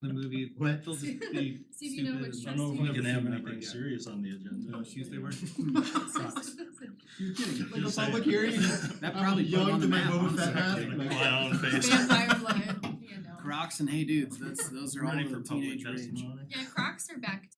The movie. What? They'll just be See if you know stupid. which I don't know if You've we never can have seen that, anything but yeah. serious on the agenda. No shoes they wear. Socks. You're kidding. Like a Just public saying. hearing. That probably put yelling on to the my map, Boba Fett honestly. mask. Like, Clown face. Vampire blood, you know. Crocs and Hey Dudes, those are all Ready in for the public teenage range. testimony? Yeah, Crocs are back.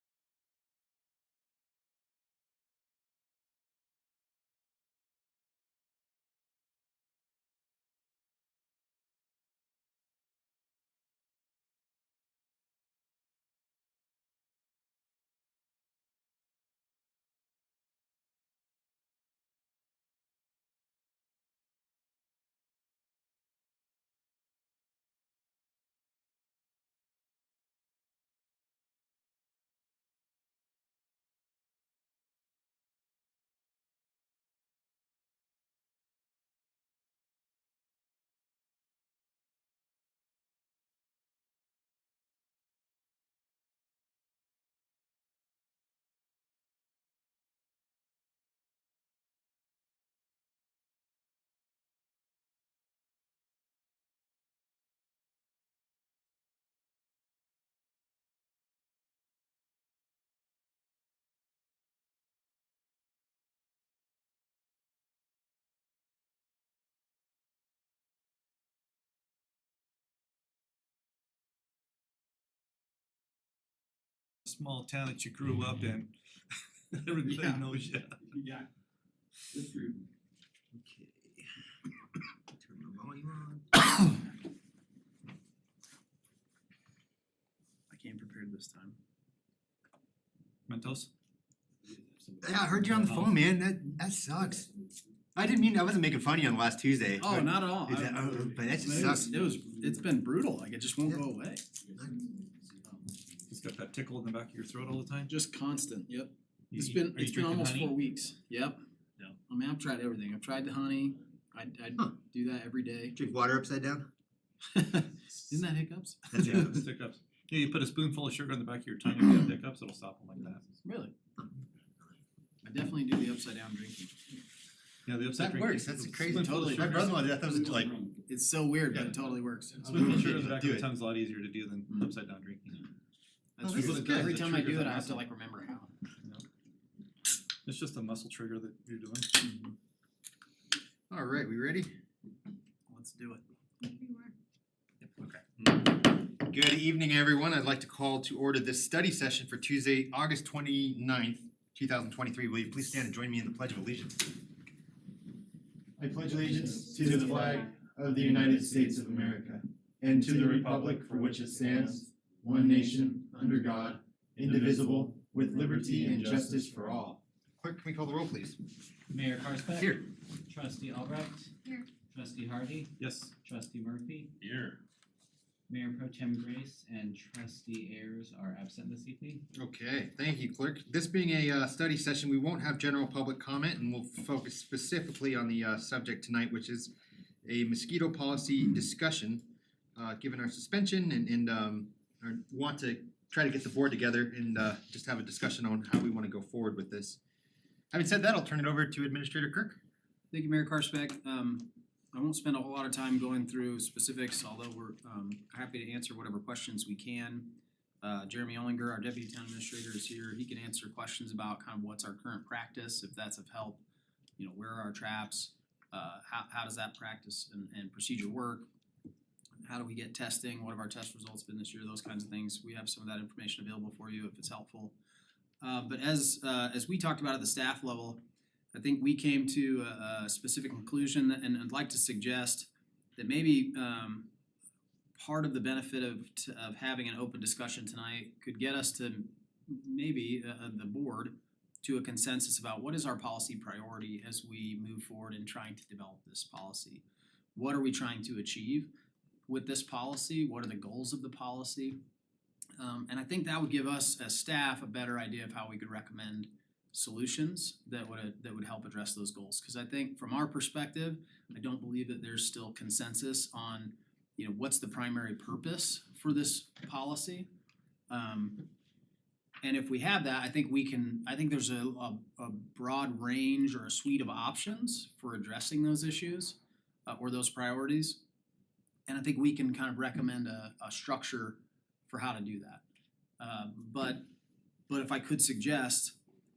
Small town that you grew up in. Everybody Yeah. knows you. Yeah. Okay. Turn the volume on. I came prepared this time. Mentos? Yeah, I heard you on the phone, man. That sucks. I didn't mean I wasn't making fun of you on last Tuesday. Oh, but not at all. Is that, but that just It sucks. it's been brutal, like it just won't go away. Just got that tickle in the back of your throat all the time? Just constant, yep. You It's eat- been are you it's been drinking almost honey? 4 weeks, yep. Yeah. I mean, I've tried everything, I've tried the honey, I Huh. do that every day. Drink water upside down. Isn't that hiccups? That's Yeah, it's hiccups. Yeah, you put a spoonful of sugar in the back of your tongue, if you have hiccups, it'll stop them like that. Really? I definitely do the upside down drinking. Yeah, the upside That drinking. works. That's crazy. Spoonful of Totally. My sugar- brother-in-law did that. That was like It's so weird, but Yeah. it totally works. Spoonful of sugar in the back Do of it. the tongue's a lot easier to do than Mm. upside down drinking. That's Oh, this true. is good. Every It time I triggers do it, the I have to muscle. like remember how. It's just a muscle trigger that you're doing. all right, we ready? Let's do it. We were. Good evening, everyone. I'd like to call to order this study session for Tuesday, August 29th, 2023. Will you please stand and join me in the Pledge of Allegiance? I pledge allegiance to the flag of the United States of America and to the republic for which it stands, one nation, under God, indivisible, with liberty and justice for all. Clerk, can we call the roll, please? Mayor Karspeck. Here. Trustee Albrecht. Here. Trustee Hardy. Yes. Trustee Murphy. Here. Mayor Pro Tem Grace and Trustee Ayers are absent this evening. Okay, thank you, Clerk. This being a study session, we won't have general public comment and we'll focus specifically on the subject tonight, which is a mosquito policy discussion. Given our suspension and our want to try to get the board together and just have a discussion on how we wanna go forward with this. Having said that, I'll turn it over to Administrator Kirk. Thank you, Mayor Karspeck. I won't spend a whole lot of time going through specifics, although we're happy to answer whatever questions we can. Jeremy Ollinger, our Deputy Town Administrator, is here. He can answer questions about kind of what's our current practice, if that's of help. You know, where are our traps? How does that practice and procedure work? How do we get testing? What have our test results been this year? Those kinds of things. We have some of that information available for you if it's helpful. But as we talked about at the staff level, I think we came to a specific conclusion and I'd like to suggest that maybe part of the benefit of having an open discussion tonight could get us to maybe the board to a consensus about what is our policy priority as we move forward in trying to develop this policy. What are we trying to achieve with this policy? What are the goals of the policy? And I think that would give us as staff a better idea of how we could recommend solutions that would help address those goals. Cause I think from our perspective, I don't believe that there's still consensus on, you know, what's the primary purpose for this policy. And if we have that, I think there's a broad range or a suite of options for addressing those issues or those priorities. And I think we can kind of recommend a structure for how to do that. But if I could suggest,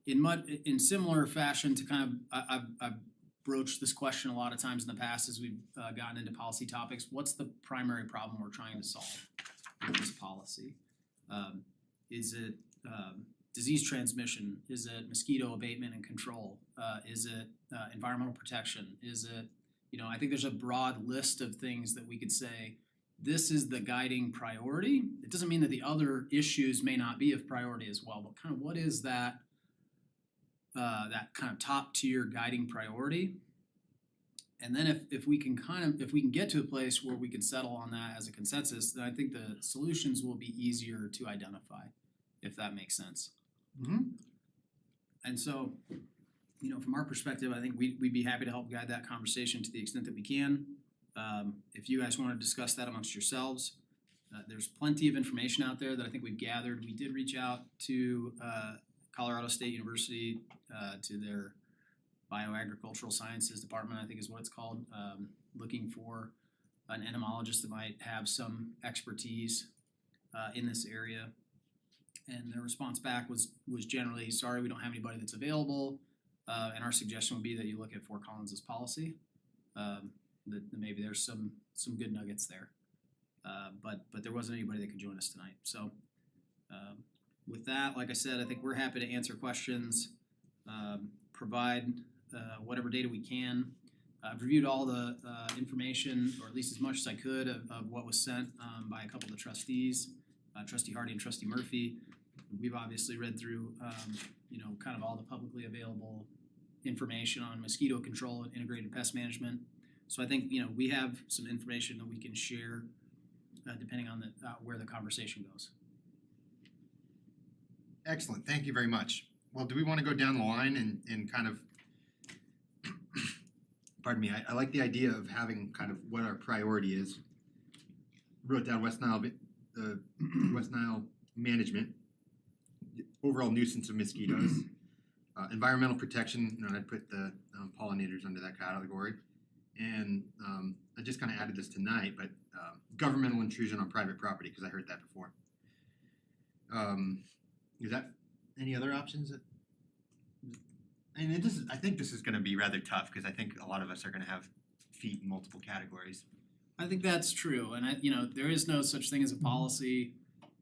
in similar fashion to kind of, I've broached this question a lot of times in the past as we've gotten into policy topics. What's the primary problem we're trying to solve with this policy? Is it disease transmission? Is it mosquito abatement and control? Is it environmental protection? Is it, I think there's a broad list of things that we could say, this is the guiding priority. It doesn't mean that the other issues may not be of priority as well, but kind of what is that kind of top tier guiding priority? And then if we can get to a place where we can settle on that as a consensus, then I think the solutions will be easier to identify, if that makes sense. Mhm. And so, from our perspective, I think we'd be happy to help guide that conversation to the extent that we can. If you guys wanna discuss that amongst yourselves, there's plenty of information out there that I think we've gathered. We did reach out to Colorado State University, to their bioagricultural sciences department, I think is what it's called, looking for an entomologist that might have some expertise in this area. And their response back was generally, sorry, we don't have anybody that's available, and our suggestion would be that you look at Fort Collins' policy. That maybe there's some good nuggets there. But there wasn't anybody that could join us tonight, so with that, like I said, I think we're happy to answer questions, provide whatever data we can. I've reviewed all the information, or at least as much as I could, of what was sent by a couple of the trustees, Trustee Hardy and Trustee Murphy. We've obviously read through, kind of all the publicly available information on mosquito control and integrated pest management. So I think, we have some information that we can share depending on where the conversation goes. Excellent, thank you very much. Well, do we wanna go down the line and kind of, pardon me, I like the idea of having kind of what our priority is. Wrote down West Nile management, overall nuisance of mosquitoes, environmental protection, and I'd put the pollinators under that category. And I just kind of added this tonight, but governmental intrusion on private property, because I heard that before. Is that any other options that? And I think this is going to be rather tough because I think a lot of us are going to have feet in multiple categories. I think that's true, and there is no such thing as a policy,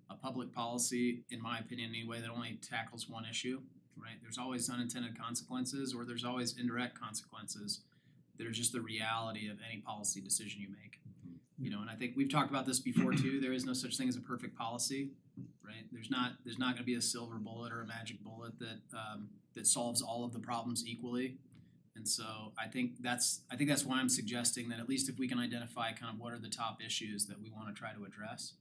a public policy, in my opinion anyway, that only tackles one issue, right? There's always unintended consequences, or there's always indirect consequences that are just the reality of any policy decision you make. And I think we've talked about this before too. There is no such thing as a perfect policy, right? There's not going to be a silver bullet or a magic bullet that solves all of the problems equally. And so I think that's why I'm suggesting that at least if we can identify kind of what are the top issues that we want to try to address,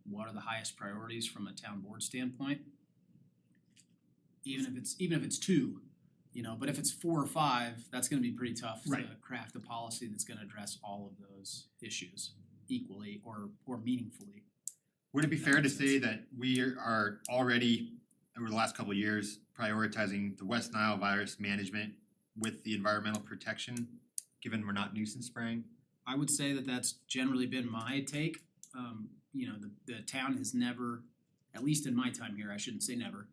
what are the highest priorities from a town board standpoint, even if it's two, but if it's 4 or 5, that's going to be pretty tough to craft a policy that's going to address all of those issues equally or meaningfully. Would it be fair to say that we are already, over the last couple of years, prioritizing the West Nile virus management with the environmental protection, given we're not nuisance spraying? I would say that that's generally been my take. The town has never, at least in my time here, I shouldn't say never,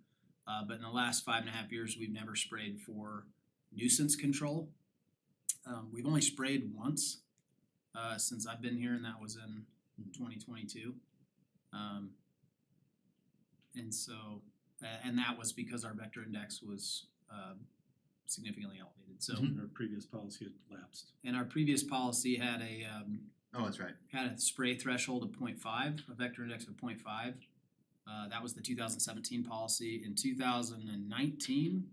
but in the last 5.5 years, we've never sprayed for nuisance control. We've only sprayed once since I've been here, and that was in 2022. And so, and that was because our vector index was significantly elevated. So, Our previous policy had lapsed. and our previous policy had a Oh, that's right. had a spray threshold of 0.5, a vector index of 0.5. That was the 2017 policy. In 2019,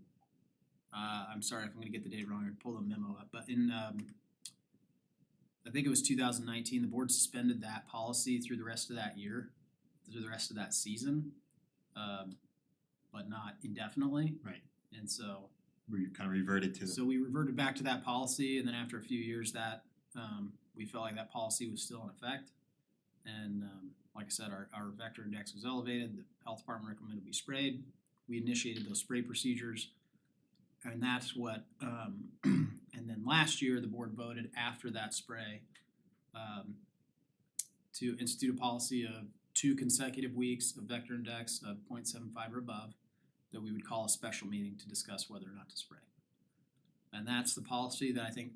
I'm sorry if I'm gonna get the date wrong, or pull the memo up, but in I think it was 2019, the board suspended that policy through the rest of that year, through the rest of that season, but not indefinitely. Right. And so We kind of reverted to the. So we reverted back to that policy, and then after a few years that we felt like that policy was still in effect. And like I said, our vector index was elevated, the health department recommended we sprayed. We initiated those spray procedures, and that's what, and then last year, the board voted after that spray to institute a policy of 2 consecutive weeks of vector index of 0.75 or above, that we would call a special meeting to discuss whether or not to spray. And that's the policy that I think,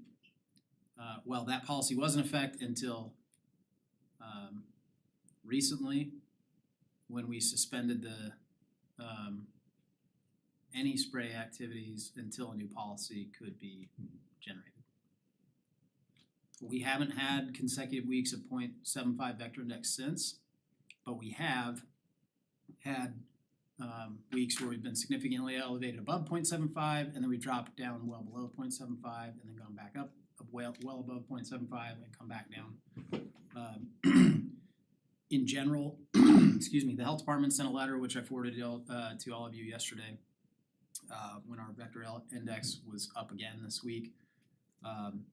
that policy was in effect until recently, when we suspended the any spray activities until a new policy could be generated. We haven't had consecutive weeks of 0.75 vector index since, but we have had weeks where we've been significantly elevated above 0.75, and then we dropped down well below 0.75, and then gone back up well above 0.75 and come back down. In general, excuse me, the health department sent a letter which I forwarded to all of you yesterday when our vector index was up again this week. Kind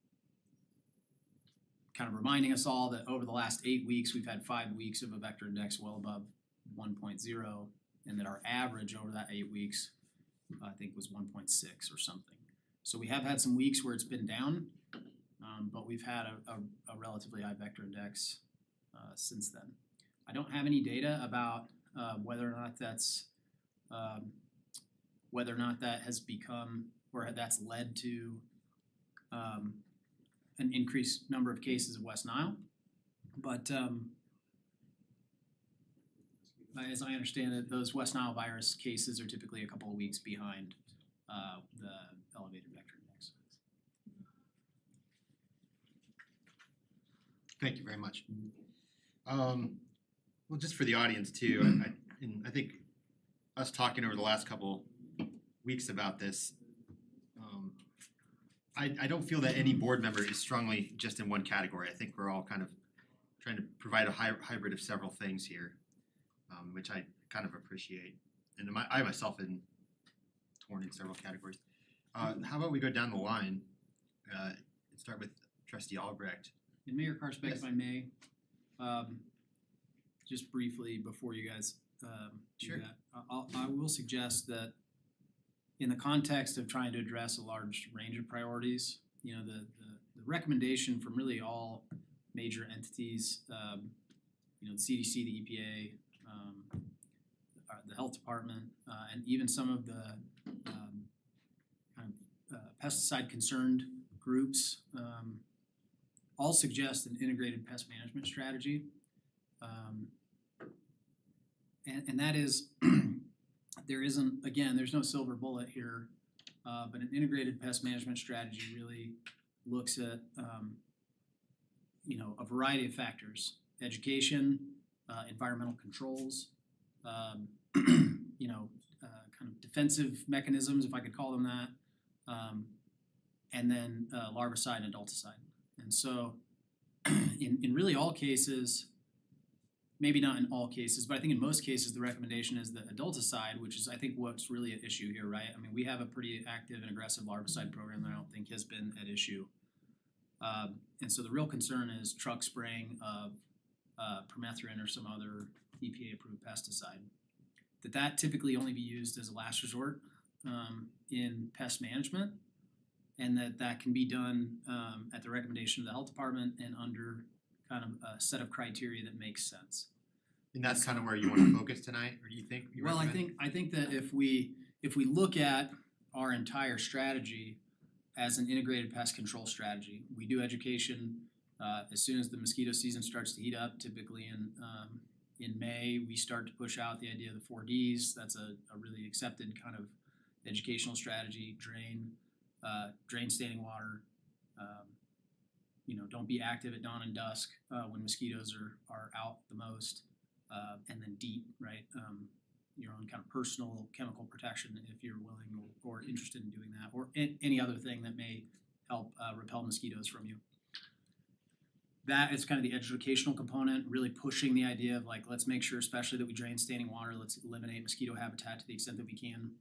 of reminding us all that over the last 8 weeks, we've had 5 weeks of a vector index well above 1.0, and that our average over that 8 weeks, I think, was 1.6 or something. So we have had some weeks where it's been down, but we've had a relatively high vector index since then. I don't have any data about whether or not that has become, or that's led to an increased number of cases of West Nile, but as I understand it, those West Nile virus cases are typically a couple of weeks behind the elevated vector index. Thank you very much. Well, just for the audience too, I think us talking over the last couple weeks about this, I don't feel that any board member is strongly just in one category. I think we're all kind of trying to provide a hybrid of several things here, which I kind of appreciate. And I myself am torn in several categories. How about we go down the line and start with Trustee Albrecht. And Mayor Karsbeck, Yes. if I may, just briefly before you guys do Sure. that, I will suggest that in the context of trying to address a large range of priorities, you know, the recommendation from really all major entities, you know, the CDC, the EPA, the health department, and even some of the kind of pesticide concerned groups, all suggest an integrated pest management strategy. And that is, there's no silver bullet here, but an integrated pest management strategy really looks at, you know, a variety of factors: education, environmental controls, you know, kind of defensive mechanisms, if I could call them that, and then larvicide and adulticide. And so, in really all cases, maybe not in all cases, but I think in most cases the recommendation is the adulticide, which is I think what's really at issue here, right? I mean, we have a pretty active and aggressive larvicide program that I don't think has been at issue. And so the real concern is truck spraying of permethrin or some other EPA-approved pesticide. That typically only be used as a last resort in pest management, and that can be done at the recommendation of the health department and under kind of a set of criteria that makes sense. And that's kind of where you want to focus tonight, or do you think? Well, I think that if we look at our entire strategy as an integrated pest control strategy, we do education as soon as the mosquito season starts to heat up. Typically in May, we start to push out the idea of the 4 Ds. That's a really accepted kind of educational strategy: drain standing water. You know, don't be active at dawn and dusk when mosquitoes are out the most, and then DEET, right? Your own kind of personal chemical protection if you're willing or interested in doing that, or any other thing that may help repel mosquitoes from you. That is kind of the educational component, really pushing the idea of like, let's make sure especially that we drain standing water, let's eliminate mosquito habitat to the extent that we can.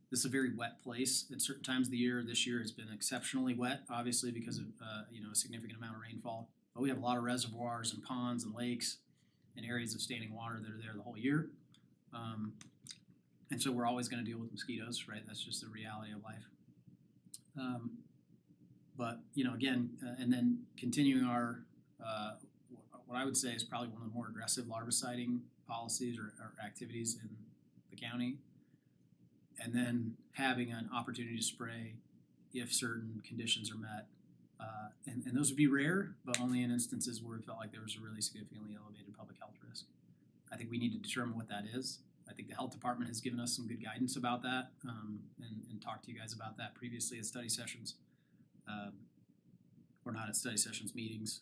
This is a very wet place at certain times of the year. This year has been exceptionally wet, obviously because of you know, a significant amount of rainfall. But we have a lot of reservoirs and ponds and lakes and areas of standing water that are there the whole year. And so we're always going to deal with mosquitoes, right? That's just the reality of life. But you know, again, and then continuing our what I would say is probably one of the more aggressive larviciding policies or activities in the county. And then having an opportunity to spray if certain conditions are met. And those would be rare, but only in instances where it felt like there was a really significantly elevated public health risk. I think we need to determine what that is. I think the health department has given us some good guidance about that, and talked to you guys about that previously at study sessions. Or not at study sessions, meetings.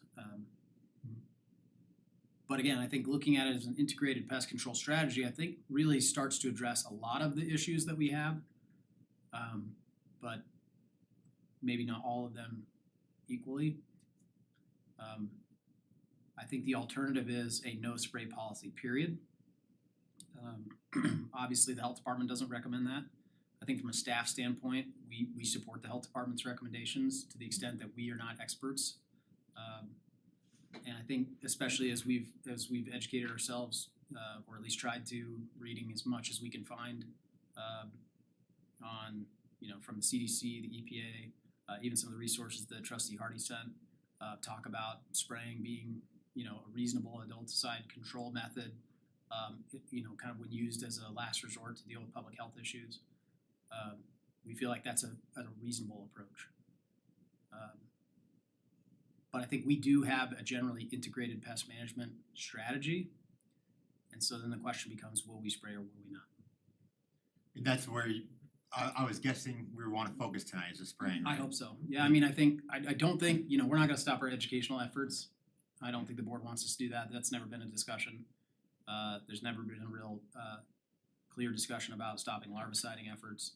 But again, I think looking at it as an integrated pest control strategy, I think really starts to address a lot of the issues that we have. But maybe not all of them equally. I think the alternative is a no spray policy, period. Obviously, the health department doesn't recommend that. I think from a staff standpoint, we support the health department's recommendations to the extent that we are not experts. And I think especially as we've educated ourselves, or at least tried to, reading as much as we can find on, from the CDC, the EPA, even some of the resources that Trustee Hardy sent, talk about spraying being, a reasonable adulticide control method, kind of when used as a last resort to deal with public health issues. We feel like that's a reasonable approach. But I think we do have a generally integrated pest management strategy. And so then the question becomes, will we spray or will we not? And that's where I was guessing we want to focus tonight is the spraying. I hope so. Yeah, I mean, I don't think, we're not gonna stop our educational efforts. I don't think the board wants us to do that. That's never been a discussion. There's never been a real clear discussion about stopping larviciding efforts.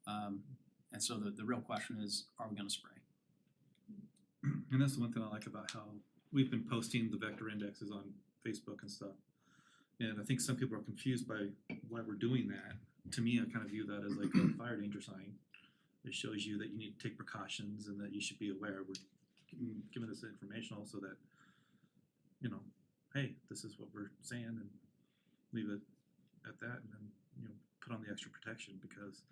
And so the real question is, are we gonna spray? And that's the one thing I like about how we've been posting the vector indexes on Facebook and stuff. And I think some people are confused by why we're doing that. To me, I kind of view that as like a fire danger sign. It shows you that you need to take precautions and that you should be aware. We're giving this information also that, hey, this is what we're saying, and leave it at that, and then, put on the extra protection, because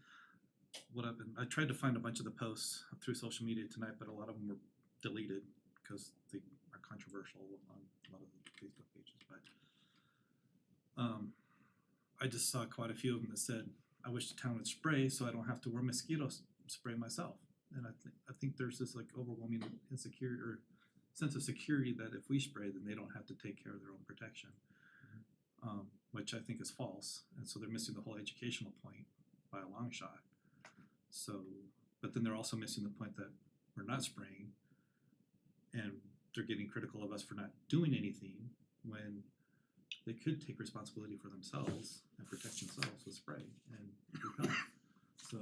I tried to find a bunch of the posts through social media tonight, but a lot of them were deleted because they are controversial on a lot of the Facebook pages. But I just saw quite a few of them that said, I wish the town would spray so I don't have to wear mosquito spray myself. And I think there's this like overwhelming insecurity or sense of security that if we spray, then they don't have to take care of their own protection, which I think is false. And so they're missing the whole educational point by a long shot. So, but then they're also missing the point that we're not spraying, and they're getting critical of us for not doing anything when they could take responsibility for themselves and protect themselves with spray and with health. So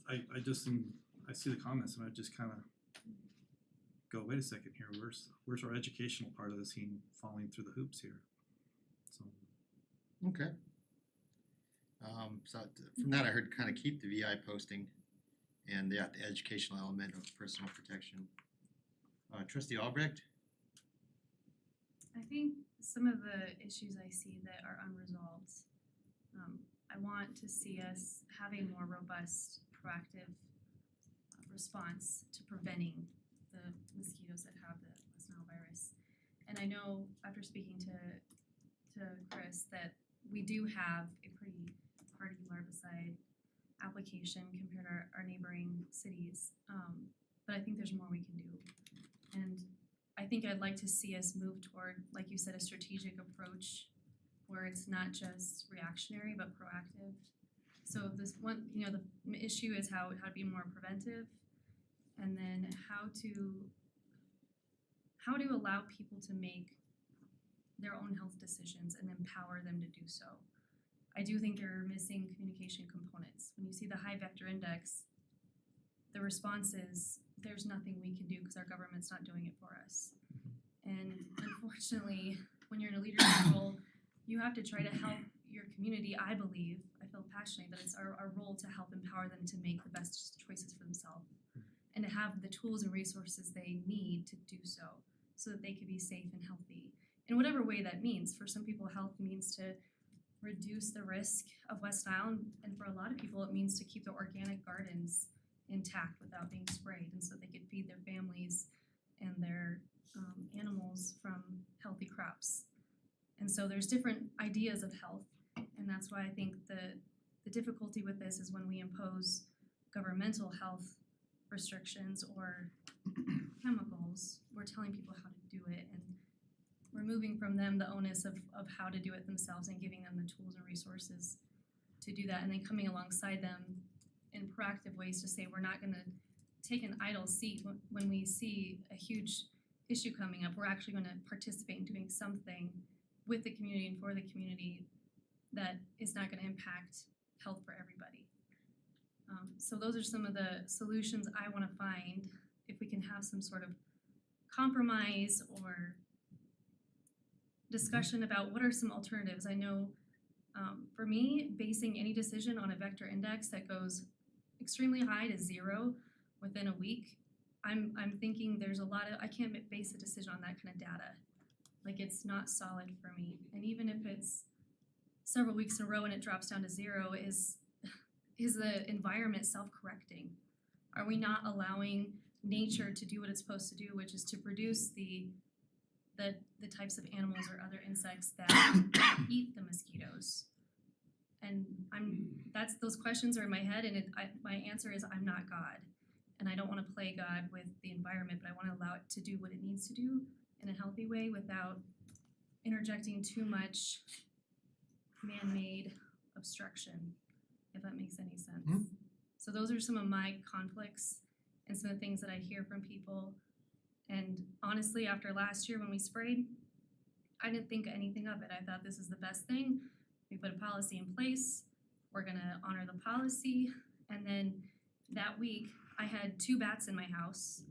I see the comments and I just kind of go, wait a second here, where's our educational part of this thing falling through the hoops here? So Okay. So from that, I heard kind of keep the VI posting and the educational element of personal protection. Trustee Albrecht? I think some of the issues I see that are unresolved, I want to see us have a more robust, proactive response to preventing the mosquitoes that have the West Nile virus. And I know after speaking to Chris that we do have a pretty hardy larvicide application compared to our neighboring cities, but I think there's more we can do. And I think I'd like to see us move toward, like you said, a strategic approach where it's not just reactionary but proactive. So this one, the issue is how to be more preventive, and then how to allow people to make their own health decisions and empower them to do so. I do think there are missing communication components. When you see the high vector index, the response is there's nothing we can do because our government's not doing it for us. And unfortunately, when you're in a leadership role, you have to try to help your community, I believe. I feel passionately that it's our role to help empower them to make the best choices for themselves and to have the tools and resources they need to do so that they can be safe and healthy. In whatever way that means. For some people, health means to reduce the risk of West Nile, and for a lot of people, it means to keep their organic gardens intact without being sprayed, and so they could feed their families and their animals from healthy crops. And so there's different ideas of health, and that's why I think the difficulty with this is when we impose governmental health restrictions or chemicals, we're telling people how to do it and removing from them the onus of how to do it themselves and giving them the tools and resources to do that, and then coming alongside them in proactive ways to say we're not gonna take an idle seat when we see a huge issue coming up. We're actually gonna participate in doing something with the community and for the community that is not gonna impact health for everybody. So those are some of the solutions I wanna find, if we can have some sort of compromise or discussion about what are some alternatives. I know for me, basing any decision on a vector index that goes extremely high to 0 within a week, I'm thinking there's a lot of, I can't base a decision on that kind of data. Like, it's not solid for me. And even if it's several weeks in a row and it drops down to 0, is the environment self-correcting? Are we not allowing nature to do what it's supposed to do, which is to produce the types of animals or other insects that eat the mosquitoes? And those questions are in my head, and my answer is I'm not God. And I don't wanna play God with the environment, but I wanna allow it to do what it needs to do in a healthy way without interjecting too much man-made obstruction, if that makes any sense. Mhm. So those are some of my conflicts and some of the things that I hear from people. And honestly, after last year when we sprayed, I didn't think anything of it. I thought this is the best thing. We put a policy in place, we're gonna honor the policy, and then that week, I had 2 bats in my house,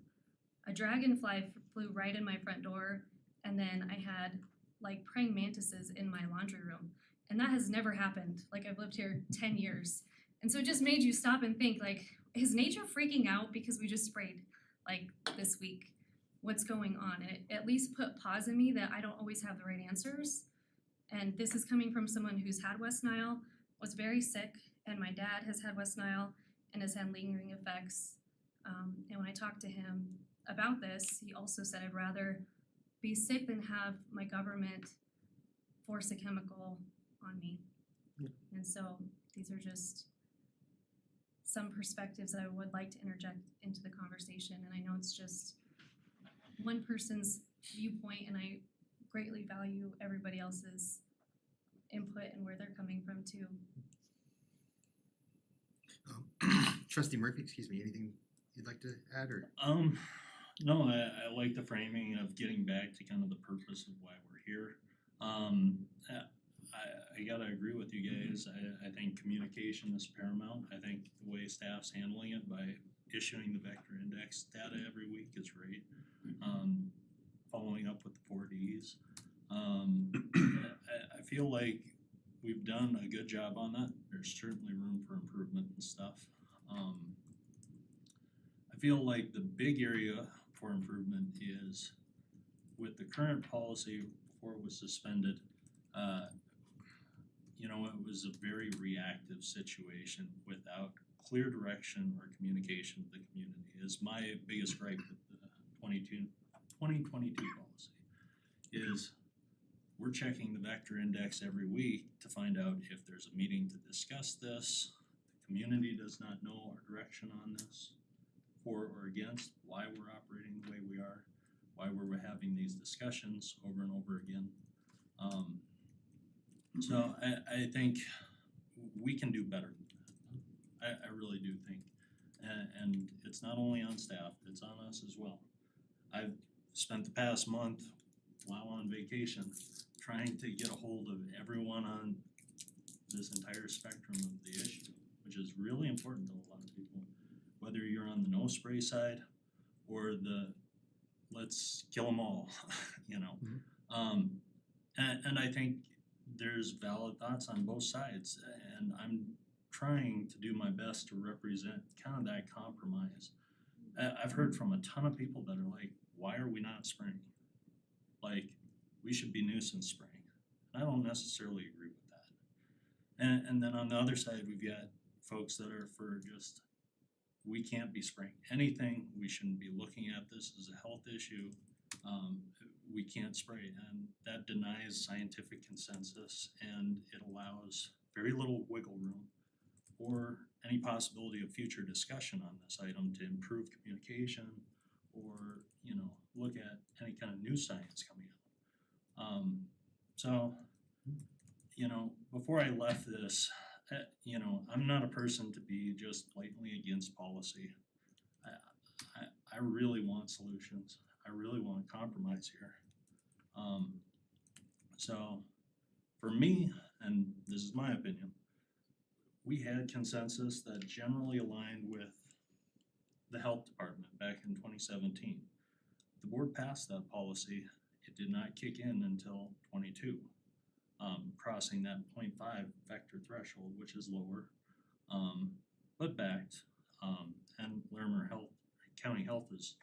a dragonfly flew right in my front door, and then I had like praying mantises in my laundry room. And that has never happened. Like, I've lived here 10 years. And so it just made you stop and think, like, is nature freaking out because we just sprayed like this week? What's going on? And it at least put pause in me that I don't always have the right answers. And this is coming from someone who's had West Nile, was very sick, and my dad has had West Nile and has had lingering effects. And when I talked to him about this, he also said, I'd rather be sick than have my government force a chemical on me. Yeah. And so these are just some perspectives that I would like to interject into the conversation. And I know it's just one person's viewpoint, and I greatly value everybody else's input and where they're coming from too. Trustee Murphy, excuse me, anything you'd like to add or? No, I like the framing of getting back to kind of the purpose of why we're here. I gotta agree with you guys. I think communication is paramount. I think the way staff's handling it by issuing the vector index data every week is great. Following up with the 4Ds. I feel like we've done a good job on that. There's certainly room for improvement and stuff. I feel like the big area for improvement is with the current policy before it was suspended, it was a very reactive situation without clear direction or communication with the community is my biggest gripe with the 2022 policy is we're checking the vector index every week to find out if there's a meeting to discuss this. The community does not know our direction on this, for or against, why we're operating the way we are, why we're having these discussions over and over again. So I think we can do better than that. I really do think. And it's not only on staff, it's on us as well. I've spent the past month while on vacation trying to get a hold of everyone on this entire spectrum of the issue, which is really important to a lot of people, whether you're on the no spray side or the let's kill them all, And I think there's valid thoughts on both sides, and I'm trying to do my best to represent kind of that compromise. I've heard from a ton of people that are like, why are we not spraying? Like, we should be nuisance spraying. And I don't necessarily agree with that. And then on the other side, we've got folks that are for just, we can't be spraying anything. We shouldn't be looking at this as a health issue. we can't spray, and that denies scientific consensus, and it allows very little wiggle room or any possibility of future discussion on this item to improve communication or, you know, look at any kind of new science coming out. So, you know, before I left this, you know, I'm not a person to be just blatantly against policy. I really want solutions. I really want compromise here. So for me, and this is my opinion, we had consensus that generally aligned with the health department back in 2017. The board passed that policy. It did not kick in until 22, crossing that 0.5 vector threshold, which is lower, but backed. And Larimer County Health is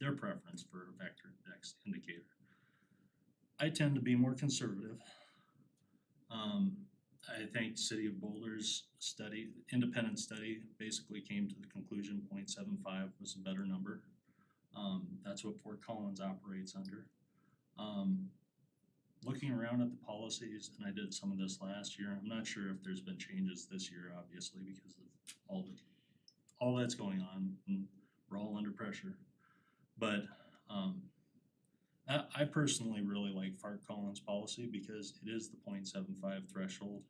their preference for a vector index indicator. I tend to be more conservative. I think City of Boulder's study, independent study, basically came to the conclusion 0.75 was a better number. That's what Fort Collins operates under. Looking around at the policies, and I did some of this last year, I'm not sure if there's been changes this year, obviously, because of all that's going on, and we're all under pressure. But I personally really like Fort Collins policy because it is the 0.75 threshold,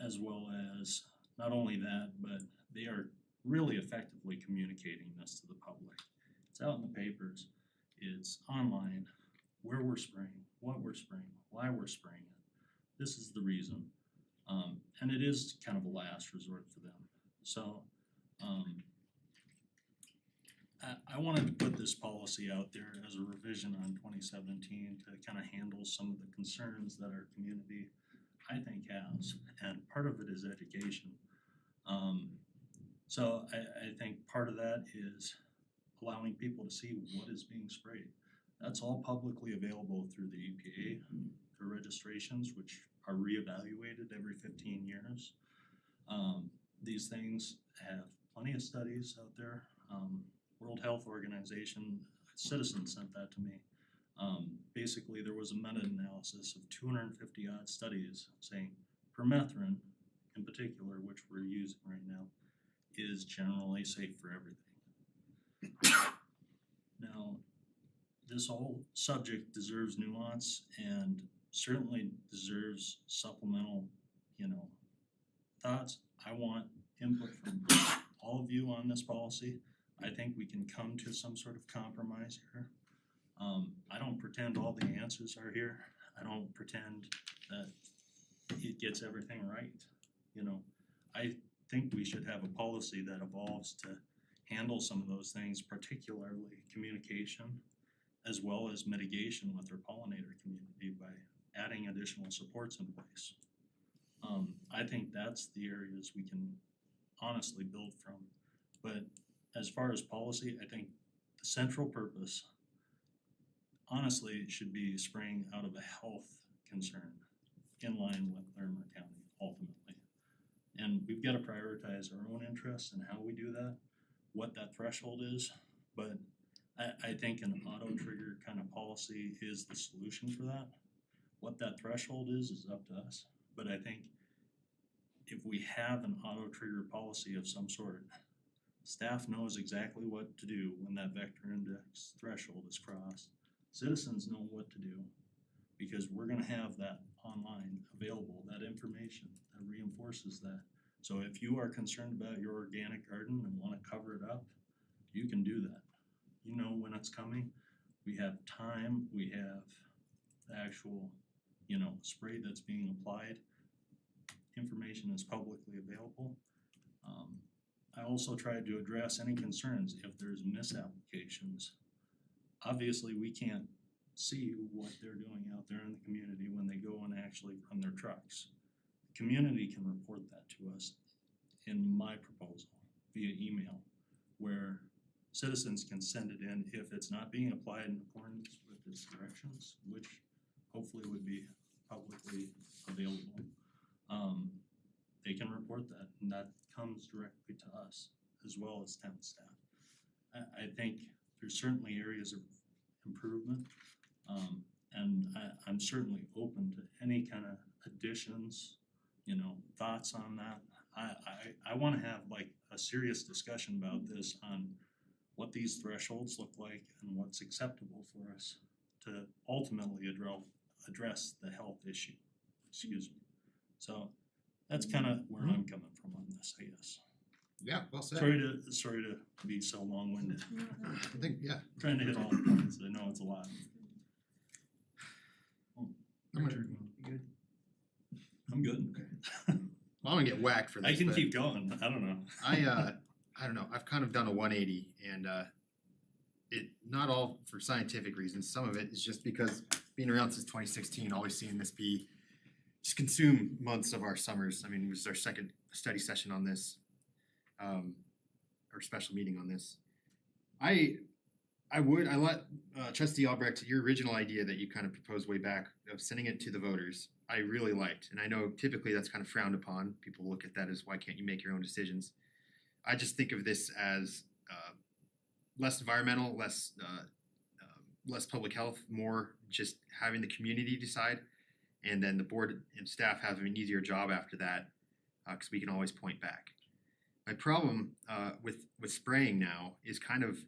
as well as not only that, but they are really effectively communicating this to the public. It's out in the papers, it's online, where we're spraying, what we're spraying, why we're spraying it. This is the reason. And it is kind of a last resort for them. So I wanted to put this policy out there as a revision on 2017 to kind of handle some of the concerns that our community, I think, has. And part of it is education. So I think part of that is allowing people to see what is being sprayed. That's all publicly available through the EPA, through registrations, which are reevaluated every 15 years. These things have plenty of studies out there. World Health Organization, citizens sent that to me. Basically, there was a meta-analysis of 250 odd studies saying permethrin, in particular, which we're using right now, is generally safe for everything. Now, this whole subject deserves nuance and certainly deserves supplemental, you know, thoughts. I want input from all of you on this policy. I think we can come to some sort of compromise here. I don't pretend all the answers are here. I don't pretend that it gets everything right. You know, I think we should have a policy that evolves to handle some of those things, particularly communication, as well as mitigation with our pollinator community by adding additional supports in place. I think that's the areas we can honestly build from. But as far as policy, I think the central purpose, honestly, should be spraying out of a health concern in line with Larimer County, ultimately. And we've got to prioritize our own interests and how we do that, what that threshold is. But I think an auto trigger kind of policy is the solution for that. What that threshold is up to us. But I think if we have an auto trigger policy of some sort, staff knows exactly what to do when that vector index threshold is crossed. Citizens know what to do because we're gonna have that online available, that information that reinforces that. So if you are concerned about your organic garden and wanna cover it up, you can do that. You know when it's coming. We have time, we have the actual, you know, spray that's being applied. Information is publicly available. I also tried to address any concerns if there's misapplications. Obviously, we can't see what they're doing out there in the community when they go and actually run their trucks. The community can report that to us in my proposal via email, where citizens can send it in if it's not being applied in accordance with its directions, which hopefully would be publicly available. They can report that, and that comes directly to us as well as town staff. I think there's certainly areas of I'm certainly open to any kind of additions, you know, thoughts on that. I wanna have like a serious discussion about this on what these thresholds look like and what's acceptable for us to ultimately address the health issue, excuse me. So that's kinda where I'm coming from on this, I guess. Yeah, well said. Sorry to be so long-winded, I think, yeah, trying to hit all the points, I know it's a lot. I'm gonna, I'm good. well, I'm gonna get whacked for this, I can but keep going, I don't know. I don't know, I've kind of done a 180 and it, not all for scientific reasons, some of it is just because being around since 2016, always seeing this be just consume months of our summers. I mean, it was our second study session on this, or special meeting on this. I let Trustee Albrecht, your original idea that you kind of proposed way back of sending it to the voters, I really liked. And I know typically that's kind of frowned upon. People look at that as why can't you make your own decisions? I just think of this as less environmental, less public health, more just having the community decide, and then the board and staff have an easier job after that, because we can always point back. My problem with spraying now is kind of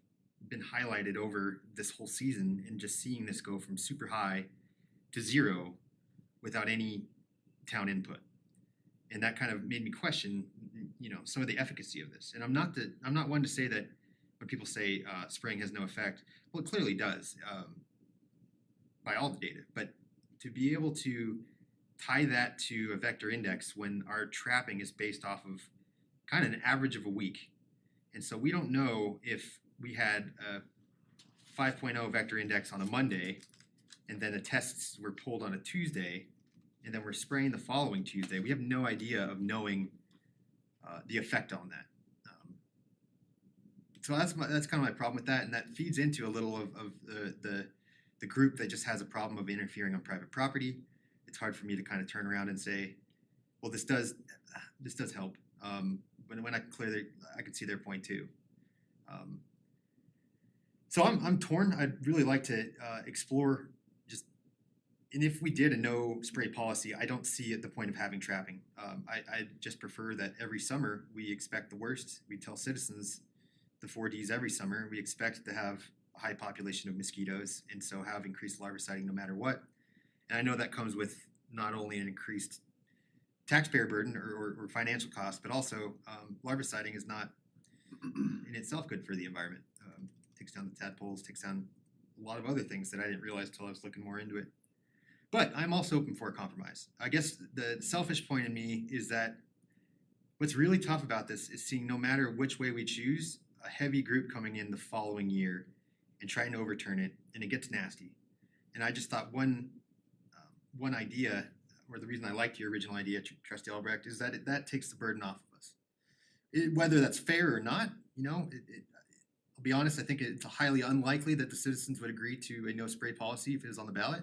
been highlighted over this whole season, and just seeing this go from super high to zero without any town input, and that kind of made me question, you know, some of the efficacy of this. And I'm not one to say that when people say spraying has no effect, well, it clearly does by all the data. But to be able to tie that to a vector index when our trapping is based off of kind of an average of a week, and so we don't know if we had a 5.0 vector index on a Monday, and then the tests were pulled on a Tuesday, and then we're spraying the following Tuesday. We have no idea of knowing the effect on that. So that's kind of my problem with that, and that feeds into a little of the group that just has a problem of interfering on private property. It's hard for me to kind of turn around and say, well, this does help. But when I can see their point too. So I'm torn. I'd really like to explore just, and if we did a no spray policy, I don't see at the point of having trapping. I just prefer that every summer we expect the worst. We tell citizens the 4Ds every summer. We expect to have a high population of mosquitoes, and so have increased larviciding no matter what. And I know that comes with not only an increased taxpayer burden or financial cost, but also larviciding is not in itself good for the environment. Takes down the tadpoles, takes down a lot of other things that I didn't realize till I was looking more into it. But I'm also open for a compromise. I guess the selfish point in me is that what's really tough about this is seeing no matter which way we choose, a heavy group coming in the following year and trying to overturn it, and it gets nasty. And I just thought one idea, or the reason I liked your original idea, Trustee Albrecht, is that that takes the burden off of us. Whether that's fair or not, you know, I'll be honest, I think it's highly unlikely that the citizens would agree to a no spray policy if it is on the ballot,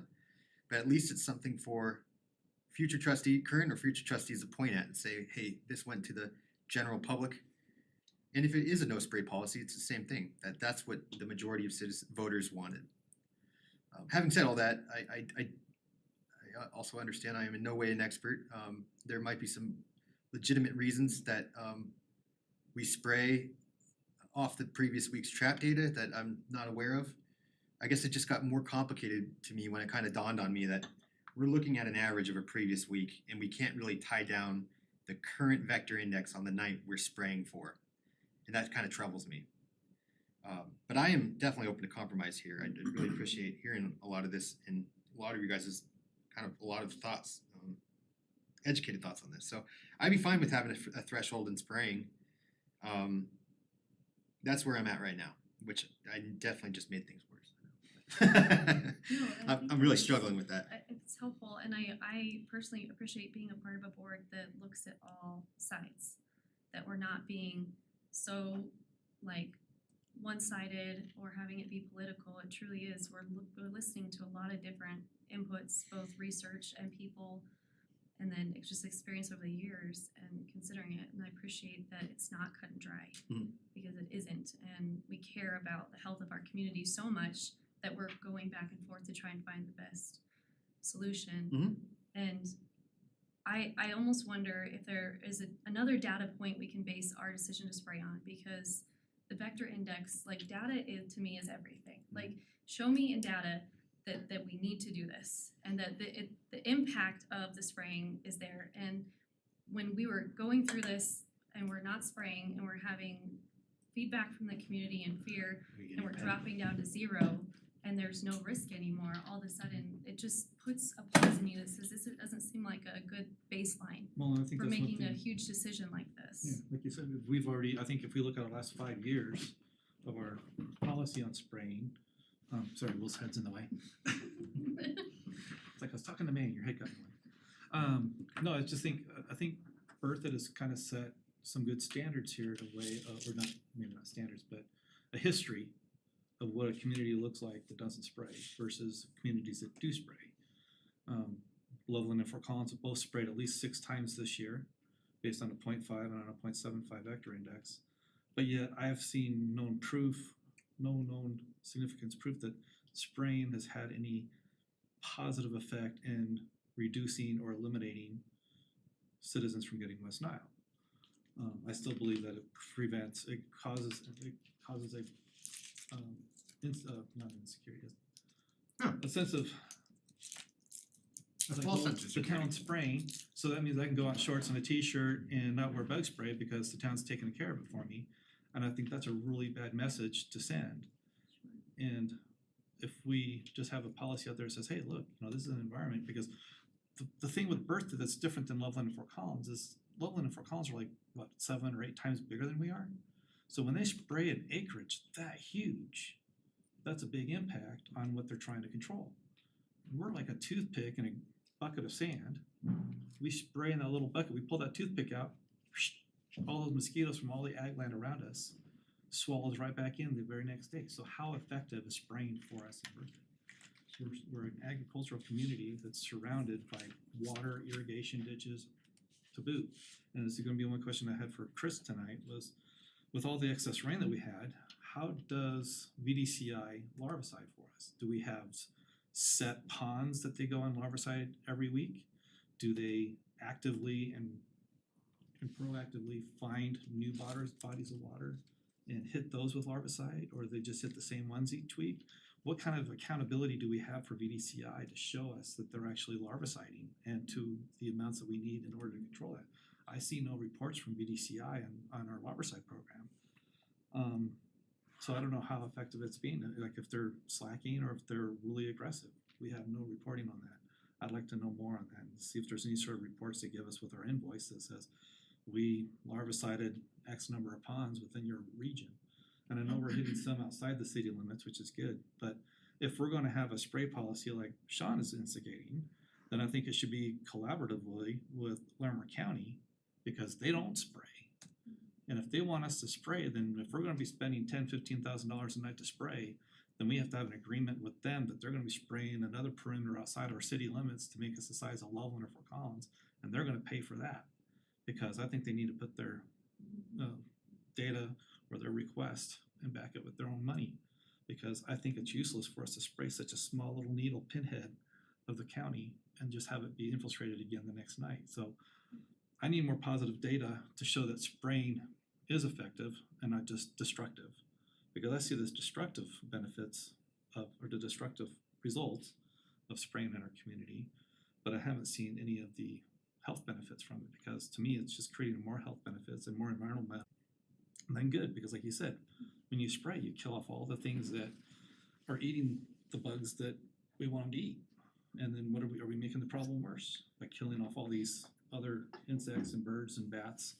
but at least it's something for current or future trustees to point at and say, hey, this went to the general public. And if it is a no spray policy, it's the same thing. That's what the majority of voters wanted. Having said all that, I also understand I am in no way an expert. There might be some legitimate reasons that we spray off the previous week's trap data that I'm not aware of. I guess it just got more complicated to me when it kind of dawned on me that we're looking at an average of a previous week, and we can't really tie down the current vector index on the night we're spraying for. And that kind of troubles me. But I am definitely open to compromise here. I really appreciate hearing a lot of this and a lot of you guys' kind of a lot of thoughts, educated thoughts on this. So I'd be fine with having a threshold in spraying. That's where I'm at right now, which I definitely just made things worse. I'm really struggling with that. It's helpful, and I personally appreciate being a part of a board that looks at all sides, that we're not being so like one-sided or having it be political. It truly is. We're listening to a lot of different inputs, both research and people, and then it's just experience over the years and considering it. And I appreciate that it's not cut and dry, because it isn't. And we care about the health of our community so much that we're going back and forth to try and find the best solution. Mhm. And I almost wonder if there is another data point we can base our decision to spray on, because the vector index, like data to me is everything. Like, show me in data that we need to do this and that the impact of the spraying is there. And when we were going through this and we're not spraying and we're having feedback from the community and fear and we're dropping down to 0 and there's no risk anymore, all of a sudden it just puts a pause in you that says this doesn't seem like a good baseline Well, I think for that's one making a thing. huge decision like this. Yeah, like you said, we've already, I think if we look at our last 5 years of our policy on spraying, sorry, Will's head's in the way. It's like I was talking to me and your head got in the way. No, I just think, I think Berthoud has kind of set some good standards here in a way, or not, maybe not standards, but a history of what a community looks like that doesn't spray versus communities that do spray. Loveland and Fort Collins have both sprayed at least 6 times this year, based on a 0.5 and on a 0.75 vector index. But yet I have seen no known significance proof that spraying has had any positive effect in reducing or eliminating citizens from getting West Nile. I still believe that it causes a not insecurity, a sense of A like, false well, sense of the security. town's spraying, so that means I can go out in shorts and a t-shirt and not wear bug spray because the town's taking care of it for me. And I think that's a really bad message to send. And if we just have a policy out there that says, hey, look, this is an environment, because the thing with Berthoud that's different than Loveland and Fort Collins is Loveland and Fort Collins are like, what, 7 or 8 times bigger than we are? So when they spray an acreage that huge, that's a big impact on what they're trying to control. We're like a toothpick in a bucket of sand. We spray in that little bucket, we pull that toothpick out, all those mosquitoes from all the ag land around us swallows right back in the very next day. So how effective is spraying for us in Berthoud? We're an agricultural community that's surrounded by water, irrigation ditches to boot. And this is gonna be one question I had for Chris tonight was, with all the excess rain that we had, how does VDCI larvicide for us? Do we have set ponds that they go on larvicide every week? Do they actively and proactively find new bodies of water and hit those with larvicide, or they just hit the same ones each week? What kind of accountability do we have for VDCI to show us that they're actually larviciding and to the amounts that we need in order to control that? I see no reports from VDCI on our larvicide program. So I don't know how effective it's been, like if they're slacking or if they're really aggressive. We have no reporting on that. I'd like to know more on that and see if there's any sort of reports they give us with our invoice that says we larvicided X number of ponds within your region. And I know we're hitting some outside the city limits, which is good, but if we're gonna have a spray policy like Sean is instigating, then I think it should be collaboratively with Larimer County, because they don't spray. And if they want us to spray, then if we're gonna be spending $10,000-$15,000 a night to spray, then we have to have an agreement with them that they're gonna be spraying another perimeter outside our city limits to make us the size of Loveland or Fort Collins, and they're gonna pay for that. Because I think they need to put their data or their request and back it with their own money. Because I think it's useless for us to spray such a small little needle pinhead of the county and just have it be infiltrated again the next night. So I need more positive data to show that spraying is effective and not just destructive. Because I see this destructive benefits of, or the destructive results of spraying in our community, but I haven't seen any of the health benefits from it, because to me it's just creating more health benefits and more environmental benefits. And then good, because like you said, when you spray, you kill off all the things that are eating the bugs that we want them to eat. And then what are we making the problem worse by killing off all these other insects and birds and bats?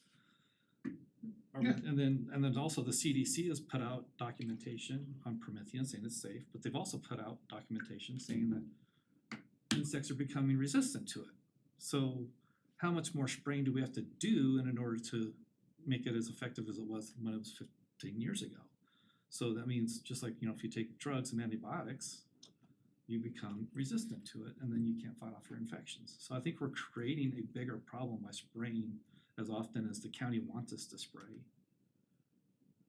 And then also the CDC has put out documentation on Promethean saying it's safe, but they've also put out documentation saying that insects are becoming resistant to it. So how much more spraying do we have to do in order to make it as effective as it was when it was 15 years ago? So that means just like, if you take drugs and antibiotics, you become resistant to it and then you can't fight off your infections. So I think we're creating a bigger problem by spraying as often as the county wants us to spray.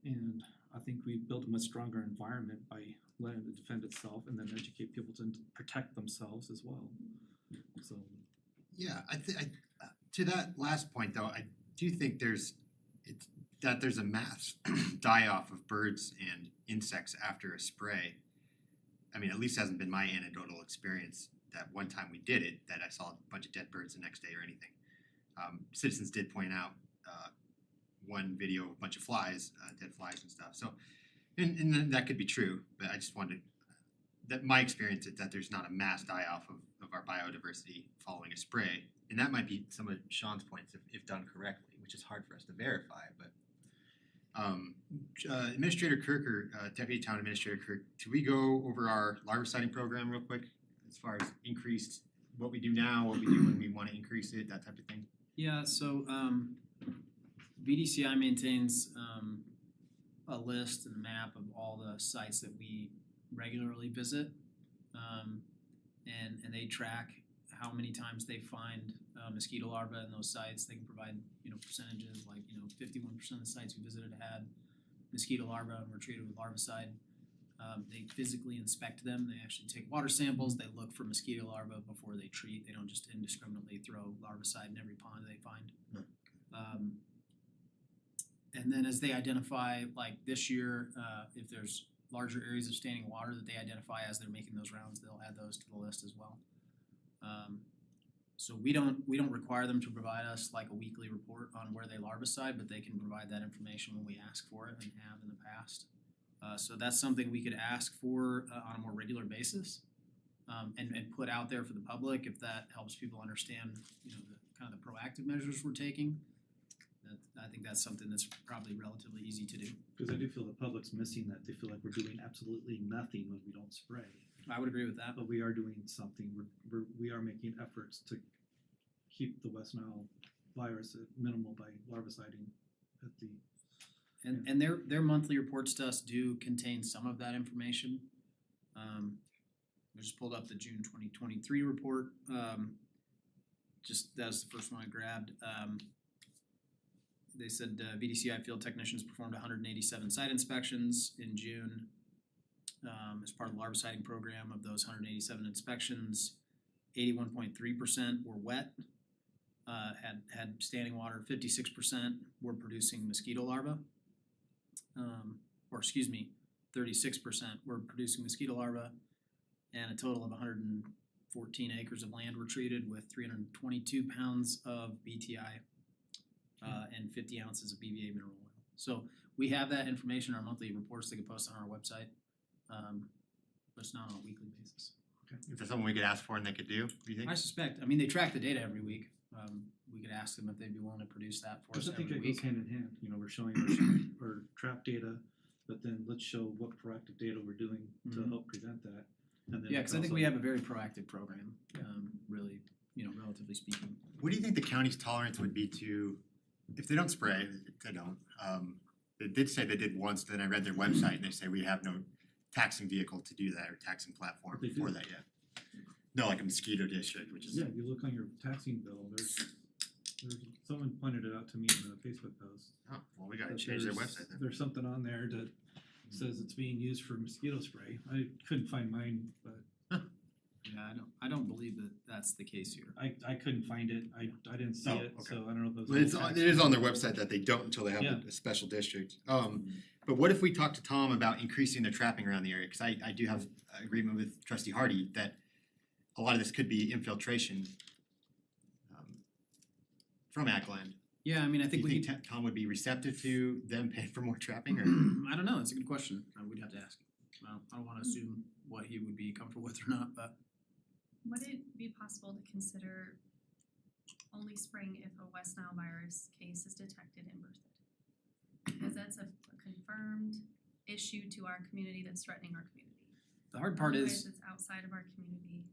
And I think we've built a much stronger environment by letting it defend itself and then educate people to protect themselves as well. so. Yeah, to that last point though, I do think there's a mass die off of birds and insects after a spray. I mean, at least hasn't been my anecdotal experience that one time we did it, that I saw a bunch of dead birds the next day or anything. Citizens did point out one video of a bunch of flies, dead flies and stuff. So, and that could be true, but I just wanted that my experience is that there's not a mass die off of our biodiversity following a spray. And that might be some of Sean's points if done correctly, which is hard for us to verify, but Administrator Kirk or Deputy Town Administrator Kirk, do we go over our larviciding program real quick as far as increased, what we do now, what we do when we wanna increase it, that type of thing? Yeah, so VDCI maintains a list and a map of all the sites that we regularly visit. And they track how many times they find mosquito larvae in those sites. They can provide, percentages like, 51% of the sites we visited had mosquito larvae and were treated with larvicide. They physically inspect them. They actually take water samples. They look for mosquito larvae before they treat. They don't just indiscriminately throw larvicide in every pond they find. And then as they identify, like this year, if there's larger areas of standing water that they identify as they're making those rounds, they'll add those to the list as well. So we don't require them to provide us like a weekly report on where they larvicide, but they can provide that information when we ask for it and have in the past. So that's something we could ask for on a more regular basis, and put out there for the public if that helps people understand, the kind of the proactive measures we're taking. I think that's something that's probably relatively easy to do. Cause I do feel the public's missing that, they feel like we're doing absolutely nothing when we don't spray. I would agree with that. But we are doing something, we are making efforts to keep the West Nile virus at minimal by larviciding at the. And their monthly reports to us do contain some of that information. I just pulled up the June 2023 report. Just that was the first one I grabbed. They said VDCI field technicians performed 187 site inspections in June. As part of the larviciding program. Of those 187 inspections, 81.3% were wet. Had standing water. 56% were producing mosquito larvae. 36% were producing mosquito larvae, and a total of 114 acres of land were treated with 322 pounds of BTI and 50 ounces of BVA mineral oil. So we have that information in our monthly reports that get posted on our website, but it's not on a weekly basis. Is there something we could ask for and they could do you think? I suspect, they track the data every week. We could ask them if they'd be willing to produce that for us Cause I think every it goes week. hand in hand, we're showing our trap data, but then let's show what proactive data we're doing to Mhm. help prevent that. And then Yeah, it's cause I think also- we have a very proactive program, really, relatively speaking. What do you think the county's tolerance would be to, if they don't spray, they don't, they did say they did once, then I read their website and they say we have no taxing vehicle to do that or taxing platform They do. for that yet. No, like a mosquito district, which is, Yeah, you look on your taxing bill, there's someone pointed it out to me in a Facebook post. oh, well, we gotta that change their there's- website then. There's something on there that says it's being used for mosquito spray. I couldn't find mine, but Yeah, I don't believe that that's the case here. I couldn't find it. I didn't see Oh, it, okay. so I don't know if those. But it is on their website that they don't until they have Yeah. a special district. But what if we talk to Tom about increasing the trapping around the area? Cause I do have agreement with trustee Hardy that a lot of this could be infiltration from ag land. Yeah, I Do think you we think Tom would be receptive to them paying for more trapping or? I don't know, it's a good question, we'd have to ask him. Well, I don't wanna assume what he would be comfortable with or not, but Would it be possible to consider only spraying if a West Nile virus case is detected in Berthoud? Because that's a confirmed issue to our community that's threatening our community. the hard part Otherwise, is, it's outside of our community.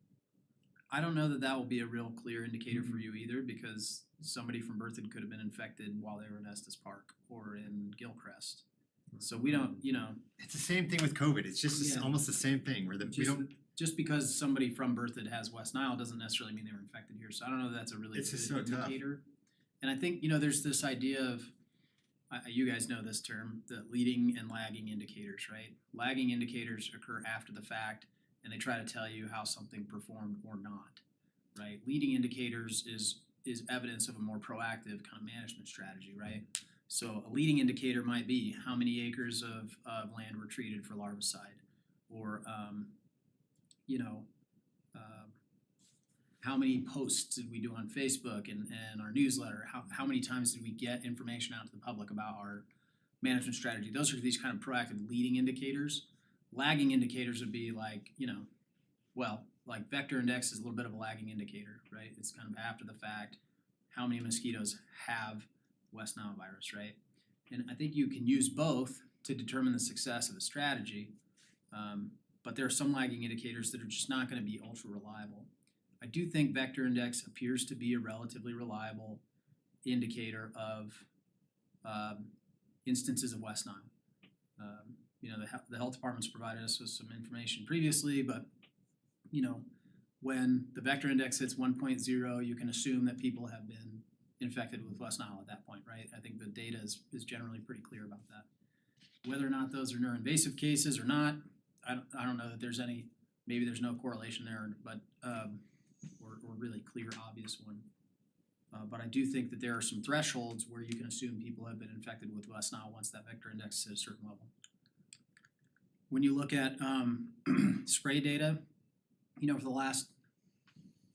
I don't know that that will be a real clear indicator for you either, because somebody from Berthoud could have been infected while they were in Estes Park or in Gilcrest. So we don't, It's the same thing with COVID. It's just Yeah. almost the same thing where we don't, just because somebody from Berthoud has West Nile doesn't necessarily mean they were infected here, so I don't know if that's a really It's just good so tough. indicator. And I think, there's this idea of, you guys know this term, the leading and lagging indicators, right? Lagging indicators occur after the fact, and they try to tell you how something performed or not. right? Leading indicators is evidence of a more proactive kind of management strategy, right? So a leading indicator might be how many acres of land were treated for larvicide, or you know, how many posts did we do on Facebook and our newsletter? How many times did we get information out to the public about our management strategy? Those are these kind of proactive leading indicators. Lagging indicators would be like, like vector index is a little bit of a lagging indicator, right? It's kind of after the fact, how many mosquitoes have West Nile virus, right? And I think you can use both to determine the success of a strategy, but there are some lagging indicators that are just not going to be ultra reliable. I do think vector index appears to be a relatively reliable indicator of instances of West Nile. The health department's provided us with some information previously, but when the vector index hits 1.0, you can assume that people have been infected with West Nile at that point, right? I think the data is generally pretty clear about that. Whether or not those are neuroinvasive cases or not, I don't know that there's any, maybe there's no correlation there, but or really clear, obvious one. But I do think that there are some thresholds where you can assume people have been infected with West Nile once that vector index is a certain level. When you look at spray data, for the last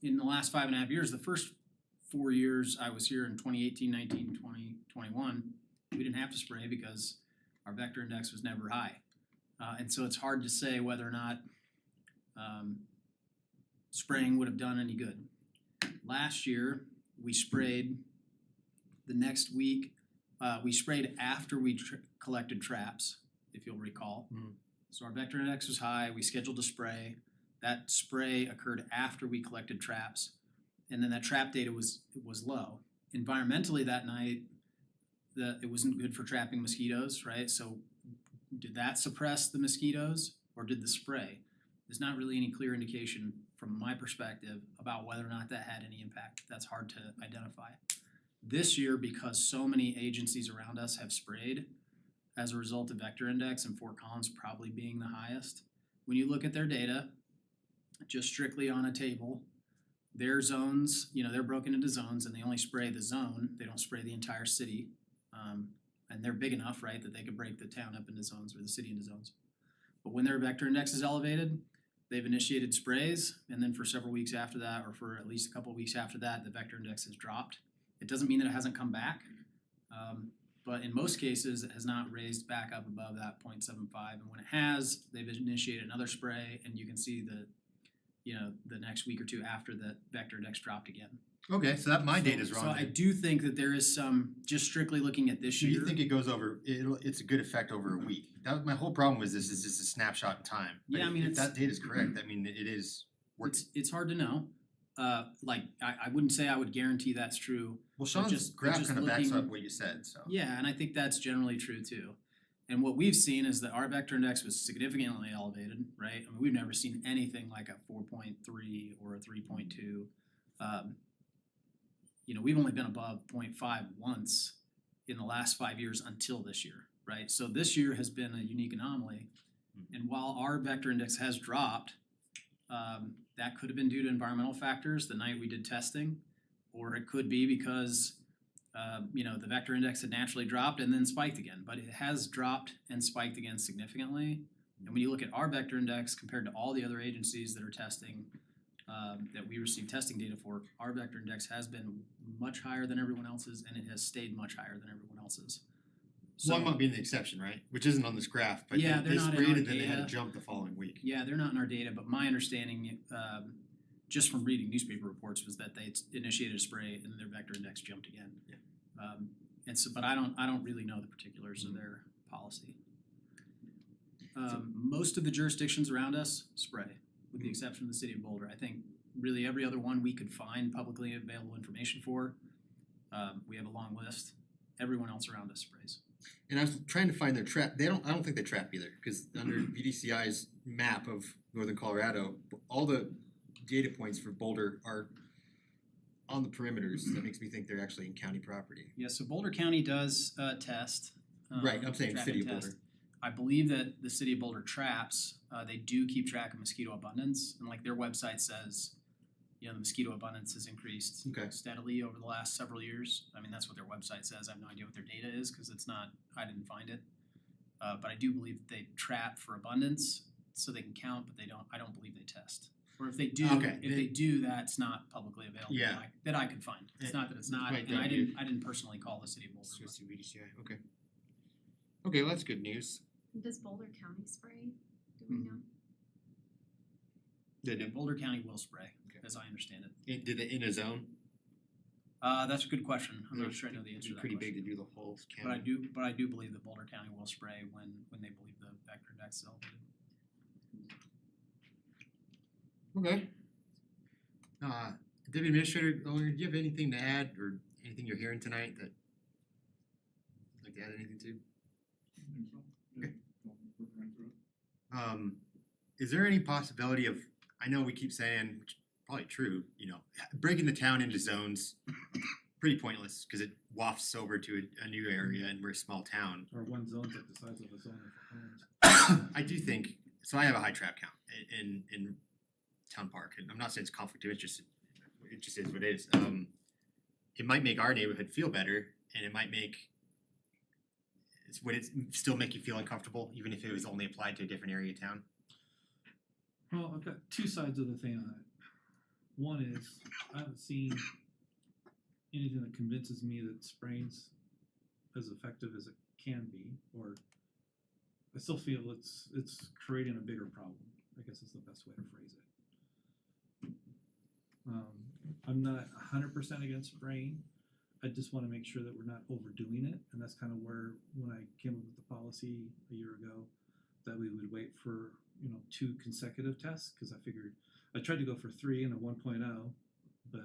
5.5 years, the first 4 years I was here in 2018, 19, 20, 21, we didn't have to spray because our vector index was never high. And so it's hard to say whether or not spraying would have done any good. Last year, we sprayed the next week. We sprayed after we collected traps, if you'll recall. Mhm. So our vector index was high. We scheduled a spray. That spray occurred after we collected traps, and then that trap data was low. Environmentally that night, it wasn't good for trapping mosquitoes, right? So did that suppress the mosquitoes, or did the spray? There's not really any clear indication from my perspective about whether or not that had any impact. That's hard to identify. This year, because so many agencies around us have sprayed as a result of vector index, and Fort Collins probably being the highest, when you look at their data, just strictly on a table, their zones, they're broken into zones and they only spray the zone. They don't spray the entire city. And they're big enough, right, that they could break the town up into zones or the city into zones. But when their vector index is elevated, they've initiated sprays, and then for several weeks after that, or for at least a couple of weeks after that, the vector index has dropped. It doesn't mean that it hasn't come back, but in most cases, it has not raised back up above that 0.75. And when it has, they've initiated another spray, and you can see the next week or two after the vector index dropped again. Okay, so that my data's wrong. So I then. do think that there is some, just strictly looking at this So year. you think it goes over? It's a good effect over a week. My whole problem with this is just a snapshot in time. But Yeah, I mean, if it's- that data's correct, it is working. It's hard to know. I wouldn't say I would guarantee that's true. Well, Sean's just- graph just kind of backs looking- up what you said. So Yeah, and I think that's generally true too. And what we've seen is that our vector index was significantly elevated, right? I mean, we've never seen anything like a 4.3 or a 3.2. We've only been above 0.5 once in the last 5 years until this year, right? So this year has been a unique anomaly. And while our vector index has dropped, that could have been due to environmental factors the night we did testing, or it could be because the vector index had naturally dropped and then spiked again, but it has dropped and spiked again significantly. And when you look at our vector index compared to all the other agencies that are testing, that we receive testing data for, our vector index has been much higher than everyone else's, and it has stayed much higher than everyone else's. So, Longmont being the exception, right? Which isn't on this graph, but Yeah, they they're not in sprayed our and then they had to data. jump the following week. yeah, they're not in our data, but my understanding, just from reading newspaper reports, was that they initiated a spray and then their vector index jumped again. Yeah. And so, but I don't really know the particulars of their policy. Most of the jurisdictions around us spray, with the exception of the city of Boulder. I think really every other one we could find publicly available information for. We have a long list. Everyone else around us sprays. And I was trying to find their trap. I don't think they trap either, because under VDCI's map of northern Colorado, all the data points for Boulder are on the perimeters. That makes me think they're actually in county property. Yeah, so Boulder County does test. Right, I'm saying trap city and of test. Boulder. I believe that the city of Boulder traps, they do keep track of mosquito abundance, and like their website says, you know, the mosquito abundance has increased Okay. steadily over the last several years. I mean, that's what their website says. I have no idea what their data is because it's not, I didn't find it. But I do believe that they trap for abundance so they can count, but I don't believe they test. Or if they do, Okay. if they do, that's not publicly available Yeah. that I could find. It's not that it's not, Right, and right. I didn't personally call the city of Boulder. Supposed to be VDCI, okay. Okay, well, that's good news. Does Boulder County spray? Do we know? Did And Boulder County will spray, Okay. as I understand it. did it in a zone? That's a good question. I'm not sure I know the answer to that Pretty question. big to do the whole But I county. do believe that Boulder County will spray when they believe the vector index is elevated. Okay. Deputy Administrator, Olinger, do you have anything to add or anything you're hearing tonight that you'd like to add anything to? Is there any possibility of, I know we keep saying, which is probably true, you know, breaking the town into zones, pretty pointless, cause it wafts over to a new area and we're a small town. Or one zone's like the size of a zone of homes. I do think, so I have a high trap count in Town Park, and I'm not saying it's conflict of interest, it just is what it is. It might make our neighborhood feel better, and it might make, would it still make you feel uncomfortable, even if it was only applied to a different area of town? Well, I've got two sides of the thing on it. One is, I haven't seen anything that convinces me that spraying's as effective as it can be, or I still feel it's creating a bigger problem, I guess is the best way to phrase it. I'm not 100% against spraying. I just want to make sure that we're not overdoing it, and that's kind of where, when I came up with the policy a year ago, that we would wait for, 2 consecutive tests, because I figured, I tried to go for 3 and a 1.0, but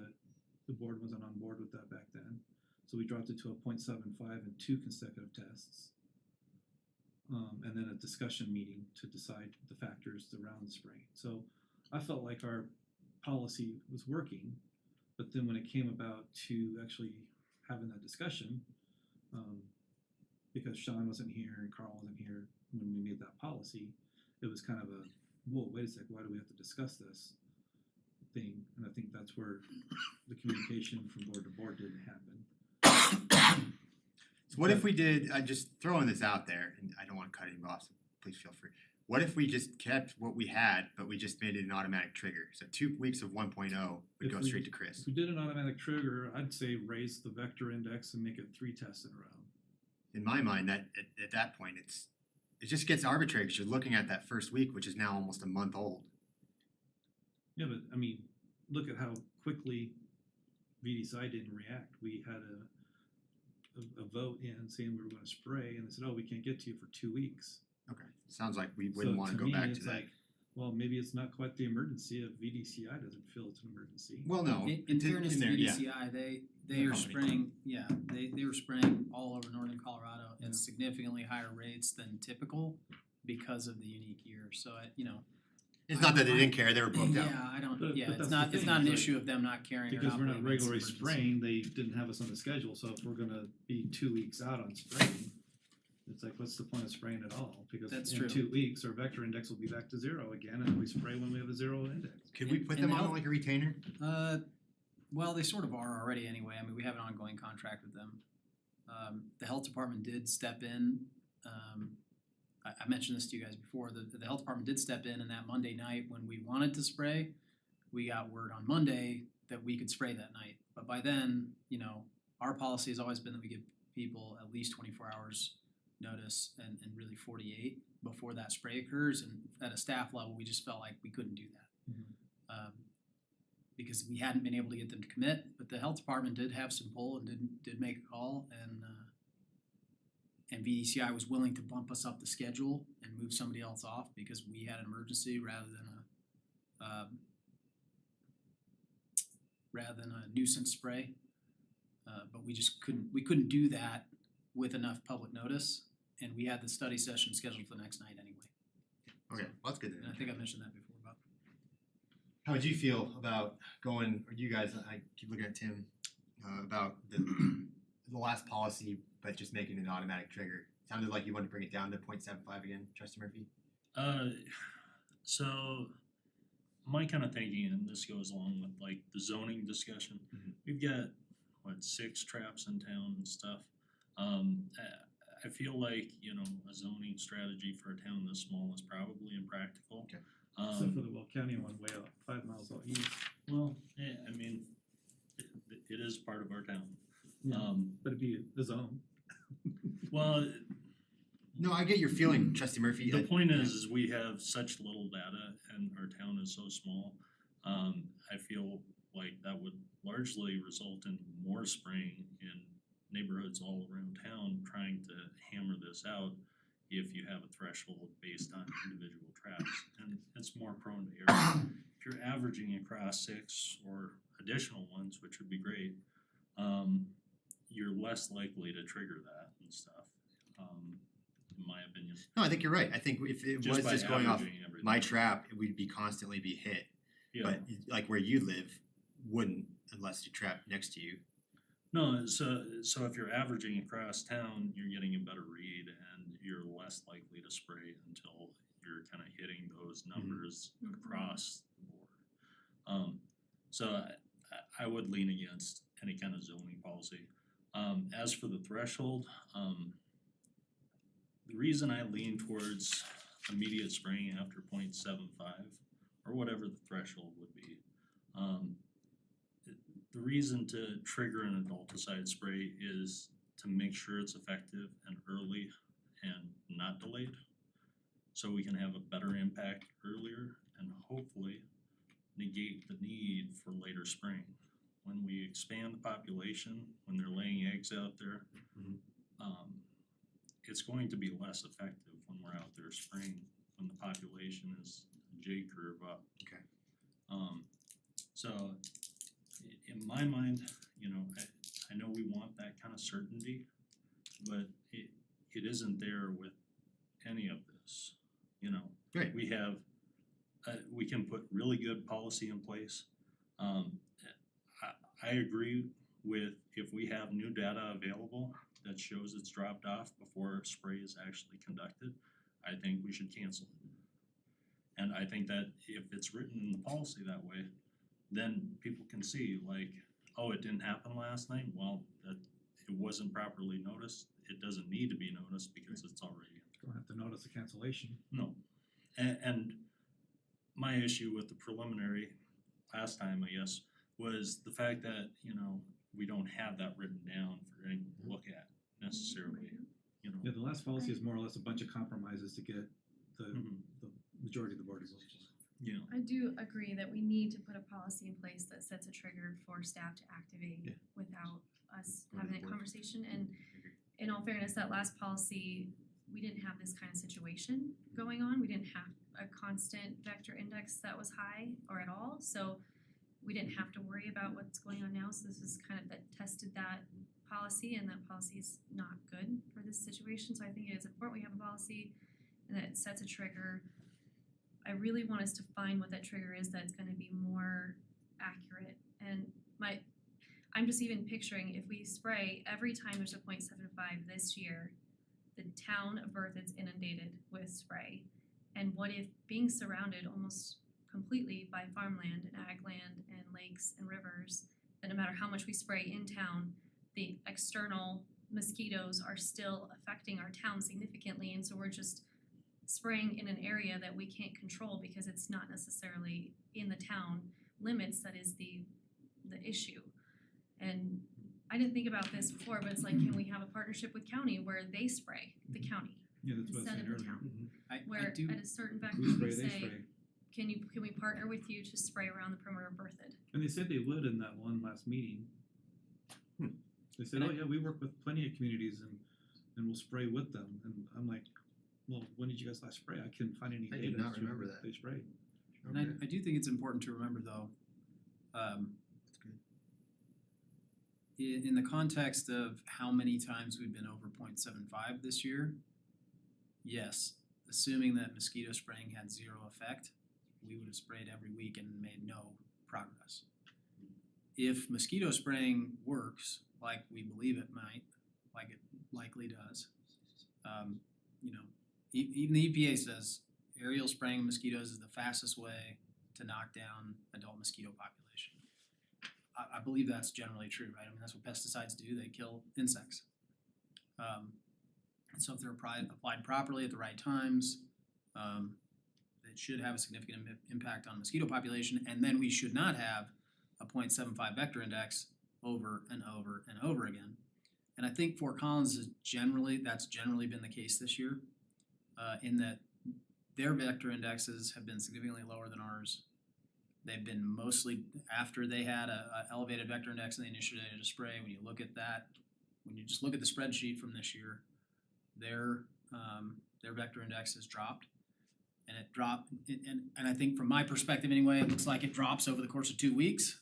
the board wasn't on board with that back then. So we dropped it to a 0.75 and 2 consecutive tests. And then a discussion meeting to decide the factors around the spraying. So I felt like our policy was working, but then when it came about to actually having that discussion, because Sean wasn't here and Carl wasn't here when we made that policy, it was kind of a, whoa, wait a sec, why do we have to discuss this thing? And I think that's where the communication from board to board didn't happen. So what if we did, I'm just throwing this out there, and I don't wanna cut anyone off, so please feel free. What if we just kept what we had, but we just made it an automatic trigger? So 2 weeks of 1.0 would If go we- straight to Chris. If we did an automatic trigger, I'd say raise the vector index and make it 3 tests in a row. In my mind, that at that point, it just gets arbitrary, because you're looking at that first week, which is now almost a month old. Yeah, but I mean, look at how quickly VDSI didn't react. We had a vote in saying we were gonna spray, and they said, oh, we can't get to you for 2 weeks. Okay, sounds like we wouldn't So wanna to go me, back it's to that. like, well, maybe it's not quite the emergency if VDCI doesn't feel it's an emergency. Well, no, In fairness to there, yeah. VDCI, they Their are company. spraying, they were spraying all over northern Colorado Yeah. at significantly higher rates than typical because of the unique year, so It's not that they didn't care, they were booked out. yeah, I don't, But yeah, that's it's the not thing, an like, issue of them not caring or Because not we're not believing it's regularly emergency. spraying, they didn't have us on the schedule, so if we're gonna be 2 weeks out on spraying, it's like, what's the point of spraying at all? Because That's in true. 2 weeks, our vector index will be back to 0 again, and we spray when we have a 0 index. Could we And- put and them the on health- like a retainer? Well, they sort of are already anyway. I mean, we have an ongoing contract with them. The health department did step in. I mentioned this to you guys before. The health department did step in, and that Monday night when we wanted to spray, we got word on Monday that we could spray that night. But by then, our policy has always been that we give people at least 24 hours notice and really 48 before that spray occurs. And at a staff level, we just felt like we couldn't do that. Because we hadn't been able to get them to commit, but the health department did have some pull and did make a call, and VDCI was willing to bump us up the schedule and move somebody else off because we had an emergency rather than a nuisance spray. But we just couldn't do that with enough public notice, and we had the study session scheduled for the next night anyway. Okay, well, that's good And then. I think I mentioned that before about. How would you feel about going, or you guys, I keep looking at Tim, about the last policy, but just making an automatic trigger? Sounded like you wanted to bring it down to 0.75 again, Trustee Murphy? So my kind of thinking, and this goes along with like the zoning discussion, we've got, what, 6 traps in town and stuff. I feel like, you know, a zoning strategy for a town this small is probably impractical. Okay. Except for the Will County one way out 5 miles out east. Well, yeah, I mean, it is part of our town. Yeah. But it'd be a zone. Well, No, I get your feeling, Trustee Murphy. the point is we have such little data and our town is so small. I feel like that would largely result in more spraying in neighborhoods all around town trying to hammer this out if you have a threshold based on individual traps, and it's more prone to error. If you're averaging across 6 or additional ones, which would be great, you're less likely to trigger that and stuff, in my opinion. No, I think you're right. I think if it was by just going off averaging everything. my trap, we'd be constantly be hit. Yeah. But like where you live, wouldn't unless you trap next to you. No, so if you're averaging across town, you're getting a better read and you're less likely to spray until you're kind of hitting those numbers across the board. So I would lean against any kind of zoning policy. As for the threshold, the reason I lean towards immediate spraying after 0.75 or whatever the threshold would be, the reason to trigger an adulticide spray is to make sure it's effective and early and not delayed. So we can have a better impact earlier and hopefully negate the need for later spraying. When we expand the population, when they're laying eggs out there, it's going to be less effective when we're out there spraying, when the population is J curve up. Okay. So in my mind, you know, I know we want that kind of certainty, but it isn't there with any of this, you know. Right. We have, we can put really good policy in place. I agree with if we have new data available that shows it's dropped off before a spray is actually conducted, I think we should cancel it. And I think that if it's written in the policy that way, then people can see like, oh, it didn't happen last night, well, that it wasn't properly noticed, it doesn't need to be noticed because it's already in. Don't have to notice a cancellation. No, and my issue with the preliminary last time, I guess, was the fact that, you know, we don't have that written down for anyone to look at necessarily, you know. Yeah, the last policy is more or less a bunch of compromises to get the majority of the board to vote. You know, I do agree that we need to put a policy in place that sets a trigger for staff to activate Yeah. without us Go to having the that board. conversation. And in all fairness, that last policy, we didn't have this kind of situation going on. We didn't have a constant vector index that was high or at all. So we didn't have to worry about what's going on now. So this is kind of that tested that policy, and that policy is not good for this situation. So I think it is important we have a policy and that it sets a trigger. I really want us to find what that trigger is that's gonna be more accurate. And I'm just even picturing if we spray every time there's a 0.75 this year, the town of Berthoud's inundated with spray. And what if being surrounded almost completely by farmland and ag land and lakes and rivers, that no matter how much we spray in town, the external mosquitoes are still affecting our town significantly, and so we're just spraying in an area that we can't control because it's not necessarily in the town limits that is the issue. And I didn't think about this before, but it's like, can we have a partnership with county where they spray the county Yeah, that's what I was instead saying of the earlier. town? I Where do, at a certain vector We we spray, they say, spray. can we partner with you to spray around the perimeter of Berthoud? And they said they would in that one last meeting. They said, And oh yeah, we work with plenty of communities and we'll spray with them. And I'm like, well, when did you guys last spray? I couldn't find any I data. did not showing remember that. They sprayed. and I do think it's important to remember though, That's good. in the context of how many times we've been over 0.75 this year, yes, assuming that mosquito spraying had zero effect, we would have sprayed every week and made no progress. If mosquito spraying works like we believe it might, like it likely does, you know, even the EPA says aerial spraying of mosquitoes is the fastest way to to knock down adult mosquito population. I believe that's generally true, right? I mean, that's what pesticides do, they kill insects. And so if they're applied properly at the right times, it should have a significant impact on mosquito population, and then we should not have a 0.75 vector index over and over and over again. And I think Fort Collins is that's generally been the case this year, in that their vector indexes have been significantly lower than ours. They've been mostly after they had a elevated vector index and they initiated a spray. When you look at that, when you just look at the spreadsheet from this year, their vector index has dropped. And it dropped, and I think from my perspective anyway, it looks like it drops over the course of 2 weeks.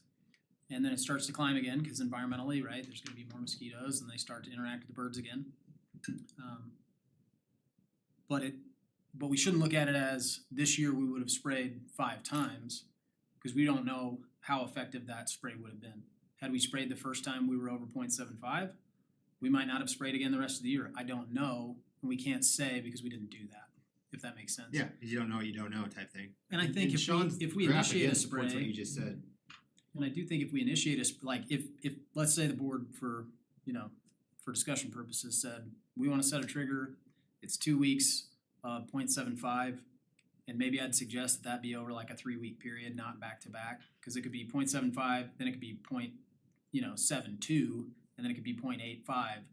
And then it starts to climb again, because environmentally, right, there's gonna be more mosquitoes and they start to interact with the birds again. But we shouldn't look at it as this year we would have sprayed 5 times, because we don't know how effective that spray would have been. Had we sprayed the first time we were over 0.75, we might not have sprayed again the rest of the year. I don't know, and we can't say because we didn't do that, if that makes sense. Yeah, 'cause you don't know what you don't know type thing. And I think And Sean's if we graph initiate a again supports what spray, you just said. and I do think if we initiate if let's say the board for discussion purposes said, we wanna set a trigger, it's 2 weeks, 0.75, and maybe I'd suggest that be over like a 3-week period, not back to back, cause it could be 0.75, then it could be 0.72, and then it could be 0.85.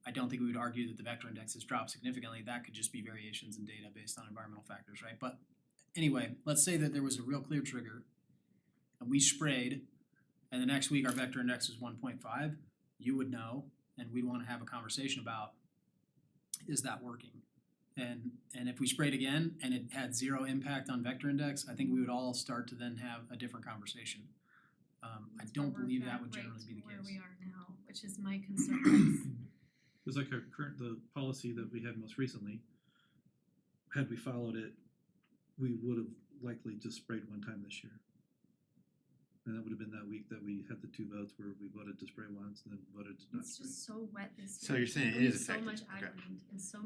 I don't think we would argue that the vector index has dropped significantly, that could just be variations in data based on environmental factors, right? But anyway, let's say that there was a real clear trigger, and we sprayed, and the next week our vector index was 1.5, you would know, and we'd wanna have a conversation about, is that working? And if we sprayed again and it had 0 impact on vector index, I think we would all start to then have a different conversation. I don't believe that would generally be the Where case. we are now, which is my concern. It's like the policy that we had most recently, had we followed it, we would have likely just sprayed 1 time this year. And that would have been that week that we had the 2 votes where we voted to spray once and then voted to not It's spray. just so wet this year. So you're saying it And is there's effective, so much okay. island and so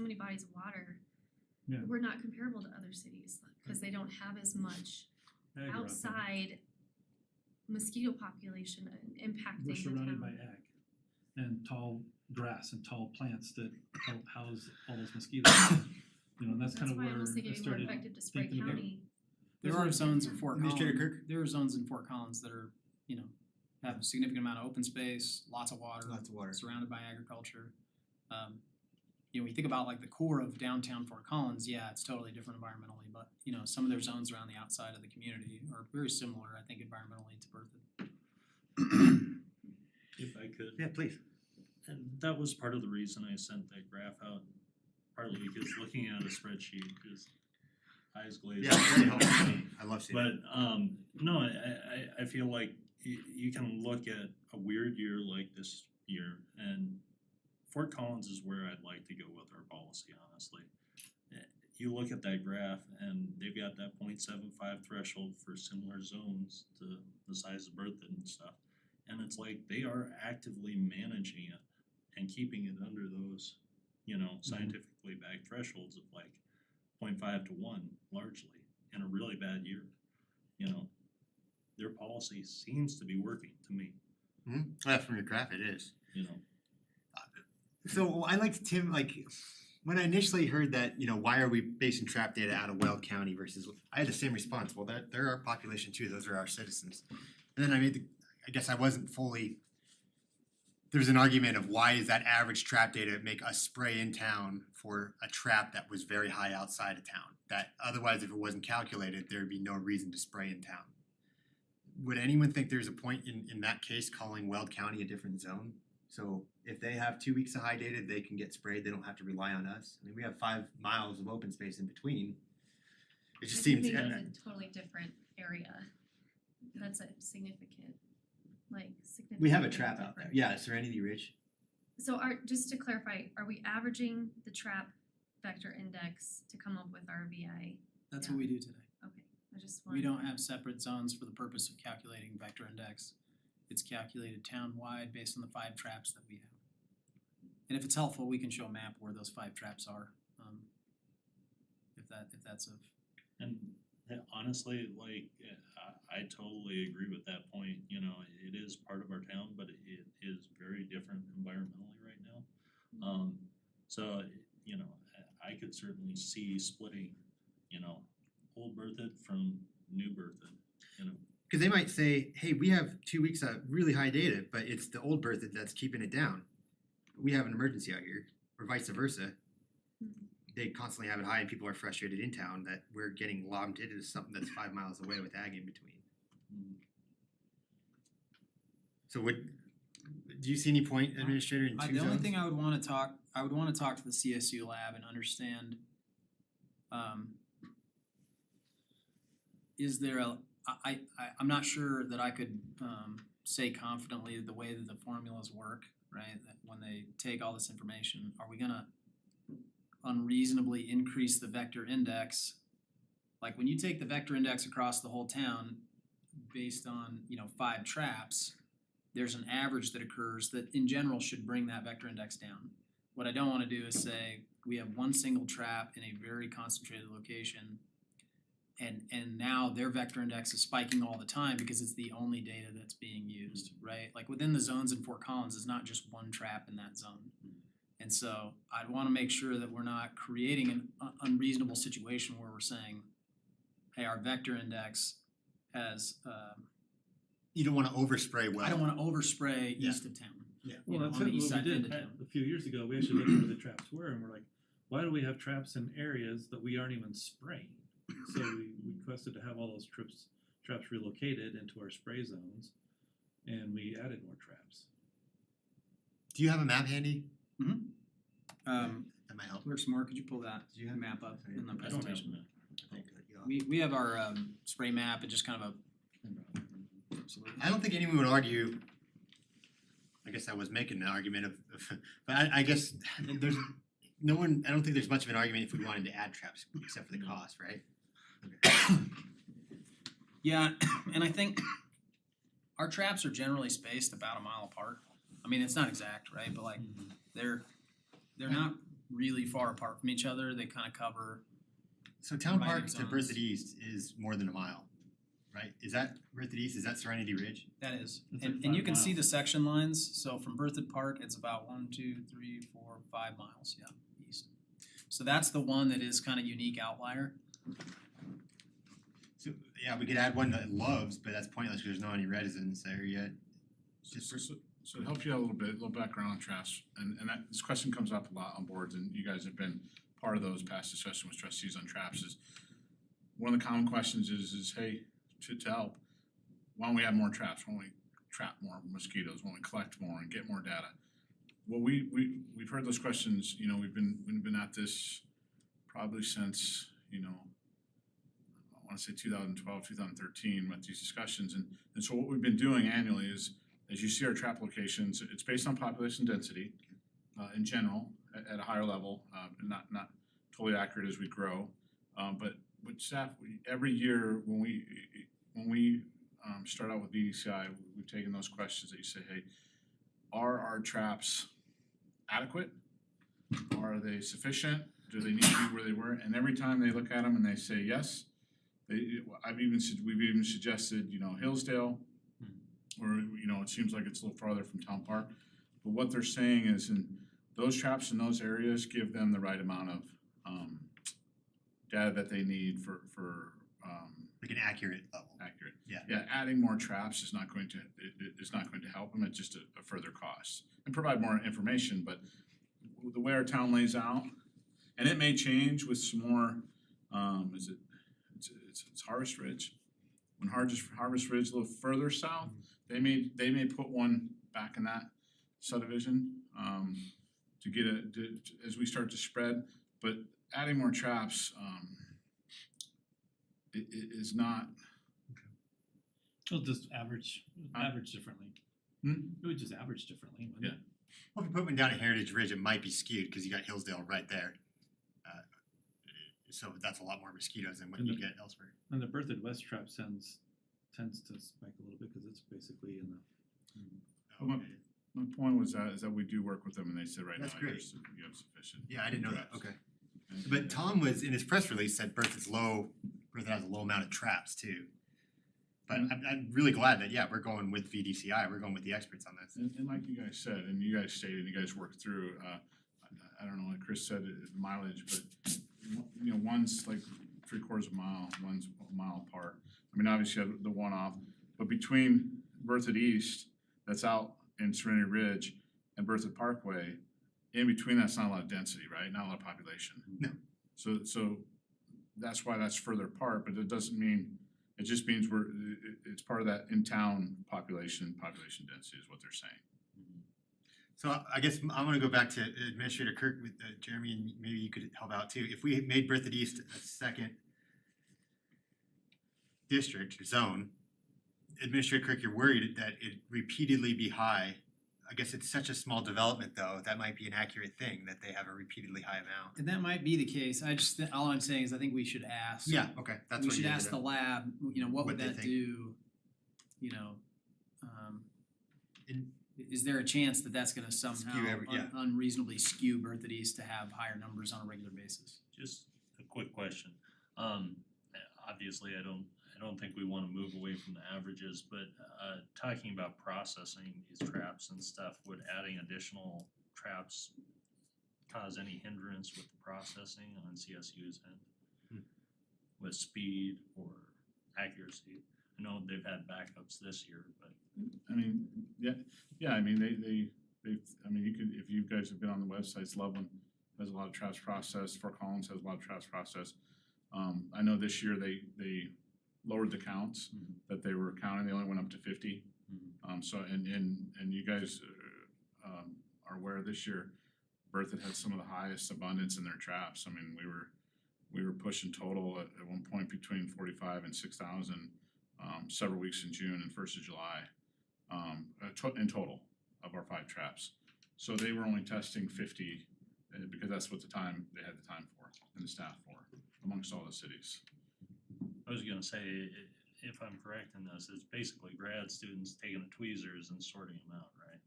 many bodies of water. Yeah. We're not comparable to other cities, cause they don't have as much outside mosquito population impacting the We're surrounded by town. ag and tall grass and tall plants that help house all those mosquitoes. And that's kind of why I where almost think I it'd be more started. effective to spray thinking about- county. There are zones in Fort Collins. Administrator Kirk? There are zones in Fort Collins that are, have a significant amount of open space, lots of water, Lots of water. surrounded by agriculture. When you think about like the core of downtown Fort Collins, yeah, it's totally different environmentally, but some of their zones around the outside of the community are very similar, I think, environmentally to Berthoud. If I could. Yeah, please. And that was part of the reason I sent that graph out, partly because looking at a spreadsheet is eyes glazed. Yeah, very helpful to me. I love seeing it. But no, I feel like you can look at a weird year like this year, and Fort Collins is where I'd like to go with our policy, honestly. You look at that graph and they've got that 0.75 threshold for similar zones to the size of Berthoud and stuff. And it's like they are actively managing it and keeping it under those, scientifically backed thresholds of like 0.5 to 1 largely in a really bad year. Their policy seems to be working to me, Yeah, from your graph it is. you know. So I liked Tim, when I initially heard that, why are we basing trap data out of Weld County versus, I had the same response, well, they're our population too, those are our citizens. And then I guess I wasn't fully, there's an argument of why is that average trap data make us spray in town for a trap that was very high outside of town? That otherwise if it wasn't calculated, there'd be no reason to spray in town. Would anyone think there's a point in that case calling Weld County a different zone? So if they have 2 weeks of high data, they can get sprayed, they don't have to rely on us. I mean, we have 5 miles of open space in between. It just seems, I think it's a totally different area. That's a significant. we have a trap out there. Yeah, Serenity Ridge. So just to clarify, are we averaging the trap vector index to come up with our VI? That's Yeah. what we do today. Okay, I just We wanted. don't have separate zones for the purpose of calculating vector index. It's calculated town-wide based on the 5 traps that we have. And if it's helpful, we can show a map where those 5 traps are, if that's of. And Honestly, like, I totally agree with that point, you know, it is part of our town, but it is very different environmentally right now. So, you know, I could certainly see splitting, you know, Old Berthoud from New Berthoud, you know. Cause they might say, hey, we have 2 weeks of really high data, but it's the old Berthoud that's keeping it down. We have an emergency out here, or vice versa. They constantly have it high and people are frustrated in town that we're getting lobbed into something that's 5 miles away with ag in between. So do you see any point, Administrator, in two The only zones? thing I would wanna talk to the CSU lab and understand, is there I'm not sure that I could, say confidently the way that the formulas work, right? That when they take all this information, are we gonna unreasonably increase the vector index? Like when you take the vector index across the whole town based on, 5 traps, there's an average that occurs that in general should bring that vector index down. What I don't wanna do is say we have one single trap in a very concentrated location and now their vector index is spiking all the time because it's the only data that's being used, right? Like within the zones in Fort Collins, it's not just one trap in that zone. And so I'd wanna make sure that we're not creating an unreasonable situation where we're saying, hey, our vector index has, You don't wanna overspray well. I don't wanna overspray Yeah. east of town. Yeah. Well, know, that's on what the east we side did into town. a few years ago, we actually looked at where the traps were and we're like, why do we have traps in areas that we aren't even spraying? So we requested to have all those traps relocated into our spray zones and we added more traps. Do you have a map handy? That might help. Clerk Samar, could you pull that Do you have- map up in the I don't have presentation? that. We have our spray map and just kind of absolutely. I don't think anyone would argue, I guess I was making an argument of but I guess there's no one, I don't think there's much of an argument if we wanted to add traps, except for the cost, right? Yeah, and I think our traps are generally spaced about a mile apart. I mean, it's not exact, right, but like they're not really far apart from each other. They kind of cover. So Town Right, Park to zones. Berthoud East is more than a mile, right? Is that Berthoud East, is that Serenity Ridge? That is, It's and like and you 5 can see miles. the section lines. So from Berthoud Park, it's about 1, 2, 3, 4, 5 miles. Yeah, east. So that's the one that is kind of unique outlier. So, yeah, we could add one that Loves, but that's pointless because there's not any residents there yet. Just for- So to help you out a little background on traps, and this question comes up a lot on boards, and you guys have been part of those past discussions with trustees on traps, is one of the common questions is hey, to help, why don't we have more traps, why don't we trap more mosquitoes, why don't we collect more and get more data? Well, we've heard those questions, we've been at this probably since, I wanna say 2012, 2013 with these discussions, and so what we've been doing annually is, as you see our trap locations, it's based on population density in general at a higher level, not totally accurate as we grow. But with staff, every year when we start out with BDCI, we've taken those questions that you say, hey, are our traps adequate? Are they sufficient? Do they need to be where they were? And every time they look at them and they say yes, we've even suggested, Hillsdale, or it seems like it's a little farther from Town Park. But what they're saying is, those traps in those areas give them the right amount of data that they need for like an accurate level. accurate. Yeah. Yeah, adding more traps is not going to help them. It's just a further cost and provide more information. But the way our town lays out, and it may change with some more. It's Harvest Ridge. When Harvest Ridge a little further south, they may put one back in that subdivision to get as we start to spread. But adding more traps is not. It'll just average differently. Hmm? It would just average differently, wouldn't it? Well, if you put one down at Heritage Ridge, it might be skewed because you got Hillsdale right there. So that's a lot more mosquitoes than what you get elsewhere. And the Berthoud West trap tends to spike a little bit because it's basically in the Okay. My point was that we do work with them, and they said right That's now great. you have sufficient. Yeah, I didn't know that, traps. okay. And- But Tom was, in his press release, said Berthoud's low Berthoud has a low amount of traps too. But I'm really glad that, yeah, we're going with VDCI, we're going with the experts on this. And like you guys said, and you guys stated, you guys worked through, I don't know, like Chris said, mileage, but you know, one's like 3/4 of a mile, one's a mile apart. I mean, obviously you have the one off, but between Berthoud East, that's out in Serenity Ridge, and Berthoud Parkway, in between that's not a lot of density, right? Not a lot of population. No. So that's why that's further apart, but it doesn't mean, it just means it's part of that in-town population density is what they're saying. So I guess I'm gonna go back to Administrator Kirk with Jeremy, and maybe you could help out too. If we had made Berthoud East a second district or zone, Administrator Kirk, you're worried that it repeatedly be high. I guess it's such a small development though, that might be an accurate thing, that they have a repeatedly high amount. And that might be the case, all I'm saying is I think we should ask. Yeah, okay, that's We what should you ask the ended lab, you know, what What would they that think. do, you know, In- is there a chance that that's gonna somehow yeah. unreasonably skew Berthoud East to have higher numbers on a regular basis? Just a quick question. Obviously, I don't think we wanna move away from the averages, but talking about processing these traps and stuff, would adding additional traps cause any hindrance with the processing on CSU's end? With speed or accuracy? I know they've had backups this year, but I mean, yeah, I mean, they, I mean, you could, if you guys have been on the websites, Loveland has a lot of traps processed, Fort Collins has a lot of traps processed. I know this year they lowered the counts that they were counting, they only went up to 50. So, and you guys are aware this year, Berthoud had some of the highest abundance in their traps. I mean, we were pushing total at one point between 45 and 6,000, several weeks in June and 1st of July, in total of our 5 traps. So they were only testing 50 because that's what they had the time for and the staff for amongst all the cities. I was gonna say, if I'm correct in this, it's basically grad students taking the tweezers and sorting them out, right?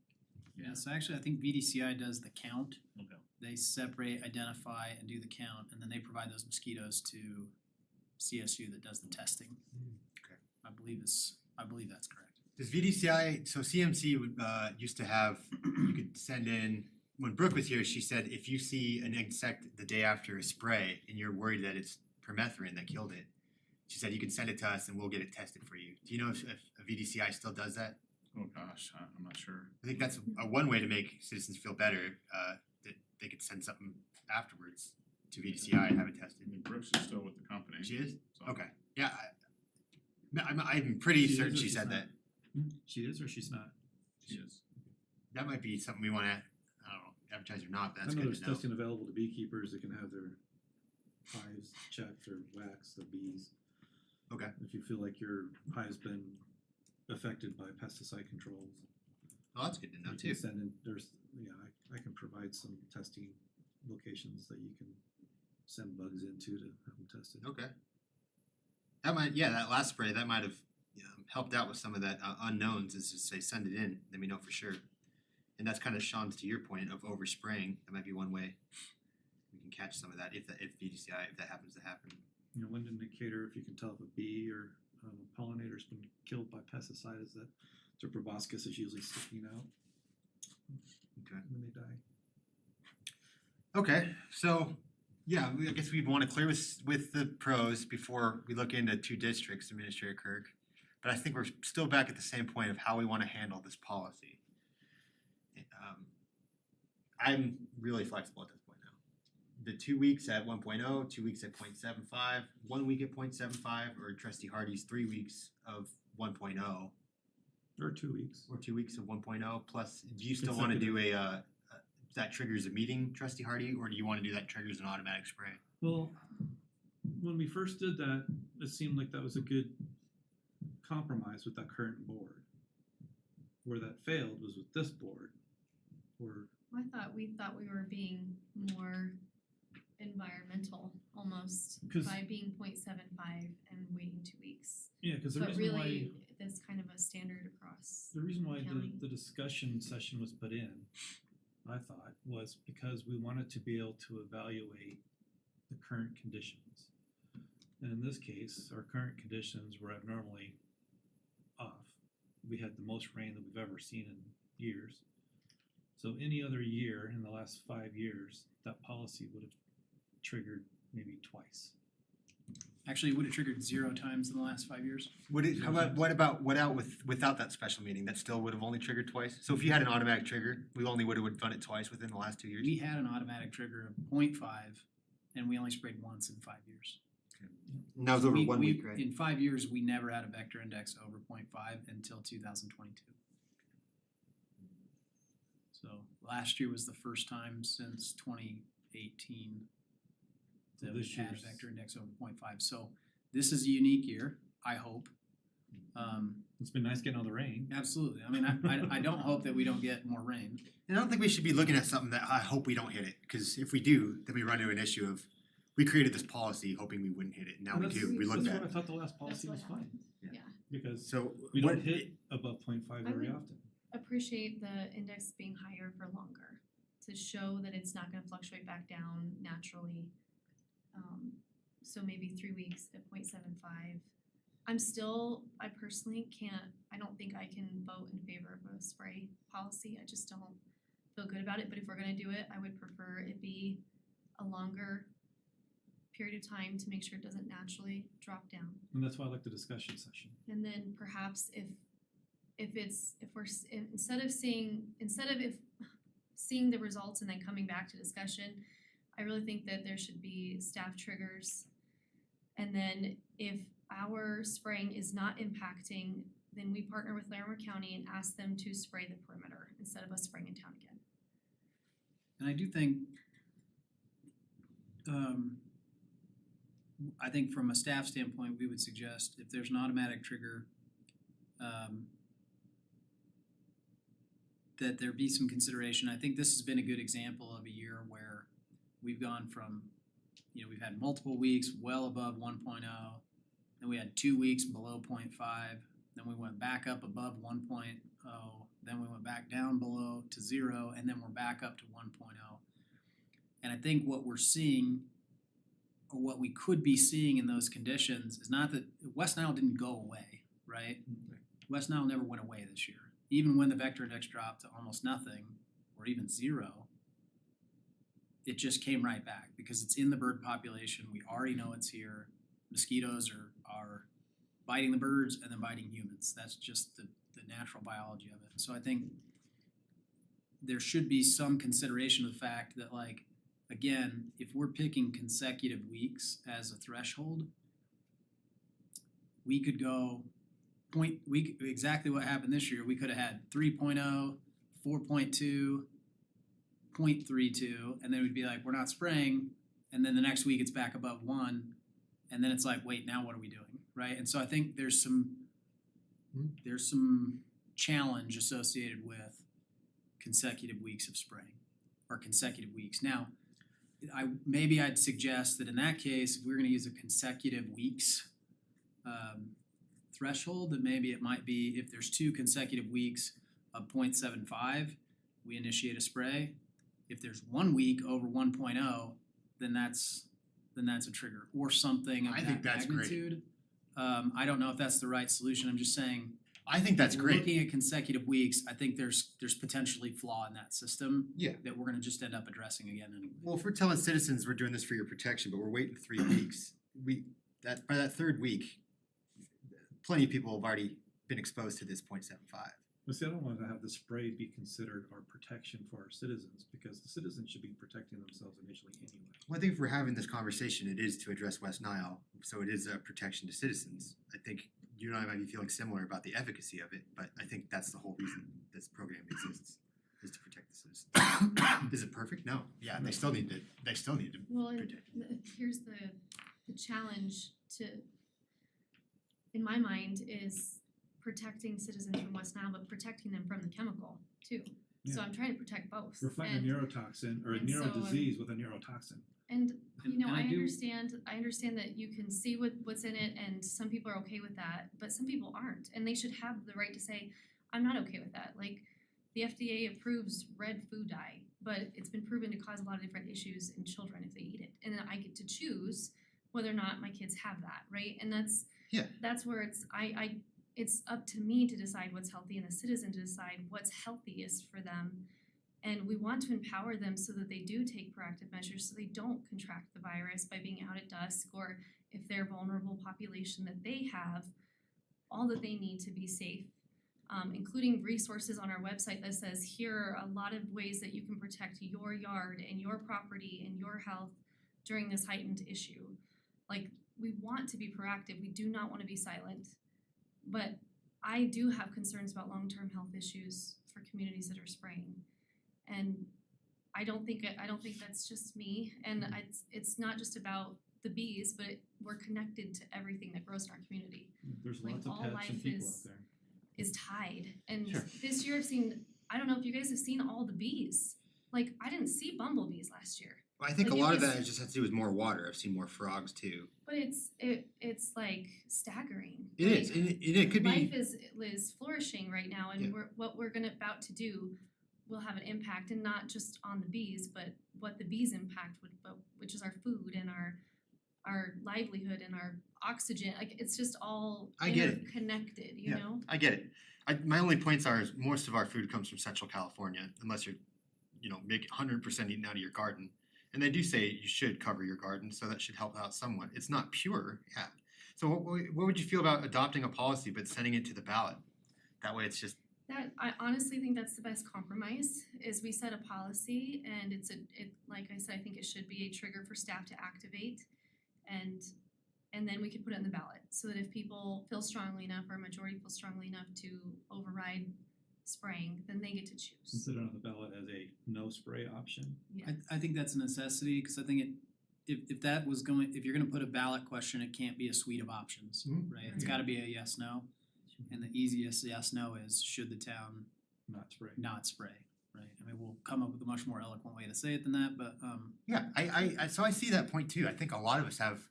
Yeah, so actually I think VDCI does the count. Okay. They separate, identify, and do the count, and then they provide those mosquitoes to CSU that does the testing. Okay. I believe that's correct. Does VDCI, so CMC would used to have, you could send in, when Brooke was here, she said if you see an insect the day after a spray and you're worried that it's permethrin that killed it, she said you can send it to us and we'll get it tested for you. Do you know if VDCI still does that? Oh gosh, I'm not sure. I think that's one way to make citizens feel better, that they could send something afterwards to VDCI and have it I tested. mean, Brooks is still with the company. She is? So- Okay, yeah, I'm pretty She is certain or she she's said not? that. She is or she's not? She is. That might be something we wanna, I don't know, advertise or not, but that's I know good there's to know. testing available to beekeepers that can have their hives checked or waxed of bees. Okay. If you feel like your hive's been affected by pesticide controls. Oh, that's good to know You too. can send in, I can provide some testing locations that you can send bugs into to have them tested. Okay. That might, yeah, that last spray, that might have helped out with some of that unknowns, is just say, send it in, then we know for sure. And that's kind of Sean's, to your point of overspraying, that might be one way we can catch some of that, if VDCI, if that happens to happen. You know, one indicator, if you can tell if a bee or pollinator's been killed by pesticide, is that their proboscis is usually sticking out Okay. when they die. Okay, so, yeah, I guess we'd wanna clear with the pros before we look into 2 districts, Administrator Kirk. But I think we're still back at the same point of how we wanna handle this policy. I'm really flexible at this point now. The 2 weeks at 1.0, 2 weeks at 0.75, 1 week at 0.75, or Trustee Hardy's 3 weeks of 1.0, Or 2 weeks. or 2 weeks of 1.0, plus, do you still wanna do that triggers a meeting, Trustee Hardy, or do you wanna do that triggers an automatic spray? Well, when we first did that, it seemed like that was a good compromise with that current board. Where that failed was with this board, where I thought we were being more environmental almost 'Cause- by being 0.75 and waiting 2 weeks. yeah, because the But reason why really, that's kind of a standard across. the reason why county. the discussion session was put in, I thought, was because we wanted to be able to evaluate the current conditions. And in this case, our current conditions were abnormally off. We had the most rain that we've ever seen in years. So any other year in the last 5 years, that policy would have triggered maybe twice. Actually, it would have triggered 0 times in the last 5 years. Would it, how about, without that special meeting, that still would have only triggered twice? So if you had an automatic trigger, we only would have done it twice within the last 2 years? We had an automatic trigger of 0.5, and we only sprayed once in 5 years. And that was over We- 1 we- week, right? In 5 years, we never had a vector index over 0.5 until 2022. So last year was the first time since 2018 So that we've this had a year's- vector index over 0.5. So this is a unique year, I hope. It's been nice getting all the rain. Absolutely. I mean, I don't hope that we don't get more rain. And I don't think we should be looking at something that I hope we don't hit it, because if we do, then we run into an issue of, we created this policy hoping we wouldn't hit it, and now And we that's- do, we looked That's at what I it. thought the last policy what was fine, happened. Yeah. Yeah. because So we what, don't hit above 0.5 I very would- often. Appreciate the index being higher for longer, to show that it's not gonna fluctuate back down naturally. So maybe 3 weeks at 0.75. I personally can't, I don't think I can vote in favor of a spray policy, I just don't feel good about it, but if we're gonna do it, I would prefer it be a longer period of time to make sure it doesn't naturally drop down. And that's why I like the discussion session. And then perhaps instead of seeing the results and then coming back to discussion, I really think that there should be staff triggers. And then if our spraying is not impacting, then we partner with Larimer County and ask them to spray the perimeter instead of us spraying in town again. And I do think, I think from a staff standpoint, we would suggest if there's an automatic trigger, that there be some consideration. I think this has been a good example of a year where we've gone from, we've had multiple weeks well above 1.0, then we had 2 weeks below 0.5, then we went back up above 1.0, then we went back down below to 0, and then we're back up to 1.0. And I think what we're seeing, or what we could be seeing in those conditions, is not that West Nile didn't go away, right? West Nile never went away this year. Even when the vector index dropped to almost nothing, or even 0, it just came right back because it's in the bird population. We already know it's here. Mosquitoes are biting the birds and then biting humans. That's just the natural biology of it. So I think there should be some consideration of the fact that, like, again, if we're picking consecutive weeks as a threshold, we could go exactly what happened this year. We could have had 3.0, 4.2, 0.32, and then we'd be like, we're not spraying, and then the next week it's back above 1, and then it's like, wait, now what are we doing, right? And so I think there's some challenge associated with consecutive weeks of spraying, or consecutive weeks. Now, I'd suggest that in that case, if we're gonna use a consecutive weeks threshold, then maybe it might be if there's 2 consecutive weeks of 0.75, we initiate a spray. If there's 1 week over 1.0, then that's a trigger, or something of I that think that's great. magnitude. I don't know if that's the right solution. I'm just saying, I think that's if we're great. looking at consecutive weeks, I think there's potentially flaw in that system. Yeah. That we're gonna just end up addressing again anyway. Well, if we're telling citizens we're doing this for your protection, but we're waiting 3 weeks, by that 3rd week, plenty of people have already been exposed to this 0.75. But see, I don't want to have the spray be considered our protection for our citizens, because the citizens should be protecting themselves initially anyway. Well, I think if we're having this conversation, it is to address West Nile, so it is a protection to citizens. I think you and I might be feeling similar about the efficacy of it, but I think that's the whole reason this program exists, is to protect the citizens. Is it perfect? No. Yeah, they still need to, Well, and protect. here's the challenge in my mind, is protecting citizens from West Nile, but protecting them from the chemical too. So Yeah. I'm trying to protect both. We're fighting a neurotoxin or a and so, neurodisease with a neurotoxin. And And I I do- understand that you can see what's in it, and some people are okay with that, but some people aren't, and they should have the right to say, I'm not okay with that. Like, the FDA approves red food dye, but it's been proven to cause a lot of different issues in children if they eat it. And then I get to choose whether or not my kids have that, right? And Yeah. that's where it's up to me to decide what's healthy and the citizen to decide what's healthiest for them. And we want to empower them so that they do take proactive measures so they don't contract the virus by being out at dusk, or if they're a vulnerable population that they have all that they need to be safe, including resources on our website that says here are a lot of ways that you can protect your yard and your property and your health during this heightened issue. Like, we want to be proactive, we do not want to be silent. But I do have concerns about long-term health issues for communities that are spraying. And I don't think that's just me, and it's not just about the bees, but we're connected to everything that grows in our community. There's Like, lots of all pets life and people out is- there. Is tied, and Sure. this year I've seen, I don't know if you guys have seen all the bees. Like, I didn't see bumblebees last year, I think a Like, it lot of was- that just has to do with more water. I've seen more frogs too. but it's like staggering. It is, and it could be, Life is flourishing right now, and Yeah. what we're about to do will have an impact, and not just on the bees, but what the bees impact would, which is our food and our livelihood and our oxygen. Like, it's just all I get it. interconnected, you Yeah. know? I get it. My only points are is most of our food comes from Central California, unless you're, make 100% eating out of your garden. And they do say you should cover your garden, so that should help out somewhat. It's not pure, yeah. So what would you feel about adopting a policy but sending it to the ballot? That way it's just, That, I honestly think that's the best compromise, is we set a policy, and like I said, I think it should be a trigger for staff to activate, and then we could put it in the ballot, so that if people feel strongly enough, or a majority feels strongly enough to override spraying, then they get to choose. Consider on the ballot as a no spray option. Yeah, I think that's a necessity, cause I think if you're gonna put a ballot question, it can't be a suite of options, Mhm. right? It's gotta be a yes, no. And the easiest yes, no is should the town Not spray. not spray, right? I mean, we'll come up with a much more eloquent way to say it than that, but yeah, so I see that point too. I think a lot of us have,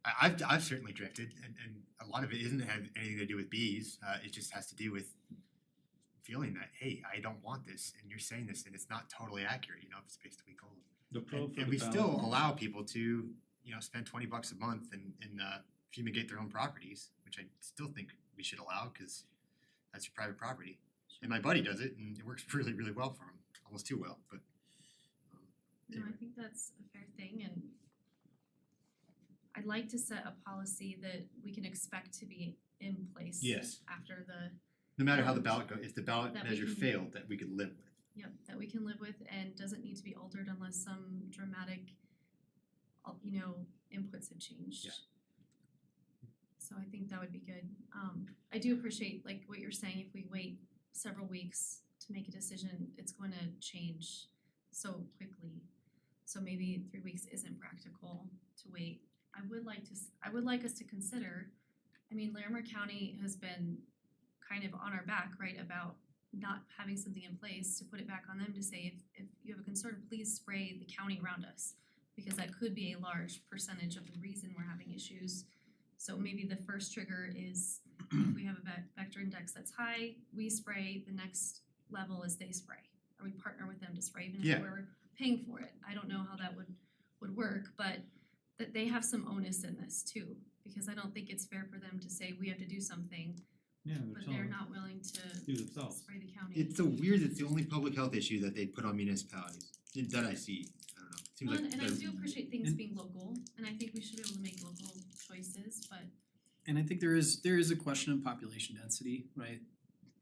I've certainly drifted, and a lot of it isn't have anything to do with bees. It just has to do with feeling that, hey, I don't want this, and you're saying this, and it's not totally accurate, if it's based a week old. The pro And for and the we ballot. still allow people to, spend $20 a month and fumigate their own properties, which I still think we should allow, cause that's your private property. And my buddy does it, and it works really, really well for him, almost too well, but no, I anyway. think that's a fair thing, and I'd like to set a policy that we can expect to be in place Yes. after the No matter how the ballot goes, if the ballot That we measure can- failed, that we could live with. Yep, that we can live with and doesn't need to be altered unless some dramatic, inputs have changed. Yeah. So I think that would be good. I do appreciate like what you're saying, if we wait several weeks to make a decision, it's going to change so quickly. So maybe 3 weeks isn't practical to wait. I would like us to consider, Larimer County has been kind of on our back, right, about not having something in place, to put it back on them to say, if you have a concern, please spray the county around us, because that could be a large percentage of the reason we're having issues. So maybe the first trigger is if we have a vector index that's high, we spray, the next level is they spray, or we partner with them to spray, even Yeah. if we're paying for it. I don't know how that would work, but that they have some onus in this too, because I don't think it's fair for them to say we have to do something, Yeah, but they're not willing to do themselves. spray the county. It's so weird, it's the only public health issue that they put on municipalities, that I see, I don't know, it seems Well, like and I they're- do appreciate things And- being local, and I think we should be able to make local choices, but and I think there is a question of population density, right?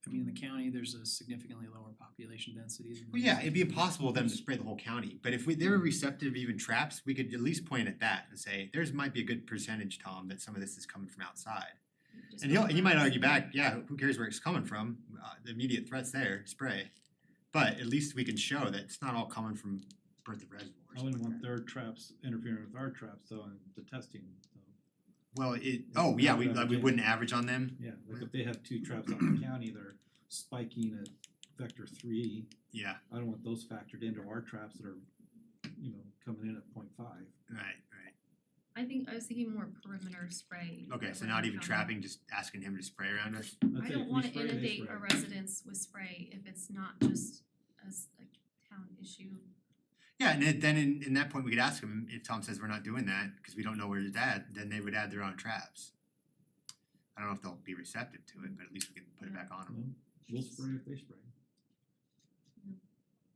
I mean, in the county, there's a significantly lower population density than. Well, yeah, it'd be impossible for them to spray the whole county, but if they were receptive to even traps, we could at least point at that and say, there's might be a good percentage, Tom, that some of this is coming from outside. just. And he might argue back, yeah, who cares where it's coming from, the immediate threat's there, spray. But at least we can show that it's not all coming from Bertha Reservoir. I wouldn't want their traps interfering with our traps though, and the testing, so. Well, we Yeah. wouldn't average on them, Yeah, like if they have 2 traps out in the county, they're spiking at vector 3. yeah, I don't want those factored into our traps that are, coming in at 0.5. right. I was thinking more perimeter spray. Okay, so around not even county. trapping, just asking him to spray around us? I'd I say don't if we wanna spray, they inundate spray. a residence with spray if it's not just as a town issue. Yeah, and then in that point, we could ask them, if Tom says we're not doing that, cause we don't know where it's at, then they would add their own traps. I don't know if they'll be receptive to it, but at least we can put it back on them. We'll spray if they spray.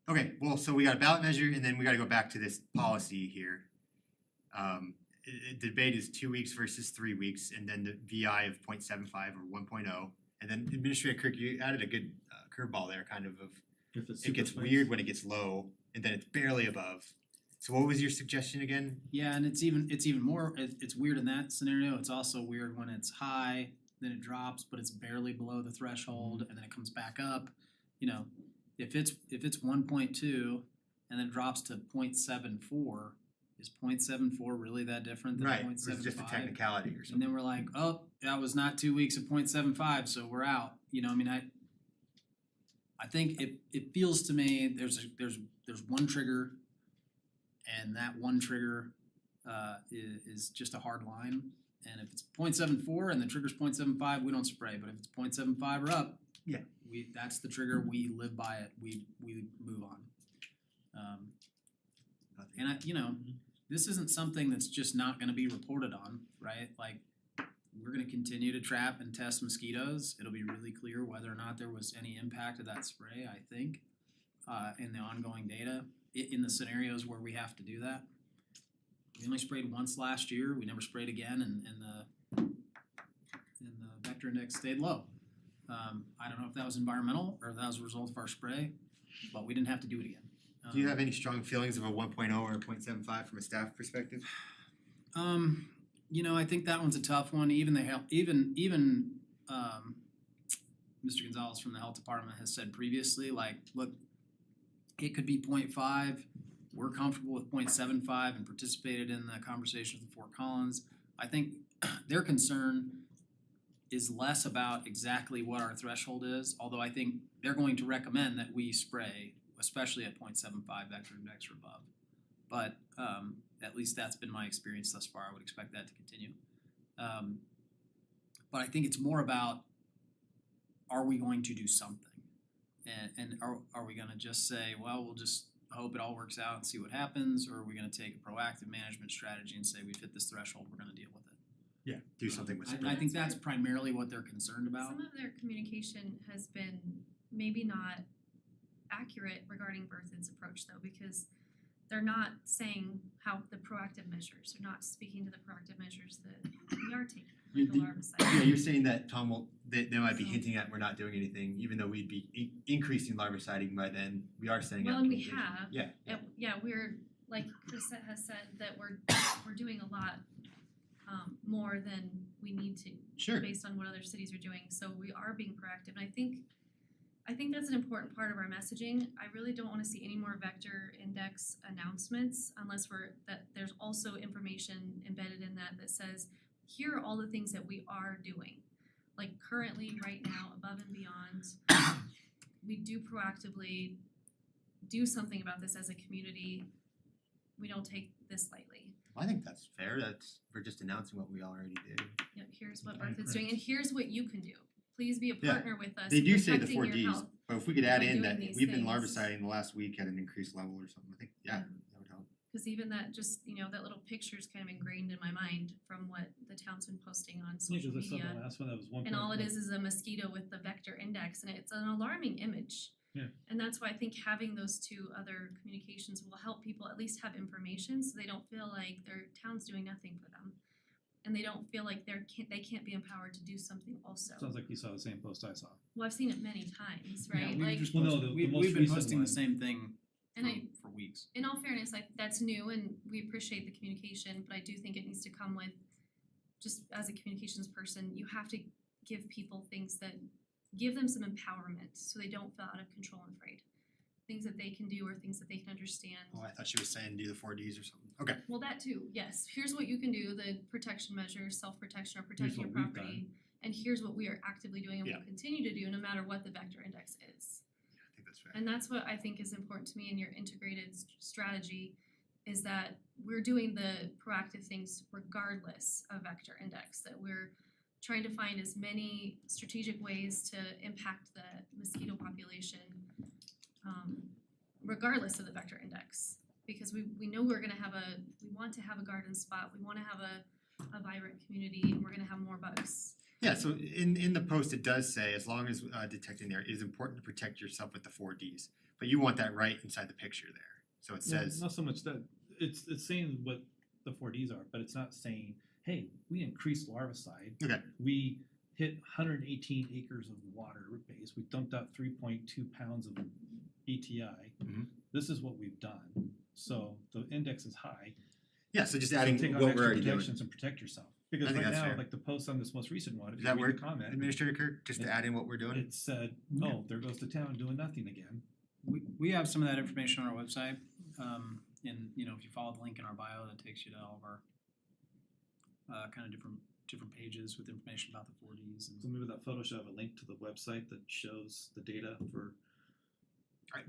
Okay, well, so we got a ballot measure and then we gotta go back to this policy here. The debate is 2 weeks versus 3 weeks and then the VI of 0.75 or 1.0. And then Administrator Kirk, you added a good curveball there, kind of If it's it gets super weird when it gets low and then it's barely above. So what was your suggestion again? Yeah, and it's even more, it's weird in that scenario, it's also weird when it's high, then it drops, but it's barely below the threshold, and then it comes back up. You know, if it's 1.2 and then drops to 0.74, is 0.74 really that different than 0.75? Right, it's just a technicality or And something. then we're like, oh, that was not 2 weeks of 0.75, so we're out. You know, I mean, I think it feels to me there's one trigger, and that one trigger is just a hard line. And if it's 0.74 and the trigger's 0.75, we don't spray. But if it's 0.75 or up, Yeah. that's the trigger. We live by it. We move on. And this isn't something that's just not going to be reported on, right? Like, we're going to continue to trap and test mosquitoes. It'll be really clear whether or not there was any impact of that spray, I think, in the ongoing data, in the scenarios where we have to do that. We only sprayed once last year. We never sprayed again, and the vector index stayed low. I don't know if that was environmental or if that was a result of our spray, but we didn't have to do it again. Do you have any strong feelings of a 1.0 or a 0.75 from a staff perspective? I think that one's a tough one. Even Mr. Gonzalez from the health department has said previously, like, look, it could be 0.5. We're comfortable with 0.75 and participated in the conversations with Fort Collins. I think their concern is less about exactly what our threshold is, although I think they're going to recommend that we spray, especially at 0.75 vector index or above. But at least that's been my experience thus far. I would expect that to continue. But I think it's more about, are we going to do something? And are we gonna just say, well, we'll just hope it all works out and see what happens, or are we gonna take a proactive management strategy and say, we've hit this threshold, we're gonna deal with it? Yeah, do something with I spray. think that's primarily what they're concerned about. Some of their communication has been maybe not accurate regarding Berthoud's approach though, because they're not saying how the proactive measures, they're not speaking to the proactive measures that we are taking, like the larvicide. Yeah, you're saying that Tom they might be So- hinting at we're not doing anything, even though we'd be increasing larviciding by then, we are sending out Well, and we communication. have. Yeah, Yeah, we're, like Chris has said, that we're doing a lot more than we need to. Sure. Based on what other cities are doing, so we are being proactive, and I think that's an important part of our messaging. I really don't wanna see any more vector index announcements unless there's also information embedded in that says, here are all the things that we are doing. Like currently, right now, above and beyond, we do proactively do something about this as a community. We don't take this lightly. I think that's fair, we're just announcing what we already did. Yep, here's what I Berthoud's agree. doing, and here's what you can do. Please be a Yeah. partner with us They in do say the protecting four your Ds, health. but if we could add by in that doing these we've been things. larviciding the last week at an increased level or something, I think, yeah, Yeah. that would help. Cause even that just, that little picture's kind of ingrained in my mind from what the town's been posting on Yeah, social cause I saw media. the last one that was one. And all it is a mosquito with the vector index, and it's an alarming image. Yeah. And that's why I think having those two other communications will help people at least have information, so they don't feel like their town's doing nothing for them. And they don't feel like they can't be empowered to do something also. Sounds like you saw the same post I saw. Well, I've seen it many times, Yeah, right? we've Like, just Well, no, posted- the we've most been recent posting one. the same thing and I, for weeks. in all fairness, that's new and we appreciate the communication, but I do think it needs to come with, just as a communications person, you have to give people things that give them some empowerment so they don't feel out of control and afraid. Things that they can do or things that they can understand. Oh, I thought she was saying do the four Ds or something, okay. Well, that too, yes. Here's what you can do, the protection measures, self-protection or protecting your what we've property. And here's what we are actively doing and Yeah. will continue to do no matter what the vector index is. I think that's fair. And that's what I think is important to me in your integrated strategy, is that we're doing the proactive things regardless of vector index, that we're trying to find as many strategic ways to impact the mosquito population regardless of the vector index. Because we know we want to have a garden spot, we wanna have a vibrant community, and we're gonna have more bugs. Yeah, so in the post, it does say, as long as detecting there, it is important to protect yourself with the 4Ds. But you want that right inside the picture there. So it Well, says, not so much that, it's saying what the 4Ds are, but it's not saying, hey, we increased larvicide. Okay. We hit 118 acres of water base, we dumped out 3.2 pounds of BTI. Mhm. This is what we've done, so the index is high. yeah, so just So adding take on what extra we're already doing. protections and protect yourself. Because I think right that's now, fair. like the post on this most recent one, if Does you that read work, the comment, Administrator Kirk, just to add in what we're doing? it said, oh, there goes the town doing nothing again. We have some of that information on our website, and you know, if you follow the link in our bio, that takes you to all of our kind of different pages with information about the 4Ds and So maybe that photo should have a link to the website that shows the data for.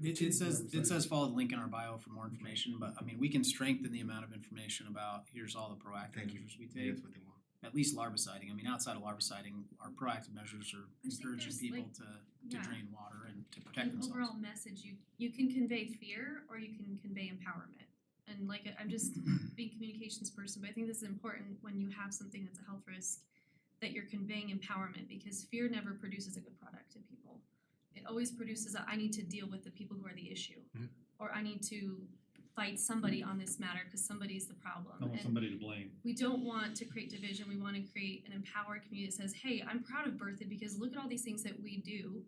It says follow the link in our bio for more information, but I mean, we can strengthen the amount of information about here's all the proactive Thank you. measures we Maybe take. that's what they want. At least larviciding, I mean, outside of larviciding, our proactive measures are I just think encouraging there's, people like, to yeah. drain water and to protect An themselves. overall message, you can convey fear or you can convey empowerment. And like, I'm just being a communications person, but I think this is important when you have something that's a health risk, that you're conveying empowerment, because fear never produces a good product in people. It always produces I need to deal with the people who are the issue. Mhm. Or I need to fight somebody on this matter because somebody's the problem. I want And somebody to blame. we don't want to create division, we wanna create an empowered community that says, hey, I'm proud of Berthoud because look at all these things that we do.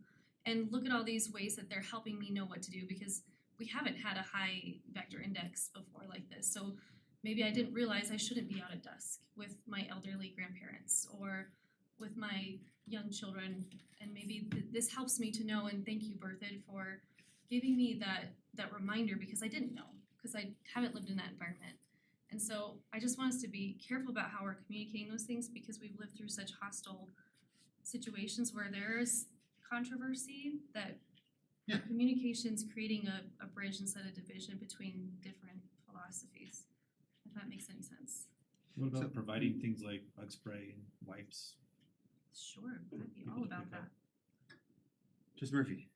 And look at all these ways that they're helping me know what to do, because we haven't had a high vector index before like this. So maybe I didn't realize I shouldn't be out at dusk with my elderly grandparents or with my young children. And maybe this helps me to know, and thank you, Berthoud, for giving me that reminder, because I didn't know, because I haven't lived in that environment. And so I just want us to be careful about how we're communicating those things, because we've lived through such hostile situations where there's controversy that Yeah. communication's creating a bridge instead of division between different philosophies, if that makes any sense. What about So- providing things like bug spray and wipes? Sure, I'd be People all to about pick that. up. Just Murphy.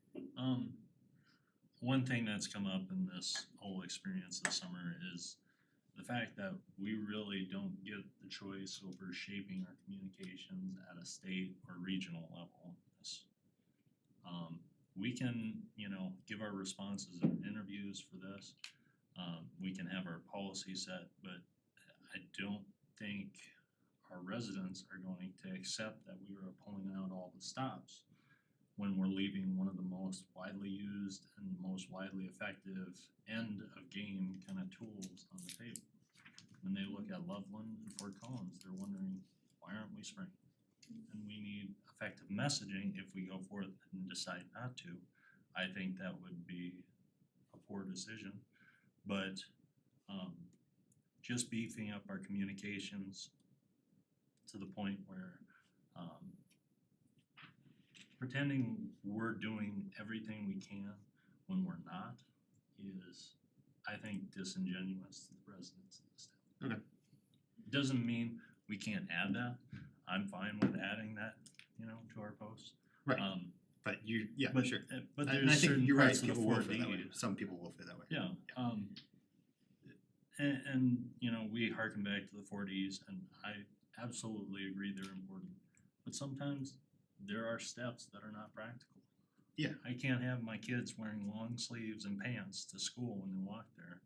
One thing that's come up in this whole experience this summer is the fact that we really don't get the choice over shaping our communications at a state or regional level. We can, give our responses in interviews for this. We can have our policy set, but I don't think our residents are going to accept that we are pulling out all the stops when we're leaving one of the most widely used and most widely effective end of game kind of tools on the table. When they look at Loveland and Fort Collins, they're wondering, why aren't we spraying? And we need effective messaging if we go forth and decide not to. I think that would be a poor decision, but just beefing up our communications to the point where pretending we're doing everything we can when we're not is, I think, disingenuous to the residents of this town. Okay. Doesn't mean we can't add that. I'm fine with adding that, to our post. Right. Um, But but sure. but And I there's think certain you're right, parts of the people will 4D. feel that way. Some people will feel that way. Yeah, and we harken back to the 4Ds, and I absolutely agree they're important. But sometimes there are steps that are not practical. Yeah. I can't have my kids wearing long sleeves and pants to school when they walk there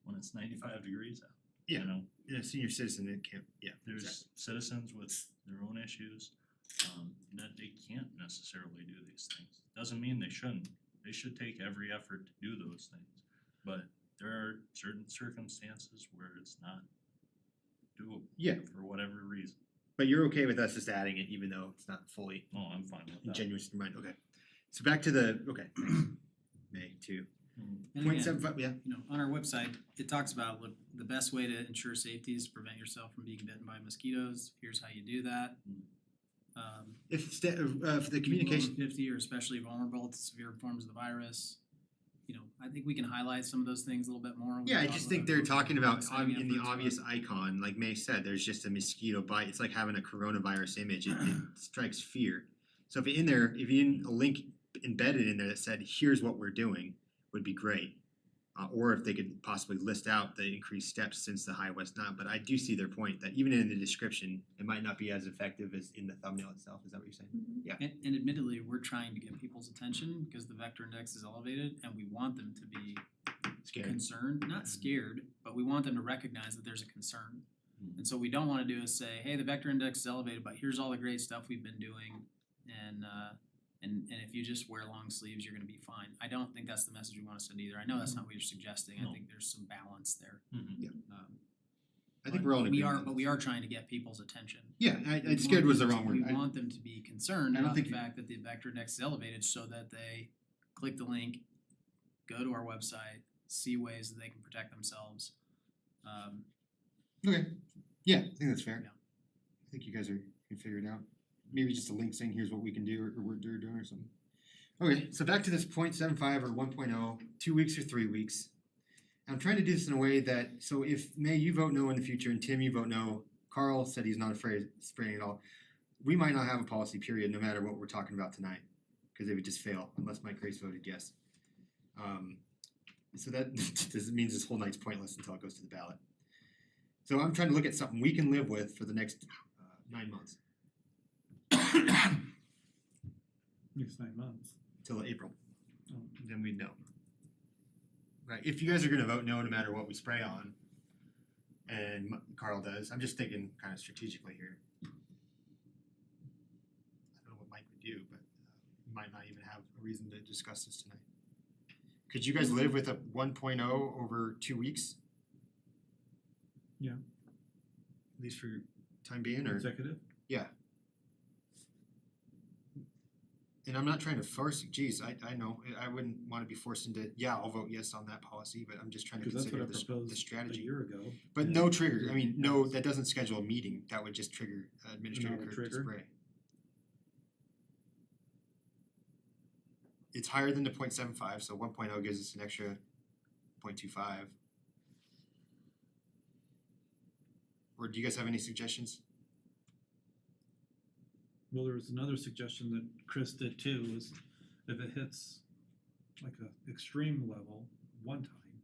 when it's 95 degrees out. Yeah. In a senior citizen, it can't, There's exactly. citizens with their own issues, that they can't necessarily do these things. Doesn't mean they shouldn't. They should take every effort to do those things. But there are certain circumstances where it's not doable. Yeah. For whatever reason. But you're okay with us just adding it even though it's not fully Oh, I'm fine with that. genuine in your mind, okay. So back to the, okay, thanks. May 2. And Point again, 75, yeah. on our website, it talks about look, the best way to ensure safety is to prevent yourself from being bitten by mosquitoes. Here's how you do that. If the People communication, over 50 are especially vulnerable to severe forms of the virus. I think we can highlight some of those things a little bit more. when we yeah, I talk just about think they're talking about setting in the efforts, obvious icon, like May said, there's just a mosquito bite. It's like having a coronavirus image. It strikes fear. So if in a link embedded in there that said, here's what we're doing, would be great. Or if they could possibly list out the increased steps since the high was not, but I do see their point that even in the description, it might not be as effective as in the thumbnail itself, is that what you're saying? And admittedly, we're trying to get people's attention because the vector index is elevated and we want them to be Scared. concerned, not scared, but we want them to recognize that there's a concern. And so what we don't wanna do is say, hey, the vector index is elevated, but here's all the great stuff we've been doing and if you just wear long sleeves, you're gonna be fine. I don't think that's the message we wanna send either. I know that's not what you're suggesting. I No. think there's some balance there. I think we're all in We agreement. are, but we are trying to get people's attention. Yeah, We scared want was the them wrong to- word. We want them to be concerned I don't about the think- fact that the vector index is elevated so that they click the link, go to our website, see ways that they can protect themselves. Okay, yeah, I think that's fair. Yeah. I think you guys can figure it out. Maybe just a link saying here's what we can do or we're doing or something. Okay, so back to this 0.75 or 1.0, 2 weeks or 3 weeks. I'm trying to do this in a way that, so if May, you vote no in the future and Tim, you vote no, Carl said he's not afraid of spraying at all. We might not have a policy period no matter what we're talking about tonight, because it would just fail unless Mike Grace voted yes. So that this means this whole night's pointless until it goes to the ballot. So I'm trying to look at something we can live with for the next 9 months, Next 9 months. till April. Oh. Then we'd know. Right, if you guys are gonna vote no matter what we spray on, and Carl does, I'm just thinking kind of strategically here. I don't know what Mike would do, but we might not even have a reason to discuss this tonight. Could you guys live with a 1.0 over 2 weeks? Yeah. At least for time being, or? Executive? Yeah. And I'm not trying to force, geez, I know, I wouldn't wanna be forced into, yeah, I'll vote yes on that policy, but I'm just trying to Because that's what consider I the proposed a strategy. year ago. But and no trigger, I mean, no, passed. that doesn't schedule a meeting, that would just trigger Administrator Not a Kirk to trigger? spray. It's higher than the 0.75, so 1.0 gives us an extra 0.25. Or do you guys have any suggestions? Well, there was another suggestion that Chris did too, was if it hits like a extreme level one time,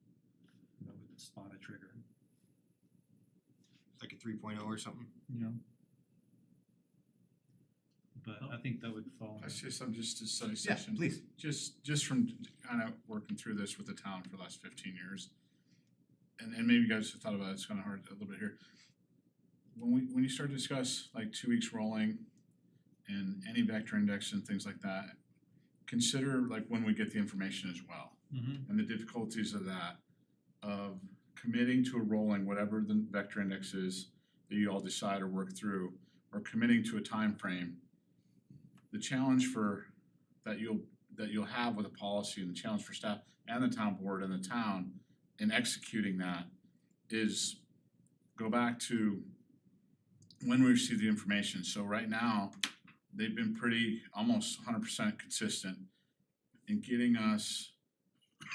that would spawn a trigger, Like a 3.0 or something? you know? But I think that would fall. I say something just to study Yeah, session. please. Just from kind of working through this with the town for the last 15 years. And maybe you guys have thought about it, it's kind of hard a little bit here. When you start to discuss like 2 weeks rolling and any vector index and things like that, consider like when we get the information as well. Mm-hmm. And the difficulties of that, of committing to a rolling, whatever the vector index is that you all decide or work through, or committing to a time frame. The challenge for that you'll have with a policy, and the challenge for staff and the town board and the town in executing that is go back to when we receive the information. So right now, they've been pretty almost 100% consistent in getting us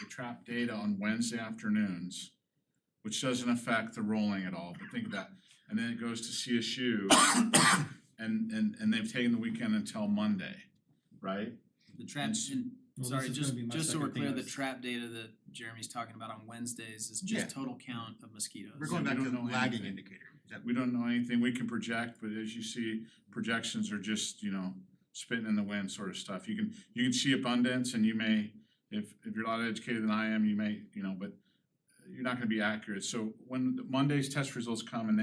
the trap data on Wednesday afternoons, which doesn't affect the rolling at all, but think of that. And then it goes to CSU and they've taken the weekend until Monday, right? The trap, It's- and, Well, sorry, this is gonna be my just so we're second thing clear, the was- trap data that Jeremy's talking about on Wednesdays is Yeah. just total count of mosquitoes. We're going we back to don't the know lagging anything. indicator. Is that- We don't know anything, we can project, but as you see, projections are just, spitting in the wind sort of stuff. You can see abundance and you may, if you're a lot educated than I am, you may, but you're not gonna be accurate. So when Monday's test results come and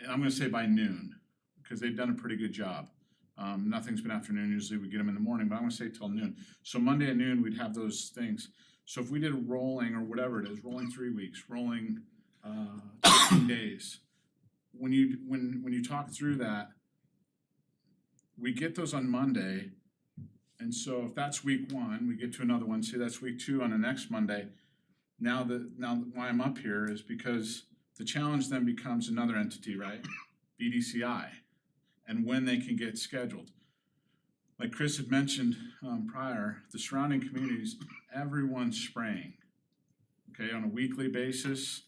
I'm gonna say by noon, because they've done a pretty good job. Nothing's been afternoon, usually we get them in the morning, but I'm gonna say till noon. So Monday at noon, we'd have those things. So if we did a rolling or whatever it is, rolling 3 weeks, rolling 15 days, when you talk through that, we get those on Monday, and so if that's week 1, we get to another one, say that's week 2 on the next Monday. Now why I'm up here is because the challenge then becomes another entity, right? BDCI, and when they can get scheduled. Like Chris had mentioned prior, the surrounding communities, everyone's spraying, okay, on a weekly basis,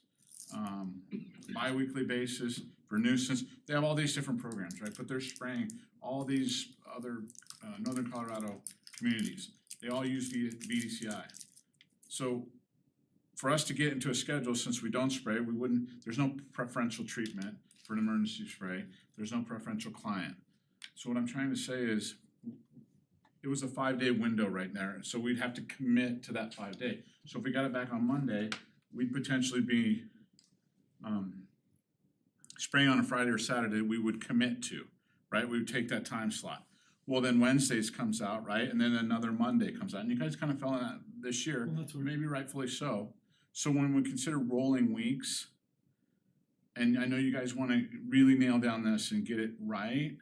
bi-weekly basis, for nuisance, they have all these different programs, right? But they're spraying all these other Northern Colorado communities. They all use BDCI. So for us to get into a schedule, since we don't spray, we wouldn't, there's no preferential treatment for an emergency spray, there's no preferential client. So what I'm trying to say is, it was a 5-day window right there, so we'd have to commit to that 5-day. So if we got it back on Monday, we'd potentially be spraying on a Friday or Saturday, we would commit to, right? We would take that time slot. Well, then Wednesdays comes out, right? And then another Monday comes out, and you guys kind of fell in that this year, Well, that's what- maybe rightfully so. So when we consider rolling weeks, and I know you guys wanna really nail down this and get it right,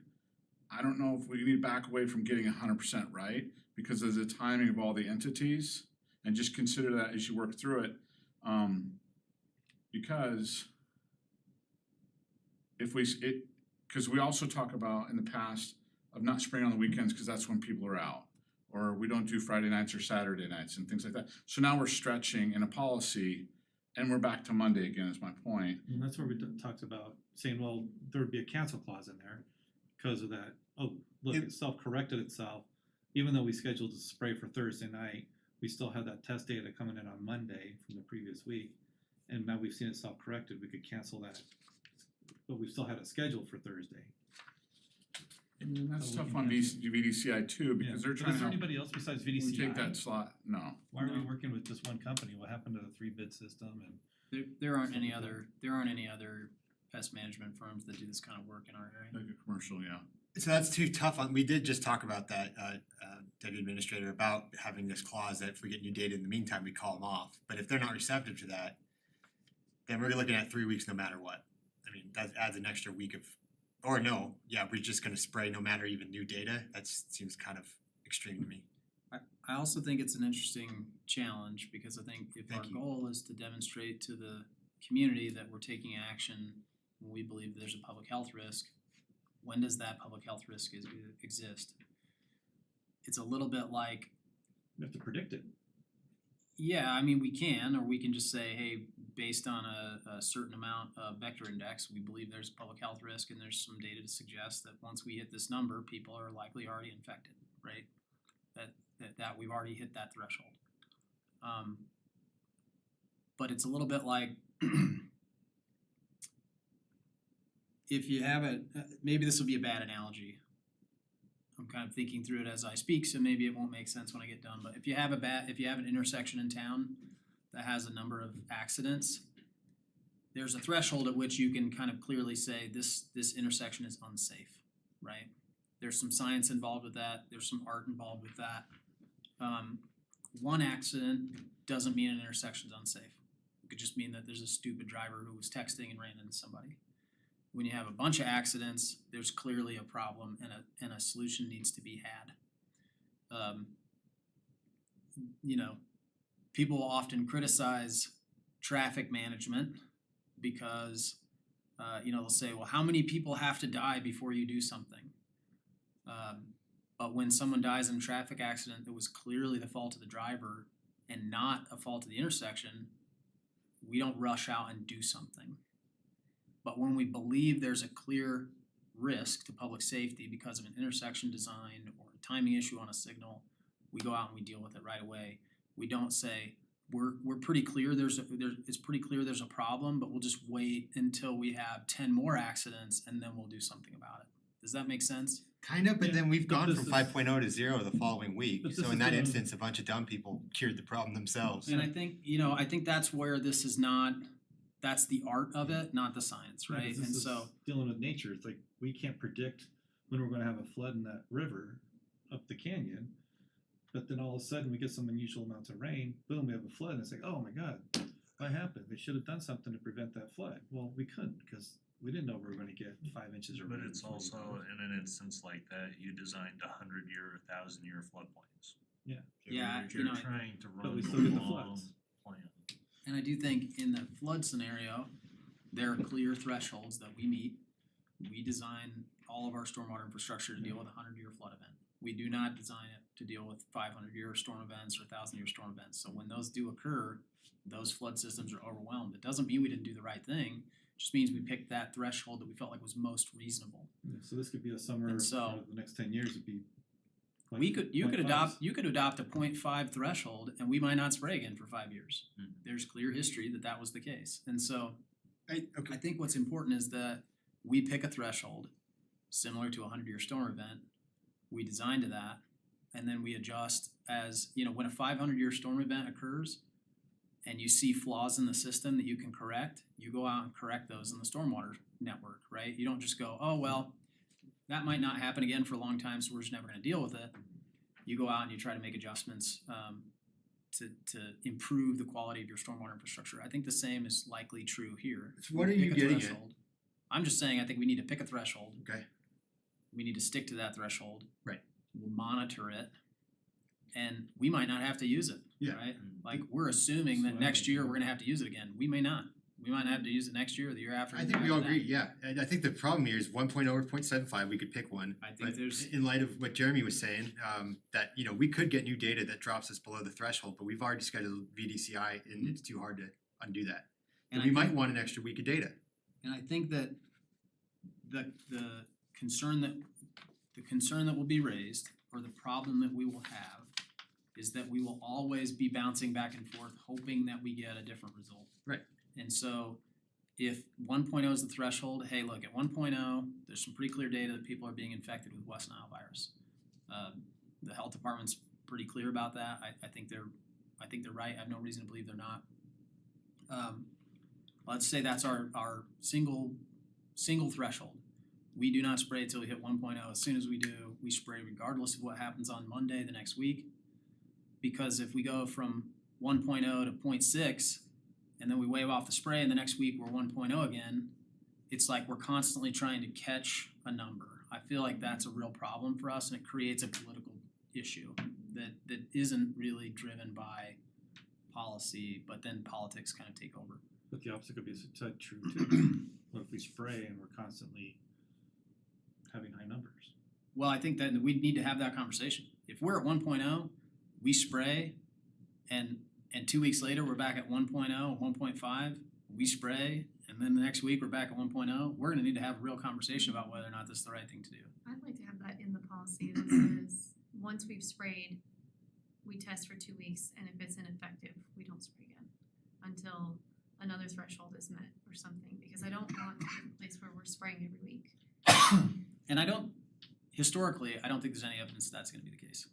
I don't know if we need to back away from getting 100% right, because of the timing of all the entities, and just consider that as you work through it. Because if cause we also talk about in the past of not spraying on the weekends, cause that's when people are out. Or we don't do Friday nights or Saturday nights and things like that. So now we're stretching in a policy, and we're back to Monday again, is my point. And that's where we talked about saying, well, there would be a cancel clause in there because of that. Oh, look, it self-corrected itself. Even though we scheduled to spray for Thursday night, we still had that test data coming in on Monday from the previous week. And now we've seen it self-corrected, we could cancel that. But we still had it scheduled for Thursday. And that's So we tough can on cancel. VDCI too, Yeah, because they're but trying is to there help. anybody else besides We VDCI? take that slot, no. Why are we No. working with this one company? What happened to the 3-bid system and? There aren't any other pest management firms that do this kind of work in our area. Like a commercial, yeah. So that's too tough on, we did just talk about that, Deputy Administrator, about having this clause that if we get new data in the meantime, we call them off. But if they're not receptive to that, then we're looking at 3 weeks no matter what. I mean, that adds an extra week of, or no, yeah, we're just gonna spray no matter even new data. That seems kind of extreme to me. I also think it's an interesting challenge, because I think if our Thank you. goal is to demonstrate to the community that we're taking action when we believe there's a public health risk, when does that public health risk exist? It's a little bit like, We have to predict it. yeah, I mean, we can, or we can just say, hey, based on a certain amount of vector index, we believe there's a public health risk, and there's some data to suggest that once we hit this number, people are likely already infected, right? That we've already hit that threshold. But it's a little bit like if you have maybe this will be a bad analogy. I'm kind of thinking through it as I speak, so maybe it won't make sense when I get done, but if you have an intersection in town that has a number of accidents, there's a threshold at which you can kind of clearly say this intersection is unsafe, right? There's some science involved with that, there's some art involved with that. One accident doesn't mean an intersection is unsafe. It could just mean that there's a stupid driver who was texting and ran into somebody. When you have a bunch of accidents, there's clearly a problem, and a solution needs to be had. You know, people often criticize traffic management because they'll say, well, how many people have to die before you do something? But when someone dies in a traffic accident that was clearly the fault of the driver and not a fault of the intersection, we don't rush out and do something. But when we believe there's a clear risk to public safety because of an intersection design or a timing issue on a signal, we go out and we deal with it right away. We don't say, we're pretty clear it's pretty clear there's a problem, but we'll just wait until we have 10 more accidents and then we'll do something about it. Does that make sense? Kind of, but Yeah, then we've but gone this from is- 5.0 to 0 the following week. But this So is in that still- instance, a bunch of dumb people cured the problem themselves. And I think that's where this is not, that's the art of it, not the science, Yeah, 'cause right? this And is so, dealing with nature, it's like, we can't predict when we're gonna have a flood in that river up the canyon. But then all of a sudden, we get some unusual amounts of rain, boom, we have a flood, and it's like, oh my god, what happened? They should have done something to prevent that flood. Well, we couldn't, because we didn't know we were gonna get 5 inches of rain. But it's before we also, know it. in an instance like that, you designed 100-year, 1,000-year floodplains. yeah, You're trying to But run we a still get the long floods. plan. and I do think in the flood scenario, there are clear thresholds that we meet. We design all of our stormwater infrastructure to deal with a 100-year flood event. We do not design it to deal with 500-year storm events or 1,000-year storm events. So when those do occur, those flood systems are overwhelmed. It doesn't mean we didn't do the right thing, it just means we picked that threshold that we felt like was most reasonable. Yeah, so this could be a summer And so- for the next 10 years, it'd be You could adopt a 0.5 threshold and we might not spray again for 5 years. Hmm. There's clear history that that was the case. And so I Okay, think what's important is that we pick a threshold similar to a 100-year storm event. We design to that and then we adjust as, you know, when a 500-year storm event occurs and you see flaws in the system that you can correct, you go out and correct those in the stormwater network, right? You don't just go, oh, well, that might not happen again for a long time, so we're just never gonna deal with it. You go out and you try to make adjustments to improve the quality of your stormwater infrastructure. I think the same is likely true here. so what are you Pick a getting at? threshold. I'm just saying, I think we need to pick a threshold. Okay. We need to stick to that threshold. Right. We'll monitor it, and we might not have to use it, Yeah. right? Like, we're assuming that next year we're gonna have to use it again. We may not. We might not have to use it next year or the year after. I the think year we all after that. agree, yeah, and I think the problem here is 1.0 or 0.75, we could pick one. I think But there's- in light of what Jeremy was saying, that, you know, we could get new data that drops us below the threshold, but we've already scheduled VDCI and it's too hard to undo that. And And we I might think- want an extra week of data. And I think that the concern that will be raised, or the problem that we will have, is that we will always be bouncing back and forth, hoping that we get a different result. Right. And so if 1.0 is the threshold, hey, look, at 1.0, there's some pretty clear data that people are being infected with West Nile virus. The health department's pretty clear about that. I think they're right. I have no reason to believe they're not. Let's say that's our single threshold. We do not spray until we hit 1.0. As soon as we do, we spray regardless of what happens on Monday the next week. Because if we go from 1.0 to 0.6 and then we wave off the spray and the next week we're 1.0 again, it's like we're constantly trying to catch a number. I feel like that's a real problem for us, and it creates a political issue that isn't really driven by policy, but then politics kind of take over. But the opposite could be said true too. What if we spray and we're constantly having high numbers? Well, I think that we need to have that conversation. If we're at 1.0, we spray, and 2 weeks later we're back at 1.0, 1.5, we spray, and then the next week we're back at 1.0, we're gonna need to have a real conversation about whether or not this is the right thing to do. I'd like to have that in the policy that says, once we've sprayed, we test for 2 weeks, and if it's ineffective, we don't spray again until another threshold is met or something, because I don't want a place where we're spraying every week. And historically, I don't think there's any evidence that's gonna be the case.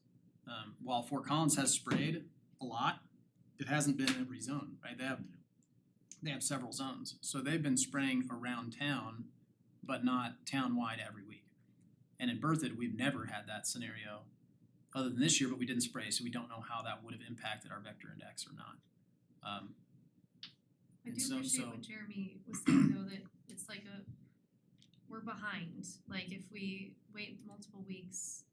While Fort Collins has sprayed a lot, it hasn't been in every zone, right? They have several zones, so they've been spraying around town, but not town-wide every week. And in Berthoud, we've never had that scenario, other than this year, but we didn't spray, so we don't know how that would have impacted our vector index or not. I And do so- appreciate so- what Jeremy was saying though, that it's like we're behind, like if we wait multiple weeks,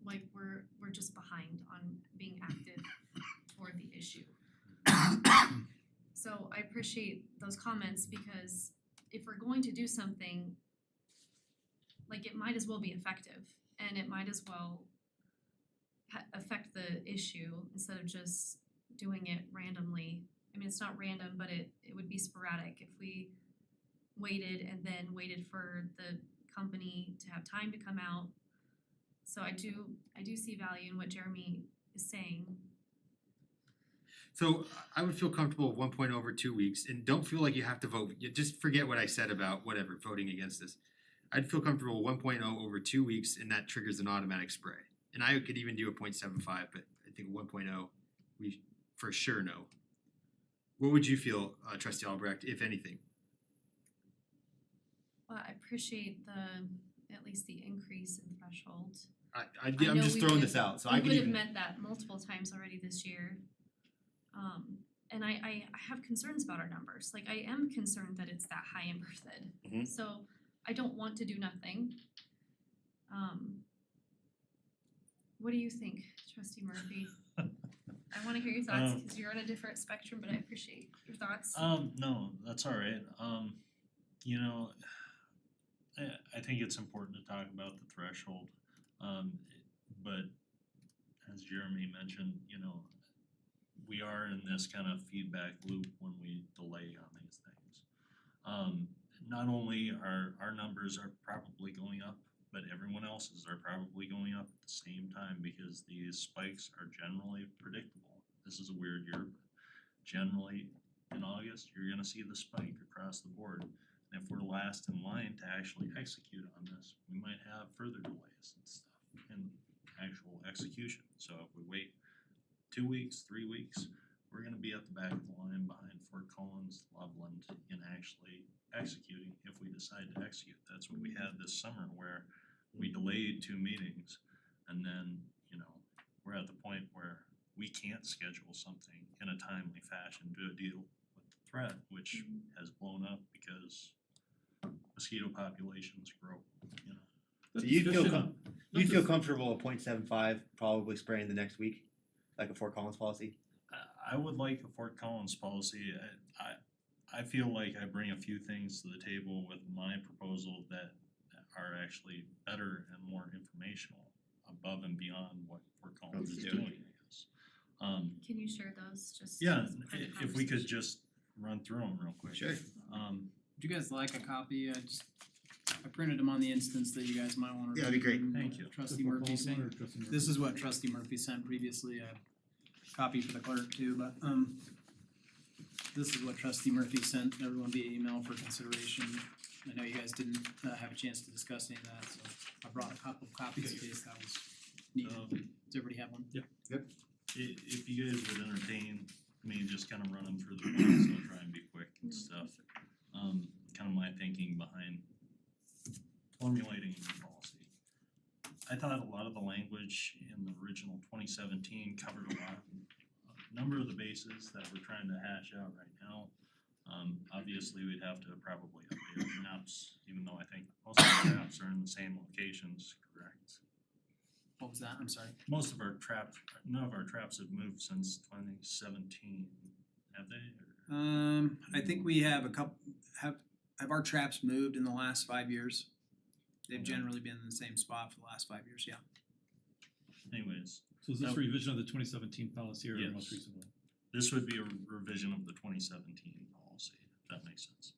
like we're just behind on being active toward the issue. So I appreciate those comments, because if we're going to do something, like it might as well be effective, and it might as well affect the issue instead of just doing it randomly. I mean, it's not random, but it would be sporadic if we waited and then waited for the company to have time to come out. So I do see value in what Jeremy is saying. So I would feel comfortable with 1.0 over 2 weeks, and don't feel like you have to vote. You just forget what I said about whatever, voting against this. I'd feel comfortable with 1.0 over 2 weeks, and that triggers an automatic spray. And I could even do a 0.75, but I think 1.0, we for sure know. What would you feel, Trustee Albrecht, if anything? Well, I appreciate at least the increase in threshold. I'm know just we throwing could- this out, so I We could would have even. met that multiple times already this year. And I have concerns about our numbers, like I am concerned that it's that high in Berthoud. Mhm. So I don't want to do nothing. What do you think, Trustee Murphy? I wanna hear your thoughts, cause you're on a different spectrum, but I appreciate your thoughts. No, that's all right. You know, I think it's important to talk about the threshold. But as Jeremy mentioned, you know, we are in this kind of feedback loop when we delay on these things. Not only are our numbers are probably going up but everyone else's are probably going up at the same time because these spikes are generally predictable. This is a weird year, but generally in August, you're gonna see the spike across the board. And if we're last in line to actually execute on this, we might have further delays and stuff in actual execution. So if we wait 2 weeks, 3 weeks, we're gonna be at the back of the line behind Fort Collins, Loveland in actually executing if we decide to execute. That's what we had this summer where we delayed 2 meetings and then, we're at the point where we can't schedule something in a timely fashion to deal with the threat, which has blown up because mosquito populations grow, So you'd feel comfortable at 0.75 probably spraying the next week, like a Fort Collins policy? I would like a Fort Collins policy. I feel like I bring a few things to the table with my proposal that are actually better and more informational above and beyond what Fort Collins is doing, I guess. Can you share those just? Yeah, for the if we could conversation? just run through them real quick. Sure. Would you guys like a copy? I printed them on the instance that you guys might wanna read. Yeah, that'd be great. them. Thank you. Trustee Murphy sent, this is what Trustee Murphy sent previously, a copy for the clerk too, but this is what Trustee Murphy sent everyone via email for consideration. I know you guys didn't have a chance to discuss any of that, so I brought a couple of copies in case that was needed. Does everybody have one? If you guys would entertain me just kind of running through the points, I'll try and be quick and stuff. Kind of my thinking behind formulating the policy. I thought a lot of the language in the original 2017 covered a number of the bases that we're trying to hash out right now. Obviously, we'd have to probably update our maps, even though I think most of the maps are in the same locations, correct? What was that? I'm sorry. Most of our traps, none of our traps have moved since 2017, have they? I think we have a couple, have our traps moved in the last 5 years? They've Okay. generally been in the same spot for the last 5 years, yeah. Anyways, So is this revision of the 2017 policy or the most Yes. recent one? this would be a revision of the 2017 policy, if that makes sense.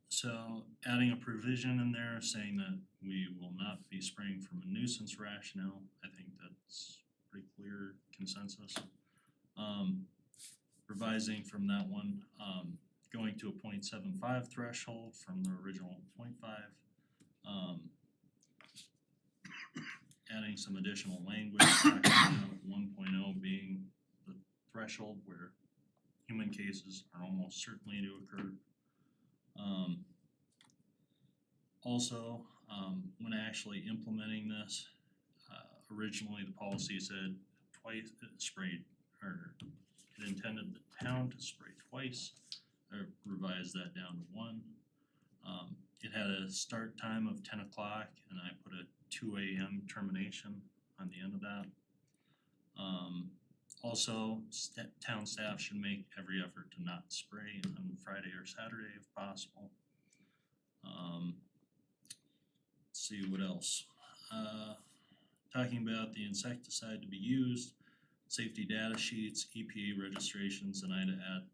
So adding a provision in there saying that we will not be spraying from a nuisance rationale, I think that's pretty clear consensus. Revising from that one, going to a 0.75 threshold from the original 0.5. Adding some additional language, talking about 1.0 being the threshold where human cases are almost certainly to occur. Also, when actually implementing this, originally the policy said twice sprayed, or it intended the town to spray twice. I revised that down to 1. It had a start time of 10 o'clock and I put a 2 AM termination on the end of that. Also, town staff should make every effort to not spray on Friday or Saturday if possible. Let's see what else. Talking about the insecticide to be used, safety data sheets, EPA registrations, and I'd add,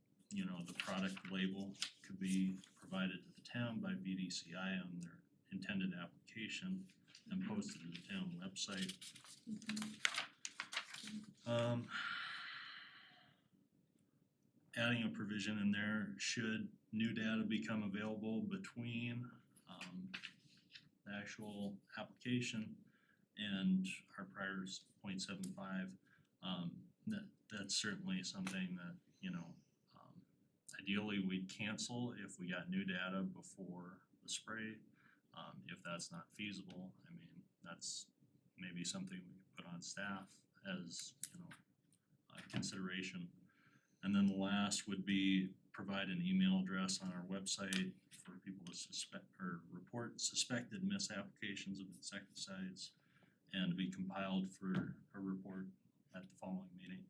the product label could be provided to the town by BDCI on their intended application and posted to the town website. Adding a provision in there, should new data become available between the actual application and our prior 0.75, that's certainly something that, ideally we'd cancel if we got new data before the spray. If that's not feasible, that's maybe something we could put on staff as, consideration. And then the last would be provide an email address on our website for people to suspect or report suspected misapplications of insecticides and to be compiled for a report at the following meeting.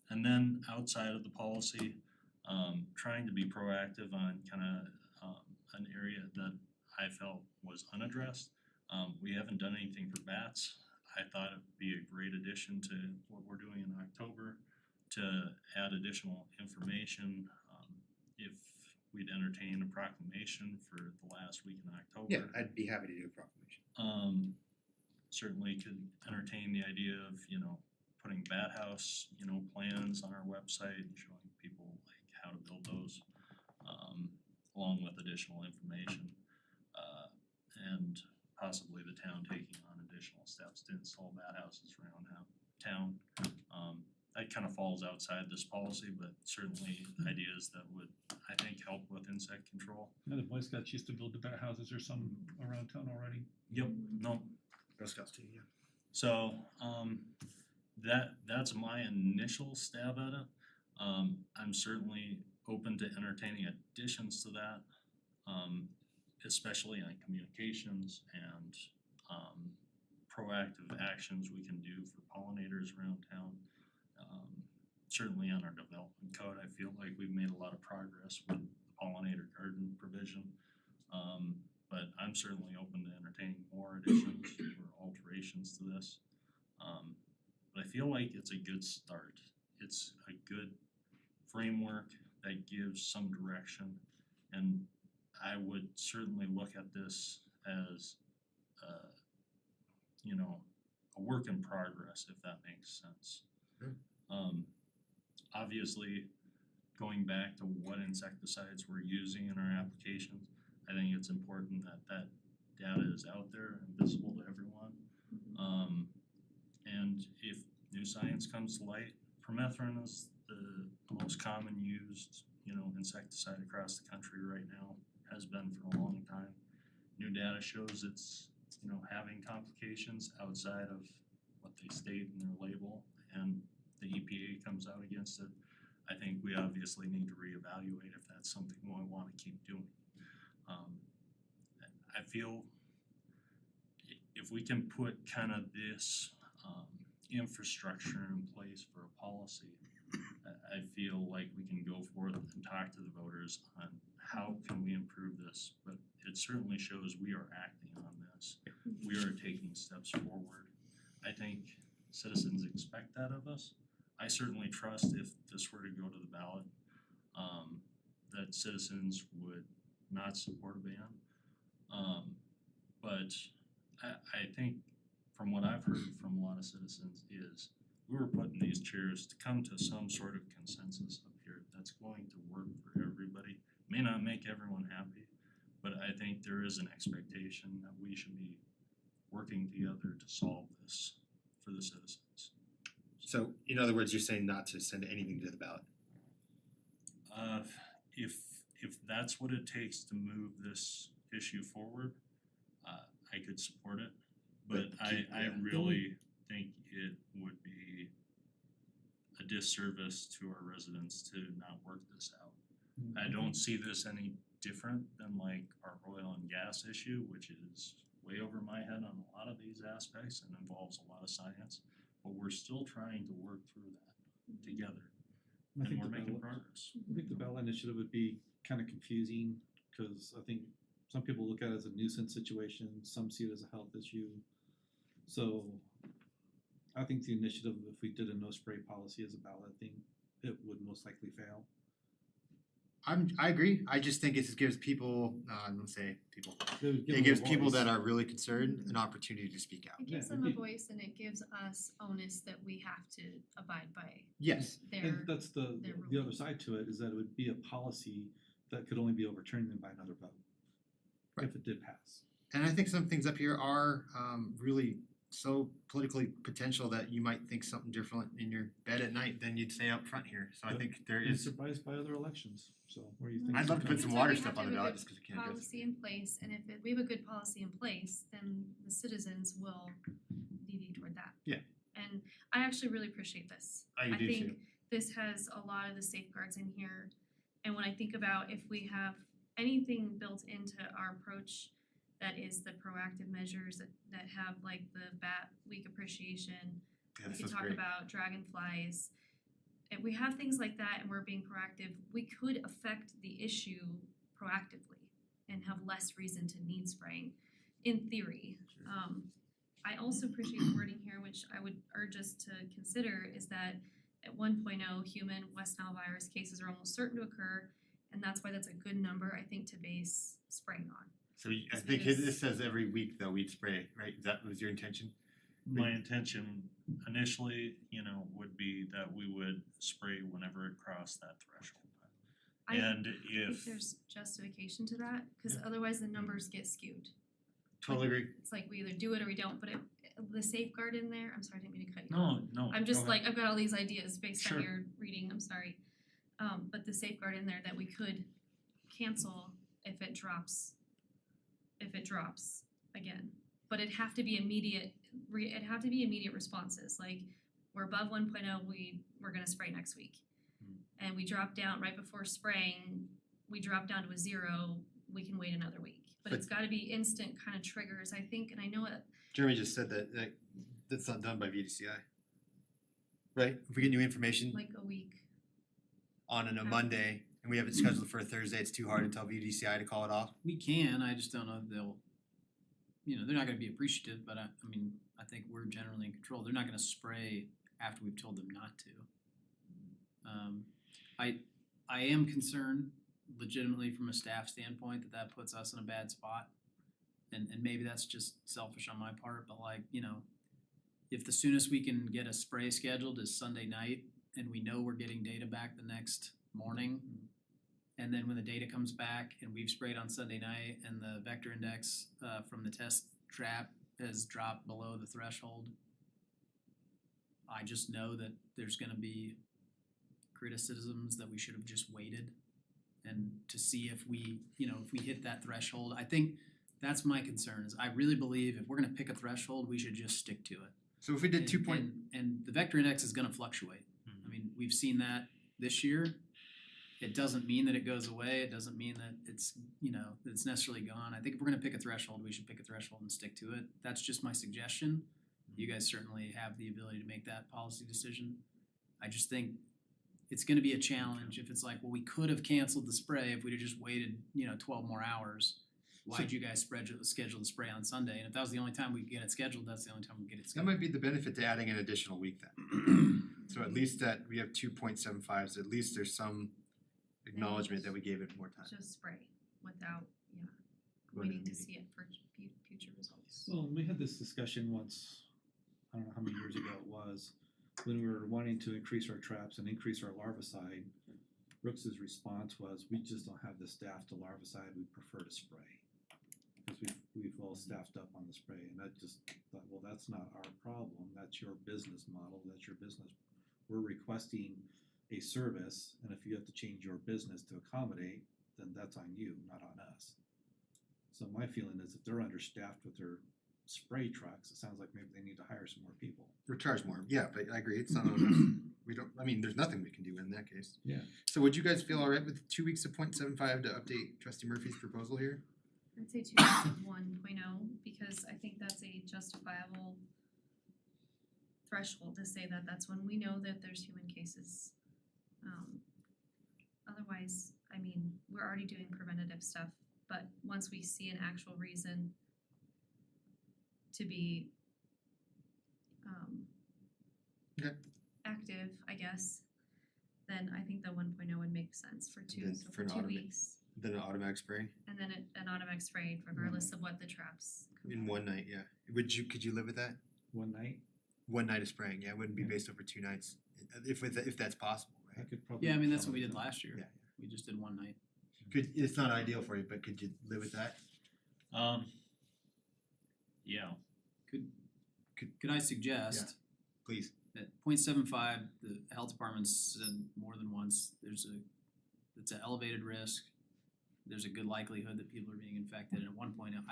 And then outside of the policy, trying to be proactive on an area that I felt was unaddressed. We haven't done anything for bats. I thought it would be a great addition to what we're doing in October to add additional information. If we'd entertain a proclamation for the last week in October. Yeah, I'd be happy to do a proclamation. Certainly could entertain the idea of, putting bat house, plans on our website and showing people like how to build those, along with additional information. And possibly the town taking on additional steps to install bat houses around town. That kind of falls outside this policy, but certainly ideas that would, I think, help with insect control. The Boy Scouts used to build the bat houses or some around town already. Yep, no, Girl Scouts too, yeah. so, that's my initial stab at it. I'm certainly open to entertaining additions to that, especially on communications and, proactive actions we can do for pollinators around town. Certainly on our development code, I feel like we've made a lot of progress with pollinator garden provision. But I'm certainly open to entertaining more additions or alterations to this. But I feel like it's a good start. It's a good framework that gives some direction. And I would certainly look at this as, a work in progress, if that makes sense. Sure. Obviously, going back to what insecticides we're using in our applications, I think it's important that that data is out there and visible to everyone. And if new science comes to light, permethrin is the most common used, insecticide across the country right now, has been for a long time. New data shows it's, having complications outside of what they state in their label, and the EPA comes out against it. I think we obviously need to reevaluate if that's something we wanna keep doing. I feel if we can put kind of this infrastructure in place for a policy, I feel like we can go forth and talk to the voters on how can we improve this, but it certainly shows we are acting on this. We are taking steps forward. I think citizens expect that of us. I certainly trust if this were to go to the ballot, that citizens would not support a ban. But I think from what I've heard from a lot of citizens is we were put in these chairs to come to some sort of consensus up here that's going to work for everybody. May not make everyone happy, but I think there is an expectation that we should be working together to solve this for the citizens. So, in other words, you're saying not to send anything to the ballot? If that's what it takes to move this issue forward, I could support it. But I really think it would be a disservice to our residents to not work this out. I don't see this any different than like our oil and gas issue, which is way over my head on a lot of these aspects and involves a lot of science. But we're still trying to work through that together, I and think we're the making ballot- progress. I think the ballot initiative would be kind of confusing, cause I think some people look at it as a nuisance situation, some see it as a health issue. So I think the initiative, if we did a no spray policy as a ballot thing, it would most likely fail. I agree, I just think it just gives people, I'm gonna say people, It it gives people that are really concerned an opportunity to speak out. It gives Yeah, them a indeed. voice and it gives us onus that we have to abide by Yes, their, And that's the other rules. side to it, is that it would be a policy that could only be overturned then by another vote. Right. If it did pass. and I think some things up here are really so politically potential that you might think something different in your bed at night than you'd say up front here, so I Yep. think there Been is, surprised by other elections, so where do you think? I'd love to put some That's why water we have stuff to on the have a ballot good just cause we can't address it. policy in place, and if we have a good policy in place, then the citizens will deviate toward that. Yeah. And I actually really appreciate this. I do think too. this has a lot of the safeguards in here. And when I think about if we have anything built into our approach that is the proactive measures that have like the bat week appreciation, Yeah, we this could is talk great. about dragonflies. If we have things like that and we're being proactive, we could affect the issue proactively and have less reason to need spraying, in theory. Sure. I also appreciate the wording here, which I would urge us to consider, is that at 1.0, human West Nile virus cases are almost certain to occur, And that's why that's a good number, I think, to base spraying on. So I It's think because- this says every week though we'd spray, right? That was your intention? My intention initially, would be that we would spray whenever it crossed that threshold. I And think if, there's justification to that, cause otherwise the numbers get skewed. Totally agree. It's like we either do it or we don't, but the safeguard in there, I'm sorry, I didn't mean to cut you off. no, I'm just go ahead. like, I've got all these ideas based Sure. on your reading, I'm sorry. But the safeguard in there that we could cancel if it drops again. But it'd have to be immediate, it'd have to be immediate responses, like we're above 1.0, we're gonna spray next week. And we drop down right before spraying, we drop down to a 0, we can wait another week. But it's gotta be instant kind of triggers, I think, and I know it, Jeremy just said that that's not done by VDCI. Right? If we get new information like a week. on a Monday and we have it scheduled for a Thursday, it's too hard to tell VDCI to call it off. We can, I just don't know if they'll, they're not gonna be appreciative, but I mean, I think we're generally in control. They're not gonna spray after we've told them not to. I am concerned legitimately from a staff standpoint that puts us in a bad spot. And maybe that's just selfish on my part, but if the soonest we can get a spray scheduled is Sunday night and we know we're getting data back the next morning, and then when the data comes back and we've sprayed on Sunday night and the vector index from the test trap has dropped below the threshold, I just know that there's gonna be criticisms that we should have just waited and to see if we hit that threshold. I think that's my concern, is I really believe if we're gonna pick a threshold, we should just stick to it. So if we did And the vector index is gonna fluctuate. I mean, we've seen that this year. It doesn't mean that it goes away, it doesn't mean that it's, that it's necessarily gone. I think if we're gonna pick a threshold, we should pick a threshold and stick to it. That's just my suggestion. You guys certainly have the ability to make that policy decision. I just think it's gonna be a challenge if it's like, well, we could have canceled the spray if we'd have just waited, 12 more hours. Why'd you guys schedule the spray on Sunday? And if that was the only time we could get it scheduled, that's the only time we get it that scheduled. might be the benefit to adding an additional week then. So at least that we have 2.75s, at least there's some acknowledgement that we gave it more time. Just spray without, Going to waiting the to see it for future results. Well, we had this discussion once, I don't know how many years ago it was, when we were wanting to increase our traps and increase our larvicide. Brooks's response was, we just don't have the staff to larvicide, we prefer to spray. Because we've all staffed up on the spray, and I just thought, well, that's not our problem, that's your business model, that's your business. We're requesting a service, and if you have to change your business to accommodate, then that's on you, not on us. So my feeling is if they're understaffed with their spray trucks, it sounds like maybe they need to hire some more people. Or charge more, yeah, but I agree, it's not on us. We don't, I mean, there's nothing we can do in that case. Yeah. So would you guys feel alright with 2 weeks of 0.75 to update trustee Murphy's proposal here? I'd say 1.0 because I think that's a justifiable threshold to say that that's when we know that there's human cases. Otherwise, I mean, we're already doing preventative stuff, but once we see an actual reason to be Okay. active, I guess, then I think the 1.0 would make sense for Then so for for an 2 automatic- weeks. Then an automatic spray And then an automatic spray regardless of what the traps. in one night, yeah. Could you live with that? One night, One night of spraying, yeah, it wouldn't be Yeah. based over 2 nights, if that's possible, I right? could probably. Yeah, I mean, that's what we did last year. Yeah. We just did one night. It's not ideal for you, but could you live with that? Yeah, Could I suggest Please. that 0.75, the health department said more than once, it's an elevated risk. There's a good likelihood that people are being infected, and at 1.0,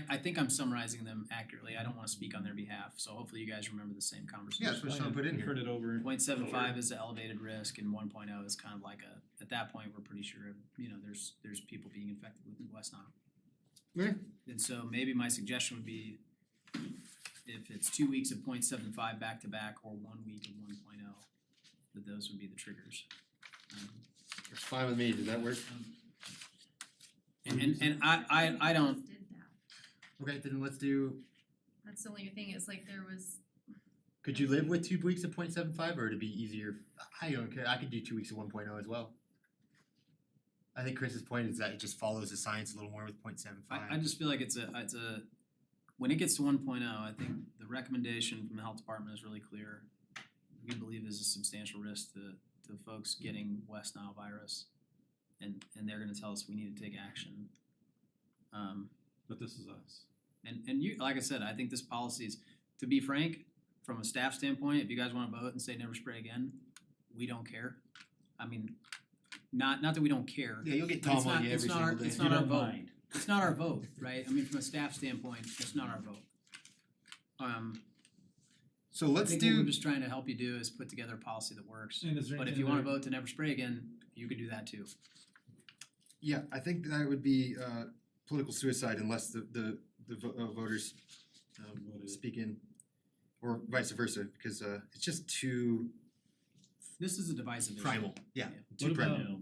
I think I'm summarizing them accurately. I don't wanna speak on their behalf, so hopefully you guys remember the same conversation. Yeah, that's what Sean put in here. Heard it over. 0.75 is the elevated risk, and 1.0 is kind of like at that point, we're pretty sure, there's people being infected with West Nile. Okay. And so maybe my suggestion would be, if it's 2 weeks of 0.75 back to back or 1 week of 1.0, that those would be the triggers. It's fine with me, does that work? And I don't, Did that. Okay, then let's do, That's the only thing is like there was, could you live with 2 weeks of 0.75 or to be easier? I don't care, I could do 2 weeks of 1.0 as well. I think Chris's point is that it just follows the science a little more with 0.75. I just feel like it's a, when it gets to 1.0, I think the recommendation from the health department is really clear. We believe there's a substantial risk to folks getting West Nile virus. And they're gonna tell us we need to take action. But this is us. And you, like I said, I think this policy is, to be frank, from a staff standpoint, if you guys wanna vote and say never spray again, we don't care. I mean, not that we don't care. Yeah, you'll get But it's Tom on not- you it's every not our- single day. it's not our vote. It's not our vote, right? I mean, from a staff standpoint, it's not our vote. So I let's think what we're do, just trying to help you do is put together a policy that works. And is there But if anything you wanna there- vote to never spray again, you can do that too. yeah, I think that would be political suicide unless the voters Voted. speak in, or vice versa, because it's just too This is a divisive issue. primal, yeah, What too primal. about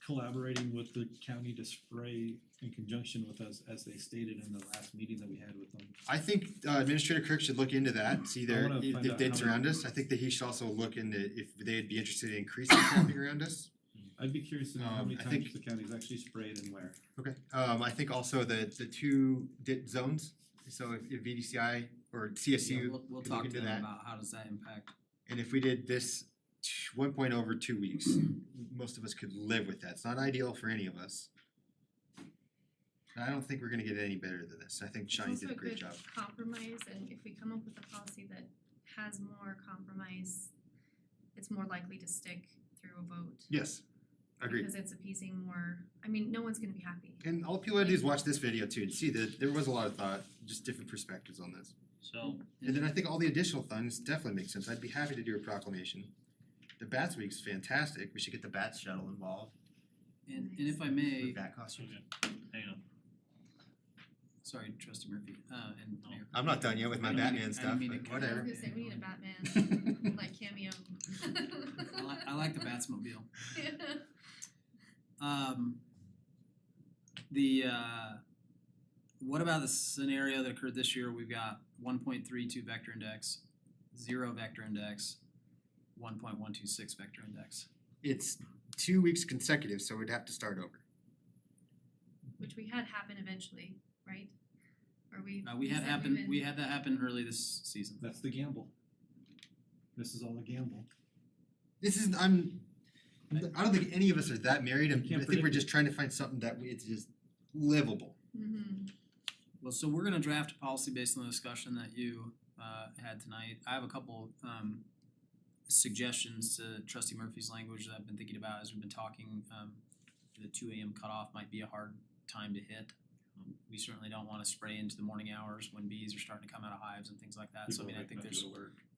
collaborating with the county to spray in conjunction with us as they stated in the last meeting that we had with them? I think Administrator Kirk should look into that, see their, wanna find if out they'd how surround us. I think that he should also look into if they'd be interested in increasing camping around us. I'd be curious to know how many I times think- the county's actually sprayed and where. Okay, I think also the two zones, so if VDCI or Yeah, CSU we'll could look talk to into them that. about how does that impact. And if we did this 1 over 2 weeks, most of us could live with that. It's not ideal for any of us. But I don't think we're gonna get any better than this. I think Shawnee did a great job. It's also a good compromise, and if we come up with a policy that has more compromise, it's more likely to stick through a vote. Yes, agreed. Because it's appeasing more, I mean, no one's gonna be happy. And all people gotta do is watch this video too and see that there was a lot of thought, just different perspectives on this. So, And then I think all the additional things definitely make sense. I'd be happy to do a proclamation. The Bats Week's fantastic. We should get the Bats shuttle involved And if I may, with bat costumes. hang on. sorry, Trustee Murphy, and No. Mayor. I'm not done yet with my I didn't mean Batman to- I stuff, didn't mean but to- I was whatever. gonna say, we need a Batman, like cameo. I like the Batsmobile. What about the scenario that occurred this year? We've got 1.32 vector index, 0 vector index, 1.126 vector index. It's 2 weeks consecutive, so we'd have to start over. Which we had happen eventually, right? Or we. We had said we would- had that happen early this season. That's the gamble. This is all a gamble. This is I don't think any of us are that married. I You can't think we're predict just trying to find something that it's just livable. Mhm. Well, so we're gonna draft a policy based on the discussion that you had tonight. I have a couple suggestions to Trustee Murphy's language that I've been thinking about as we've been talking. The 2 a.m. cutoff might be a hard time to hit. We certainly don't wanna spray into the morning hours when bees are starting to come out of hives and things like that. So I mean, I think there's,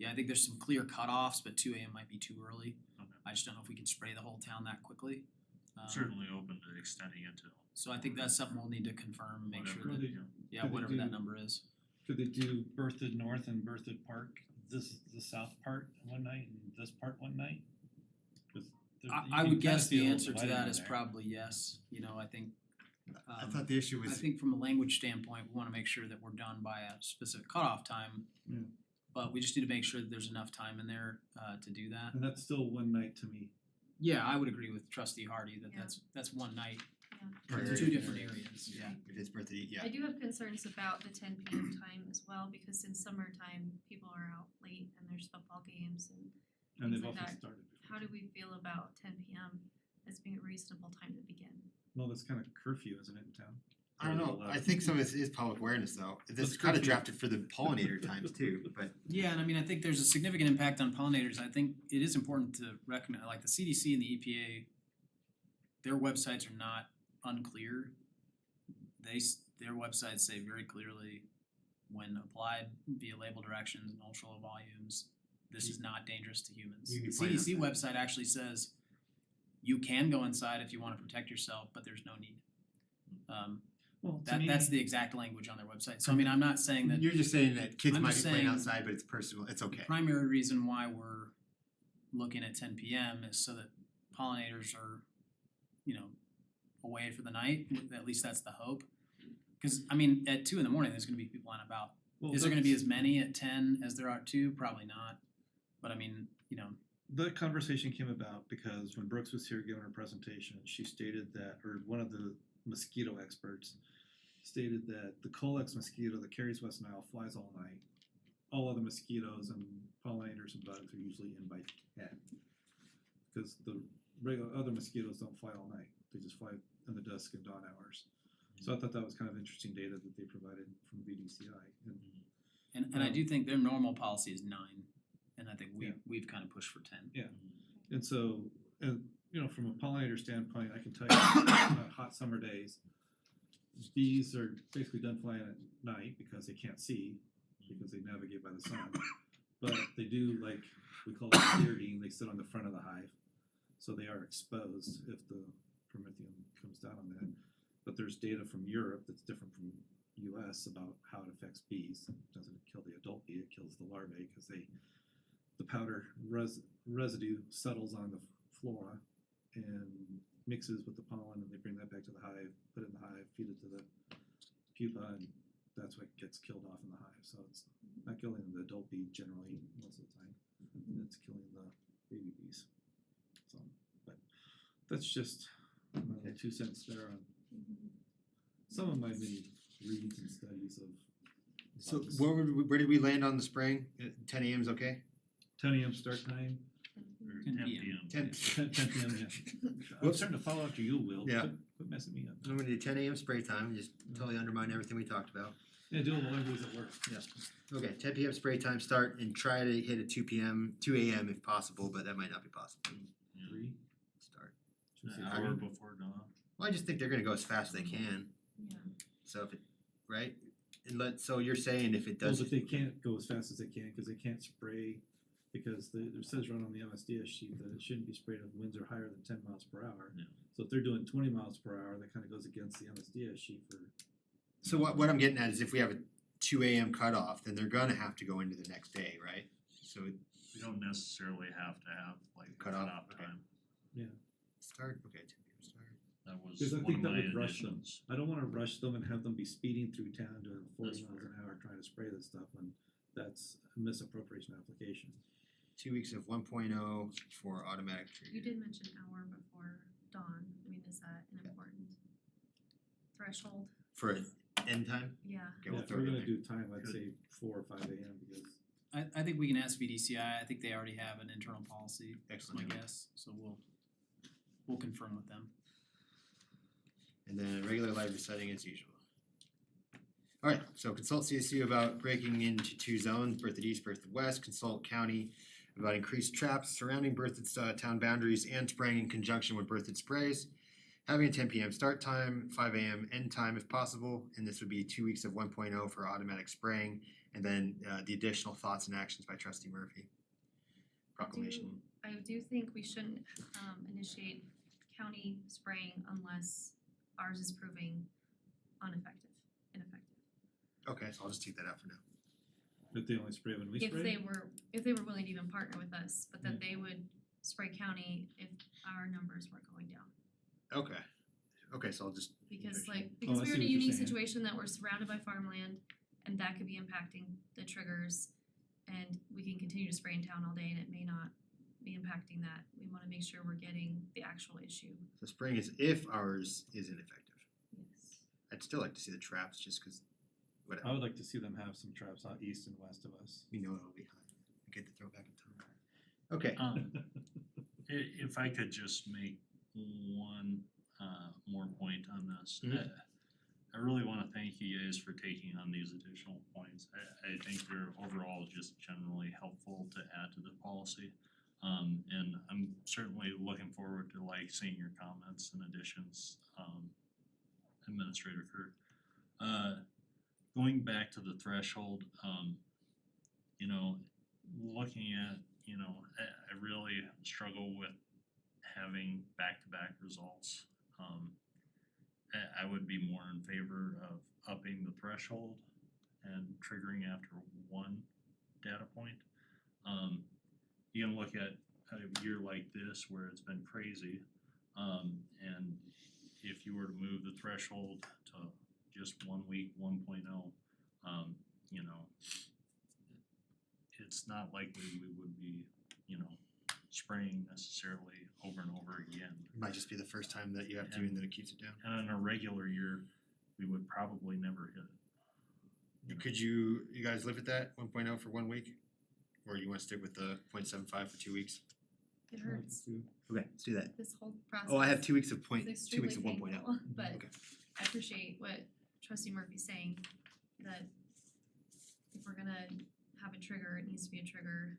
I think there's some clear cutoffs, but 2 a.m. might be too early. Okay. I just don't know if we can spray the whole town that quickly. Certainly open to extending it to So I think that's something we'll need to confirm and make sure whatever, that, you know. yeah, Could they whatever that do- number is. Could they do Berthoud North and Berthoud Park, the south part one night and this part one night? 'Cause there- you I can would kinda guess the feel answer to divided that in is there. probably yes, you know, I think. I um, thought the issue I was think from a language standpoint, we wanna make sure that we're done by a specific cutoff time. Yeah. But we just need to make sure that there's enough time in there to do that. And that's still one night to me. Yeah, I would agree with Trustee Hardy that Yeah. that's one night, per two area. different areas, yeah. If it's birthday, yeah. I do have concerns about the 10 p.m. time as well, because in summertime, people are out late and there's football games, and And they've Things like also that. started. how do we feel about 10 p.m. as being a reasonable time to begin? Well, that's kind of curfew, isn't it, in town? I don't know. I think some of this is public awareness though. This is kind of drafted for the pollinator times too, but Yeah, and I mean, I think there's a significant impact on pollinators. I think it is important to recommend, like the CDC and the EPA, their websites are not unclear. Their websites say very clearly, when applied via label directions and ultra low volumes, this is not dangerous to humans. You The can find CDC that. website actually says you can go inside if you wanna protect yourself, but there's no need. Well, to me, That's the exact language on their website. So I mean, I'm not saying that you're just saying that kids I'm might just be playing saying- outside, but it's personal. It's okay. primary reason why we're looking at 10 p.m. is so that pollinators are, you know, away for the night. At least that's the hope. Because I mean, at 2 a.m, there's going to be people out and about. well, Is there going to be that's- as many at 10 as there are at 2? Probably not. But I mean, you know, The conversation came about because when Brooks was here giving her presentation, she stated that, or one of the mosquito experts stated that the Colex mosquito that carries West Nile flies all night. All other mosquitoes and pollinators and bugs are usually in by 10. Because the regular other mosquitoes don't fly all night. They just fly in the dusk and dawn hours. So I thought that was kind of interesting data that they provided from VDCI. And I do think their normal policy is 9, and I think we've kind of pushed for 10. And so, and you know, from a pollinator standpoint, I can tell you on hot summer days, bees are basically done flying at night because they can't see, because they navigate by the sun. But they do, like we call it bearding, they sit on the front of the hive. So they are exposed if the promethium comes down on that. But there's data from Europe that's different from US about how it affects bees. It doesn't kill the adult bee, it kills the larvae because the powder residue settles on the flora and mixes with the pollen, and they bring that back to the hive, put it in the hive, feed it to the pupa, and that's what gets killed off in the hive. So it's not killing the adult bee generally most of the time, and it's killing the baby bees. So, but that's just my 2 cents there on some of my many readings and studies of. So where did we land on the spraying? 10 a.m. is okay? 10 a.m. start time. Or 10 10 p.m. p.m. 10. 10 p.m. Yeah. I'm Whoops. starting to follow after you, Will. Yeah. Quit messing me up. I'm gonna do 10 a.m. spray time, just totally undermine everything we talked about. Yeah, do it while everybody's at work. Yeah. Okay, 10 p.m. spray time start, and try to hit at 2 a.m. if possible, but that might not be possible. 3. Start. An hour before dawn. Well, I just think they're gonna go as fast as they can, Yeah. so if it, right? And so you're saying if it Well, does, but they can't go as fast as they can because they can't spray, because it says right on the MSDS sheet that it shouldn't be sprayed if winds are higher than 10 miles per hour. Yeah. So if they're doing 20 miles per hour, that kind of goes against the MSDS sheet for. so what I'm getting at is if we have a 2 a.m. cutoff, then they're gonna have to go into the next day, right? So it We don't necessarily have to have like a Cutoff, cutoff okay. time. start, okay, 10 p.m. start. That was Because I one think of that my would rush them. additions. I don't wanna rush them and have them be speeding through town doing 40 That's miles fair. an hour trying to spray this stuff when that's a misappropriation application. 2 weeks of 1.0 for automatic trigger. You did mention hour before dawn. I mean, is that an important threshold? For end time? Yeah. Okay, Yeah, we'll if throw we're it in gonna there. do time, I'd Good. say 4 or 5 a.m. because I think we can ask VDCI. I think they already have an internal policy, is my Excellent. guess, so we'll confirm with them. And then regular library setting as usual. Alright, so consult CSU about breaking into 2 zones, Berthoud East, Berthoud West, consult county about increased traps surrounding Berthoud's town boundaries and spraying in conjunction with Berthoud sprays. Having a 10 p.m. start time, 5 a.m. end time if possible, and this would be 2 weeks of 1.0 for automatic spraying, and then the additional thoughts and actions by trustee Murphy. Proclamation. I do think we shouldn't initiate county spraying unless ours is proving ineffective. Okay, so I'll just take that out for now. if they only spray when we spray. If they were willing to even partner with us, but that they would spray county if our numbers were going down. Okay, so I'll just, Because I we're see in a what you're unique saying. situation that we're surrounded by farmland and that could be impacting the triggers. And we can continue to spray in town all day and it may not be impacting that. We wanna make sure we're getting the actual issue. so spraying is if ours is ineffective. Yes. I'd still like to see the traps just cause whatever, I would like to see them have some traps out east and west of us. we know it'll be high. I get the throwback in time. Okay, If I could just make one more point on this. Mhm. I really wanna thank you guys for taking on these additional points. I think they're overall just generally helpful to add to the policy. And I'm certainly looking forward to like seeing your comments and additions, Administrator Kurt. Going back to the threshold, you know, looking at, you know, I really struggle with having back-to-back results. I would be more in favor of upping the threshold and triggering after one data point. You can look at a year like this where it's been crazy, and if you were to move the threshold to just 1 week, 1.0, you know, it's not likely we would be, you know, spraying necessarily over and over again. It might just be the first time that you have to and then it keeps it down. And in a regular year, we would probably never hit it. Could you guys live at that 1.0 for 1 week? Or you wanna stick with the 0.75 for 2 weeks? It hurts, Okay, let's do that. this whole process. Oh, I have 2 weeks of It's 2 weeks of extremely 1.0. painful, but Okay. I appreciate what trustee Murphy's saying, that if we're gonna have a trigger, it needs to be a trigger.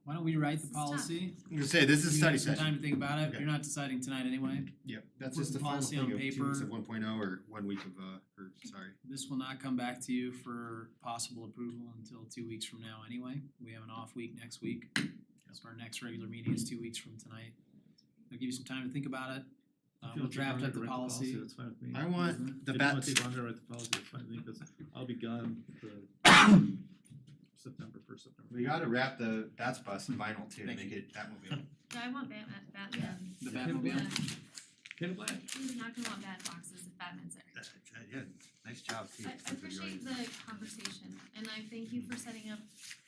Why don't we write the This is tough. policy? I'm gonna say, this is a You study have some session. time to think about it, Okay. you're not deciding tonight anyway. Yep, that's Put just the the final policy thing on of 2 weeks paper. of 1.0 or 1 week of or sorry. This will not come back to you for possible approval until 2 weeks from now anyway. We have an off week next week. So our next regular meeting is 2 weeks from tonight. I'll give you some time to think about it. If We'll it'll take draft longer up to the write policy. That's fine with me. I want the If you wanna bats. take longer to write the policy, that's fine with me, cause I'll be gone the September, first September. We gotta wrap the Bats bus in vinyl too to Thank make you. it Batmobile. Yeah, I want Batman, The Yeah, Batmobile? Ken Black. he's not gonna want bad boxes if Batman's there. Yeah, nice job, Pete. I appreciate the conversation, and I thank you for setting up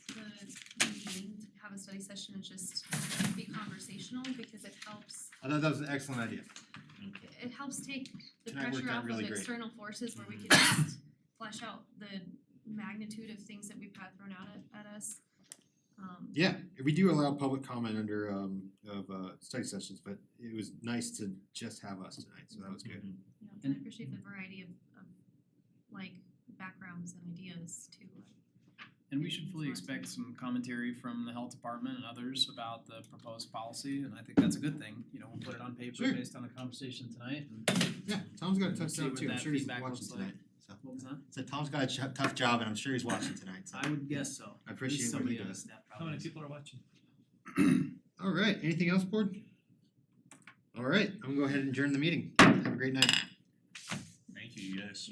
the meeting to have a study session and just be conversational, because it helps, I thought that was an excellent idea. it helps take the Tonight worked pressure out off of really great. external forces where we can just flesh out the magnitude of things that we've had thrown out at us. Yeah, we do allow public comment under study sessions, but it was nice to just have us tonight, so that was good. You know, and I appreciate the variety of like backgrounds and ideas too. And we should fully expect some commentary from the health department and others about the proposed policy, and I think that's a good thing. You know, we'll put it on paper Sure. based on the conversation tonight and Yeah, Tom's got a We'll tough see job what too, I'm that sure he's feedback watching looks like. tonight, so. what was that? So Tom's got a tough job and I'm sure he's watching tonight, so. I would guess so. I appreciate At least what he somebody on does. staff How probably many is. people are watching? Alright, anything else, board? Alright, I'm gonna go ahead and adjourn the meeting. Have a great night. Thank you, guys.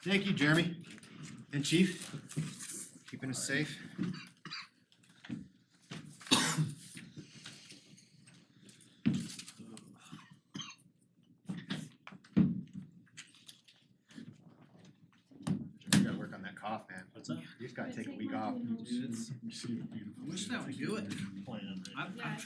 Thank you, Jeremy and Chief, keeping us safe. You gotta work on that cough, man. What's that? You just gotta take a Take week one off. to the I wish that would do it. Plan, right? I've tried